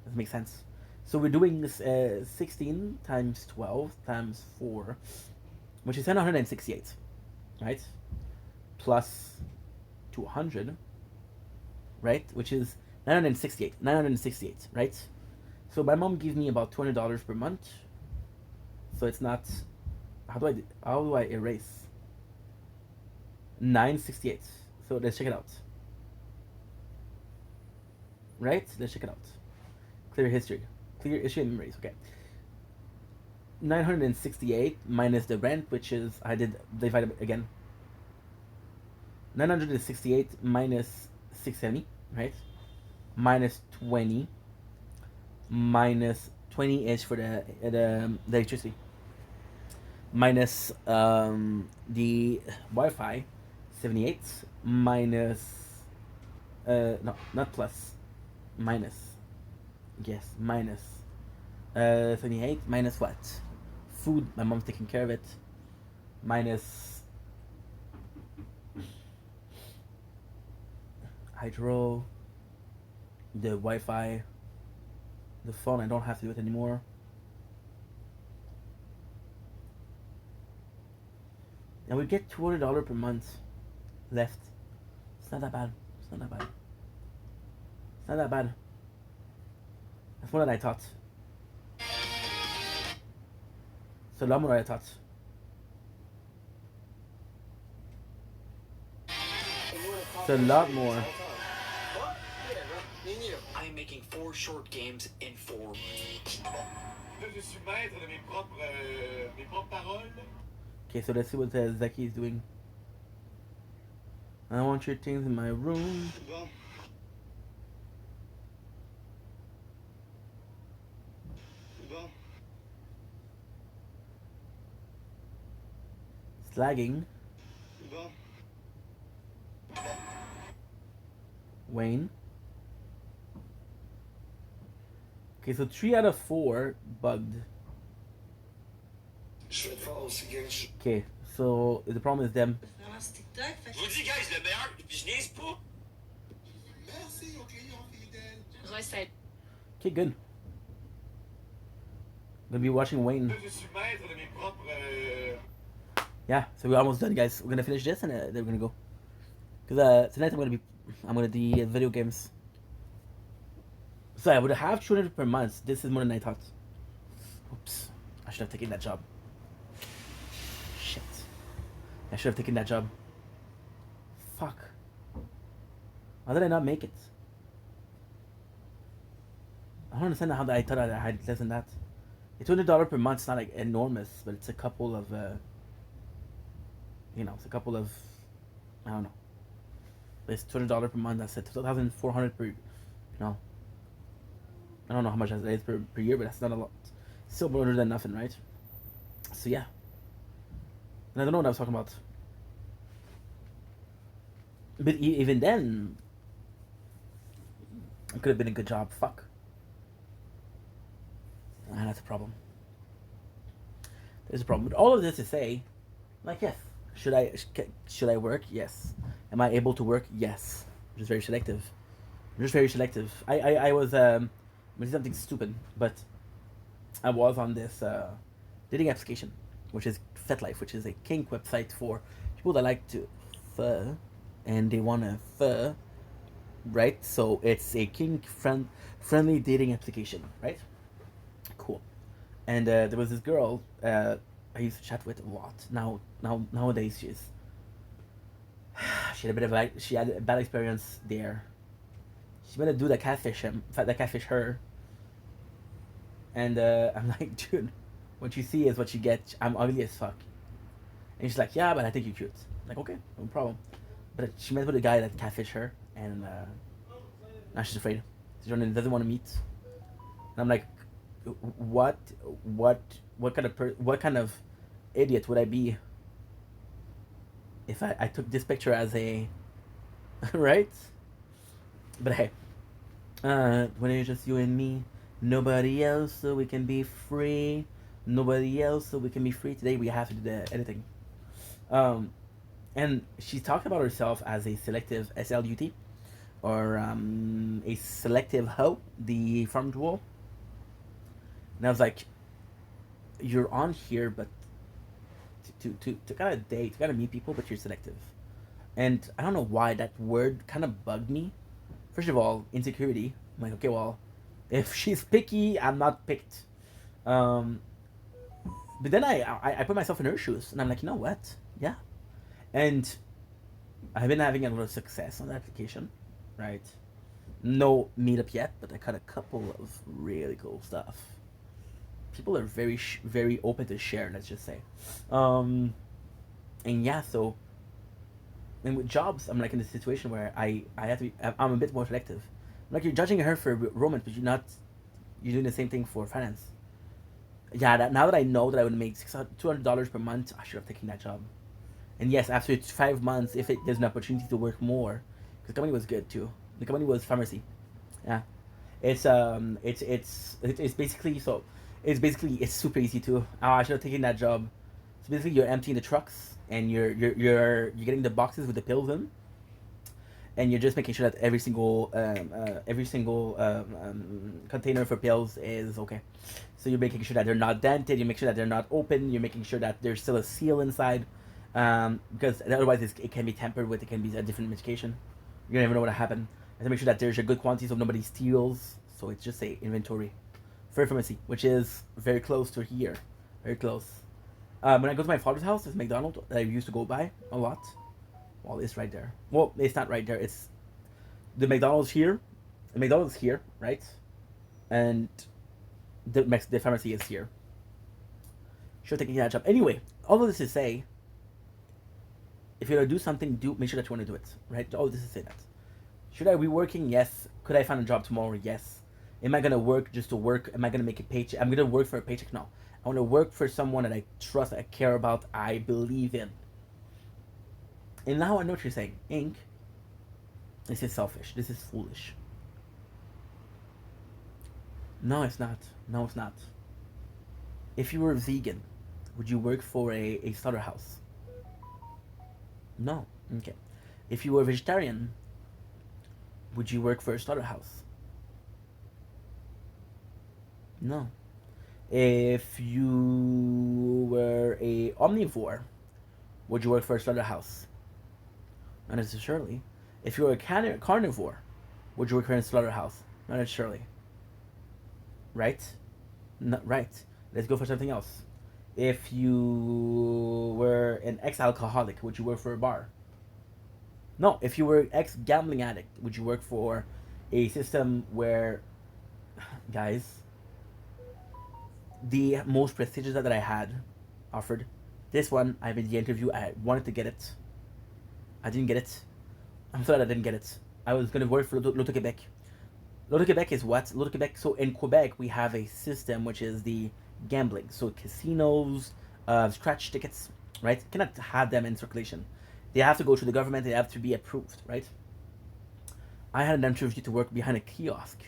Doesn't make sense. So we're doing this 16 times 12 times 4, which is 968, right? Plus 200, right? Which is 968. 968, right? So my mom gives me about $200 per month. So it's not. How do I erase? 968. So let's check it out. Right? Let's check it out. Clear history. Clear history and memories. Okay. 968 minus the rent, which is I did divide it again. 968 minus 670, right? Minus 20. Minus 20 is for the electricity. Minus the Wi-Fi, 78. Minus no, not plus. Minus. Yes, minus 78. Minus what? Food. My mom's taking care of it. minus hydro, the Wi-Fi, the phone. I don't have to do it anymore. And we get $200 per month left. It's not that bad. It's not that bad. It's not that bad. That's more than I thought. It's a lot more than I thought. It's a lot more. I'm making 4 short games in 4 months. Okay, so let's see what Zaki is doing. I want your things in my room. It's lagging. Wayne. Okay, so 3 out of 4 bugged. Okay, so the problem is them. Je vous dis, guys, le meilleur, puis je niaise pas. Recette. Okay, good. Gonna be watching Wayne. Yeah, so we're almost done, guys. We're gonna finish this and then we're gonna go. Cause tonight I'm gonna do video games. So I would have 200 per month. This is more than I thought. Oops, I should have taken that job. Shit, I should have taken that job. Fuck. How did I not make it? I don't understand how I thought I had less than that. It's $200 per month. It's not like enormous, but it's a couple of, it's a couple of, I don't know. It's $200 per month. That's it. 2,400 per, I don't know how much that is per year, but that's not a lot. Still better than nothing, right? So yeah. And I don't know what I was talking about. But even then, it could have been a good job. Fuck. And that's a problem. There's a problem. But all of this to say, like, yes, should I work? Yes. Am I able to work? Yes. I'm just very selective. I was I'm gonna do something stupid, but I was on this dating application, which is FetLife, which is a kink website for people that like to fur and they want to fur, right? So it's a kink friendly dating application, right? Cool. And there was this girl I used to chat with a lot. Nowadays she had a bad experience there. She met a dude that catfish her. And I'm like, dude, what you see is what you get. I'm ugly as fuck. And she's like, yeah, but I think you're cute. I'm like, okay, no problem. But she met with a guy that catfished her, and now she's afraid. She doesn't want to meet. And I'm like, what kind of idiot would I be if I took this picture as a right? But hey, when it's just you and me, nobody else, so we can be free. Nobody else, so we can be free. Today we have to do the editing. And she talked about herself as a selective SLUT, or a selective hoe, the farm duel. And I was like, you're on here, but to kind of date, to kind of meet people, but you're selective. And I don't know why that word kind of bugged me. First of all, insecurity. I'm like, okay, well, if she's picky, I'm not picked. But then I put myself in her shoes, and I'm like, you know what? Yeah. And I've been having a lot of success on the application, right? No meetup yet, but I cut a couple of really cool stuff. People are very open to share, let's just say. And yeah, so, and with jobs, I'm like in a situation where I have to be, I'm a bit more selective. Like, you're judging her for romance, but you're doing the same thing for finance. Yeah, now that I know that I would make $200 per month, I should have taken that job. And yes, after 5 months, if there's an opportunity to work more, because the company was good too. The company was pharmacy. Yeah, it's basically it's super easy too. Oh, I should have taken that job So basically, you're emptying the trucks and you're getting the boxes with the pills in, and you're just making sure that every single container for pills is okay. So you're making sure that they're not dented. You make sure that they're not open. You're making sure that there's still a seal inside, because otherwise it can be tampered with. It can be a different medication. You never know what happened. And to make sure that there's a good quantity so nobody steals. So it's just a inventory for a pharmacy, which is very close to here, very close. When I go to my father's house, there's McDonald's that I used to go by a lot. Well, it's right there. Well, it's not right there. It's the McDonald's here. The McDonald's here, right? And the pharmacy is here. Should take that job. Anyway, all of this to say, if you're gonna do something, make sure that you want to do it, right? All this is to say that. Should I be working? Yes. Could I find a job tomorrow? Yes. Am I gonna work just to work? Am I gonna make a paycheck? I'm gonna work for a paycheck? No. I want to work for someone that I trust, I care about, I believe in. And now I know what you're saying. Ink, this is selfish. This is foolish. No, it's not. No, it's not. If you were vegan, would you work for a slaughterhouse? No. Okay. If you were vegetarian, would you work for a slaughterhouse? No. If you were a omnivore, would you work for a slaughterhouse? Not necessarily. If you were a carnivore, would you work for a slaughterhouse? Not necessarily. Right? Not right. Let's go for something else. If you were an ex-alcoholic, would you work for a bar? No. If you were an ex-gambling addict, would you work for a system where, guys, the most prestigious that I had offered, this one, I made the interview, I wanted to get it. I didn't get it. I'm sorry I didn't get it. I was going to work for Loto-Québec. Loto-Québec is what? Loto-Québec, so in Quebec, we have a system which is the gambling. So casinos, scratch tickets, right? You cannot have them in circulation. They have to go through the government, they have to be approved, right? I had an interview to work behind a kiosk.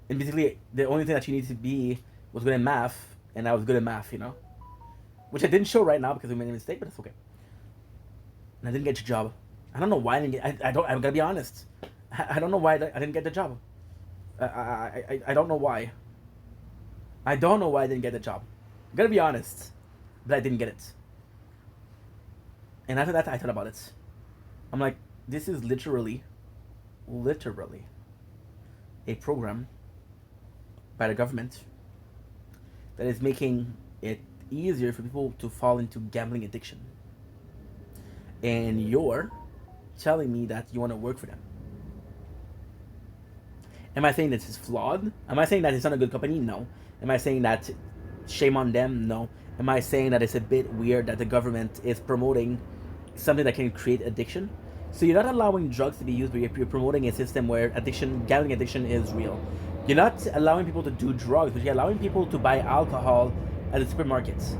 And basically, the only thing that you need to be was good at math, and I was good at math, you know? Which I didn't show right now because we made a mistake, but it's okay. And I didn't get your job. I don't know why I didn't get. I'm gonna be honest. I don't know why I didn't get the job. I don't know why. I don't know why I didn't get the job. I'm gonna be honest, but I didn't get it. And after that, I thought about it. I'm like, this is literally a program by the government that is making it easier for people to fall into gambling addiction. And you're telling me that you want to work for them. Am I saying this is flawed? Am I saying that it's not a good company? No. Am I saying that shame on them? No. Am I saying that it's a bit weird that the government is promoting something that can create addiction? So you're not allowing drugs to be used, but you're promoting a system where gambling addiction is real. You're not allowing people to do drugs, but you're allowing people to buy alcohol at the supermarkets.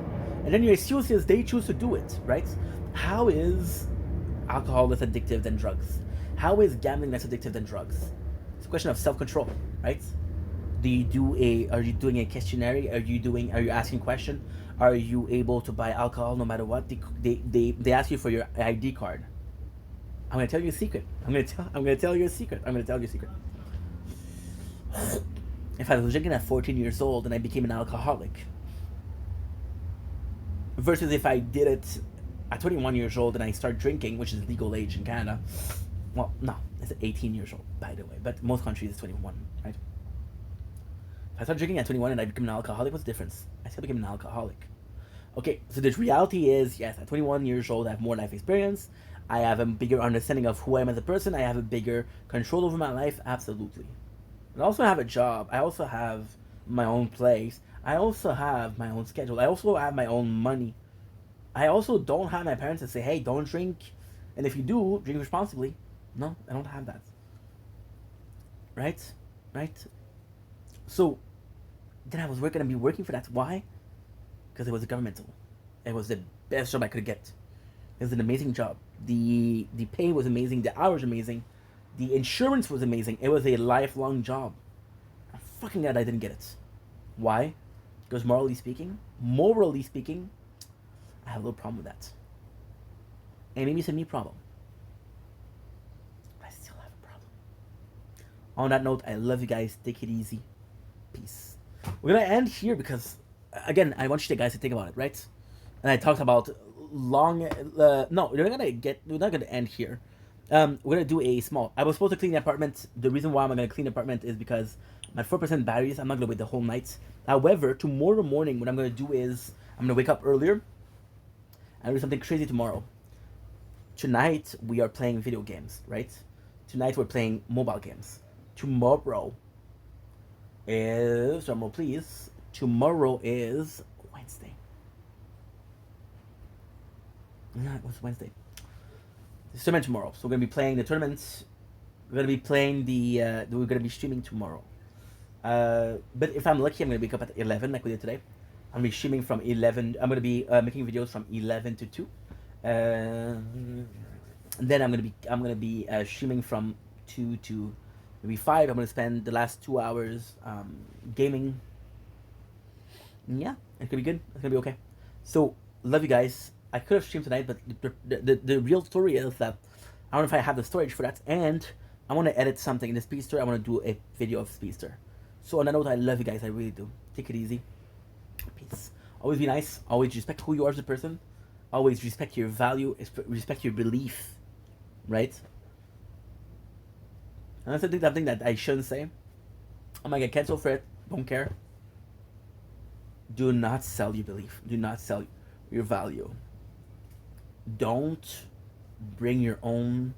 And then your excuse is they choose to do it, right? How is alcohol less addictive than drugs? How is gambling less addictive than drugs? It's a question of self-control, right? Are you doing a questionnaire? Are you asking question? Are you able to buy alcohol no matter what? They ask you for your ID card. I'm gonna tell you a secret. I'm gonna tell you a secret. If I was drinking at 14 years old and I became an alcoholic, versus if I did it at 21 years old and I start drinking, which is legal age in Canada. Well, no, it's 18 years old, by the way, but most countries it's 21, right? If I start drinking at 21 and I become an alcoholic, what's the difference? I still became an alcoholic. Okay, so the reality is, yes, at 21 years old, I have more life experience. I have a bigger understanding of who I am as a person. I have a bigger control over my life, absolutely. And I also have a job. I also have my own place. I also have my own schedule. I also have my own money. I also don't have my parents that say, hey, don't drink. And if you do, drink responsibly. No, I don't have that. Right? So, then I was going to be working for that. Why? Because it was governmental. It was the best job I could get. It was an amazing job. The pay was amazing. The hours were amazing. The insurance was amazing. It was a lifelong job. I'm fucking glad I didn't get it. Why? Because morally speaking, morally speaking, I have a little problem with that. And maybe it's a me problem. I still have a problem. On that note, I love you guys. Take it easy. Peace. We're gonna end here because, again, I want you guys to think about it, right? And I talked about long. No, we're not gonna end here. We're gonna do a small. I was supposed to clean the apartment. The reason why I'm gonna clean the apartment is because my 4% batteries. I'm not gonna wait the whole night. However, tomorrow morning, what I'm gonna do is I'm gonna wake up earlier and do something crazy tomorrow. Tonight we are playing video games, right? Tonight we're playing mobile games. Tomorrow is drumroll please. Tomorrow is Wednesday. Yeah, what's Wednesday? It's tournament tomorrow, so we're gonna be playing the tournaments. We're gonna be playing the. We're gonna be streaming tomorrow. But if I'm lucky, I'm gonna wake up at 11 like we did today. I'm gonna be streaming from 11. I'm gonna be making videos from 11 to 2. And then I'm gonna be streaming from 2 to maybe 5. I'm gonna spend the last 2 hours gaming. Yeah, it's gonna be good. It's gonna be okay. So love you guys. I could have streamed tonight, but the real story is that I don't know if I have the storage for that, and I want to edit something in the Speedster. I want to do a video of Speedster. So on that note, I love you guys. I really do. Take it easy. Peace. Always be nice. Always respect who you are as a person. Always respect your value. Respect your belief. Right? And that's something that I shouldn't say. I might get canceled for it. Don't care. Do not sell your belief. Do not sell your value. Don't bring your own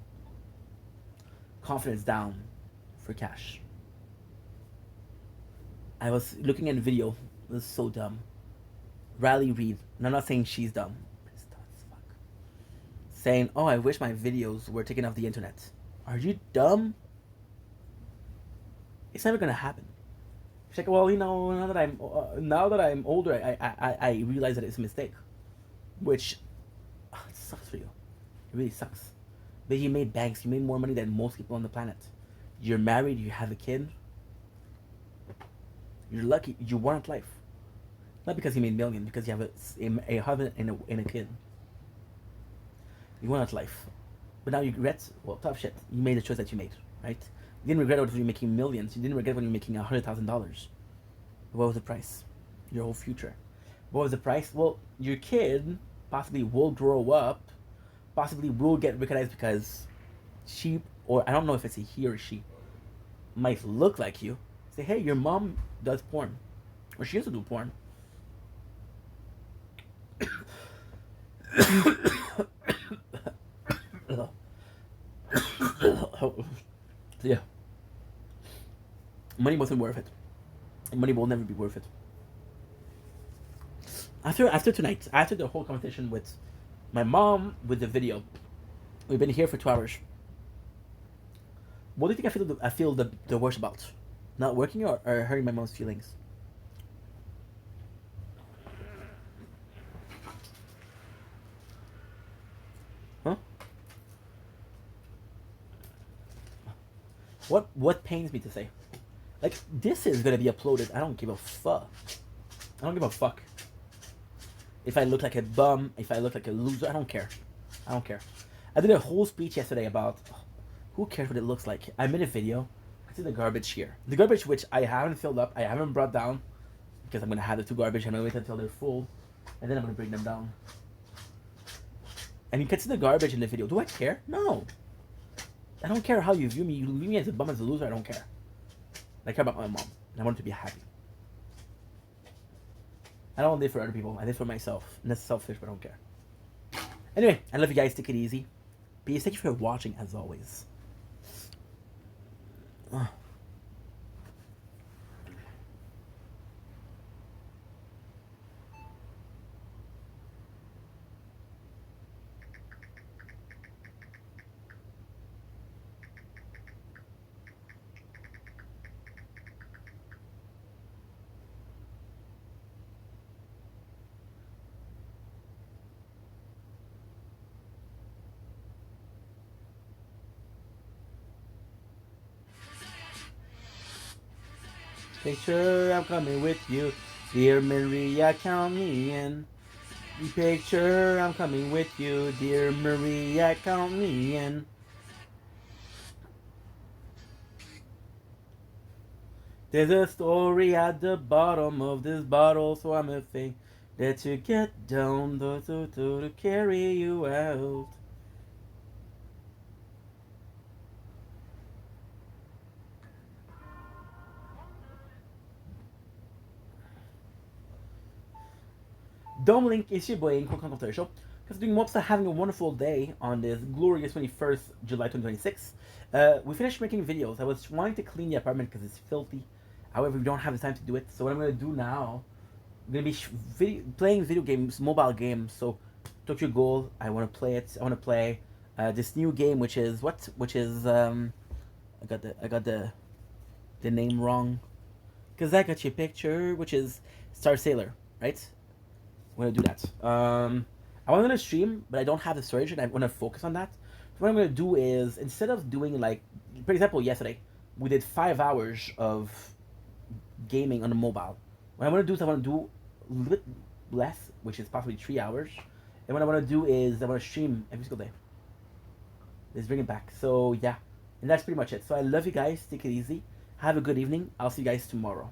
confidence down for cash. I was looking at a video. It was so dumb. Riley Reid, and I'm not saying she's dumb. Saying, "Oh, I wish my videos were taken off the internet." Are you dumb? It's never gonna happen. She's like, "Well, now that I'm older, I realize that it's a mistake," which it sucks for you. It really sucks. But you made banks. You made more money than most people on the planet. You're married. You have a kid. You're lucky. You won at life. Not because you made millions, because you have a husband and a kid. You won at life. But now you regret, well, tough shit. You made the choice that you made, right? You didn't regret it when you were making millions. You didn't regret when you were making $100,000. What was the price? Your whole future. What was the price? Well, your kid possibly will grow up, possibly will get recognized because she, or I don't know if it's a he or she, might look like you. Say, hey, your mom does porn. Or she used to do porn. Yeah. Money wasn't worth it. Money will never be worth it. After tonight, after the whole conversation with my mom, with the video, we've been here for 2 hours. What do you think I feel the worst about? Not working or hurting my mom's feelings? Huh? What pains me to say? Like, this is gonna be uploaded. I don't give a fuck. I don't give a fuck. If I look like a bum, if I look like a loser, I don't care. I don't care. I did a whole speech yesterday about who cares what it looks like. I made a video. I see the garbage here. The garbage which I haven't filled up, I haven't brought down, because I'm gonna have the two garbage and I'm gonna wait until they're full, and then I'm gonna bring them down. And you can see the garbage in the video. Do I care? No. I don't care how you view me. You view me as a bum, as a loser. I don't care. I care about my mom. And I want her to be happy. I don't live for other people. I live for myself. And that's selfish, but I don't care. Anyway, I love you guys. Take it easy. Peace. Thank you for watching, as always. Make sure I'm coming with you. Dear Maria, count me in. The picture, I'm coming with you. Dear Maria, count me in. There's a story at the bottom of this bottle, so I'm a thing that you get down to carry you out. Link, it's your boy, Quick Uncle Show. Considering most are having a wonderful day on this glorious 21st July 2026. We finished making videos. I was wanting to clean the apartment because it's filthy. However, we don't have the time to do it. So what I'm going to do now, I'm going to be playing video games, mobile games. So Tokyo Ghoul, I want to play it. I want to play this new game, which is what? Which is I got the name wrong. Cause I got your picture, which is Star Sailor, right? I'm gonna do that. I want to stream, but I don't have the storage, and I want to focus on that. So what I'm gonna do is, instead of doing like, for example, yesterday we did 5 hours of gaming on the mobile. What I want to do is I want to do a little bit less, which is possibly 3 hours. And what I want to do is I want to stream every single day. Let's bring it back. So yeah, and that's pretty much it. So I love you guys. Take it easy. Have a good evening. I'll see you guys tomorrow.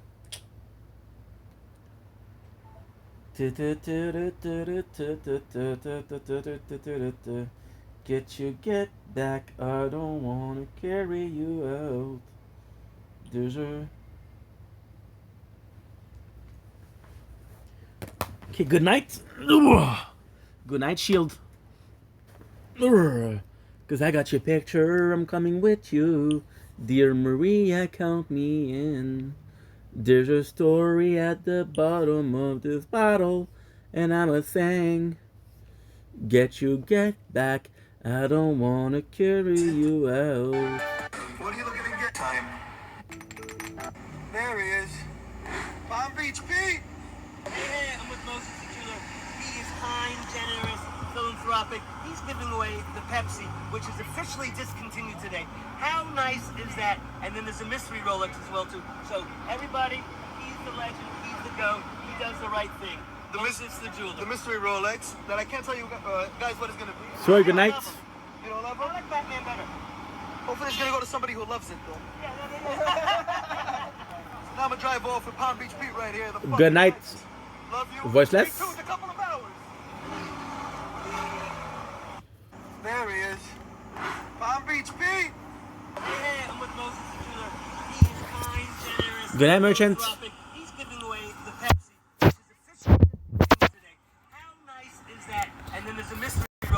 Get you get back. I don't wanna carry you out. There's a. Okay, good night. Good night, Shield. Cause I got your picture. I'm coming with you. Dear Maria, count me in. There's a story at the bottom of this bottle, and I'm a saying, get you get back. I don't wanna carry you out. What are you looking to get? Time. There he is. Palm Beach Pete! Yeah, I'm with Moses the Jeweler. He is kind, generous, philanthropic. He's giving away the Pepsi, which is officially discontinued today. How nice is that? And then there's a mystery Rolex as well, too. So, everybody, he's the legend, he's the GOAT, he does the right thing. Moses the Jeweler. The mystery Rolex that I can't tell you guys what it's going to be. Sorry, good night. You don't love I him? like Batman better. Hopefully it's going to go to somebody who loves it, though. Yeah, Now I'm going to drive off with Palm Beach Pete right here. The Good night. lights. Love you. Voiceless. Stay tuned, a couple of hours. There he is. Palm Beach Pete! Yeah, I'm with Moses the Jeweler. He is kind, generous, Good night, merchant. philanthropic.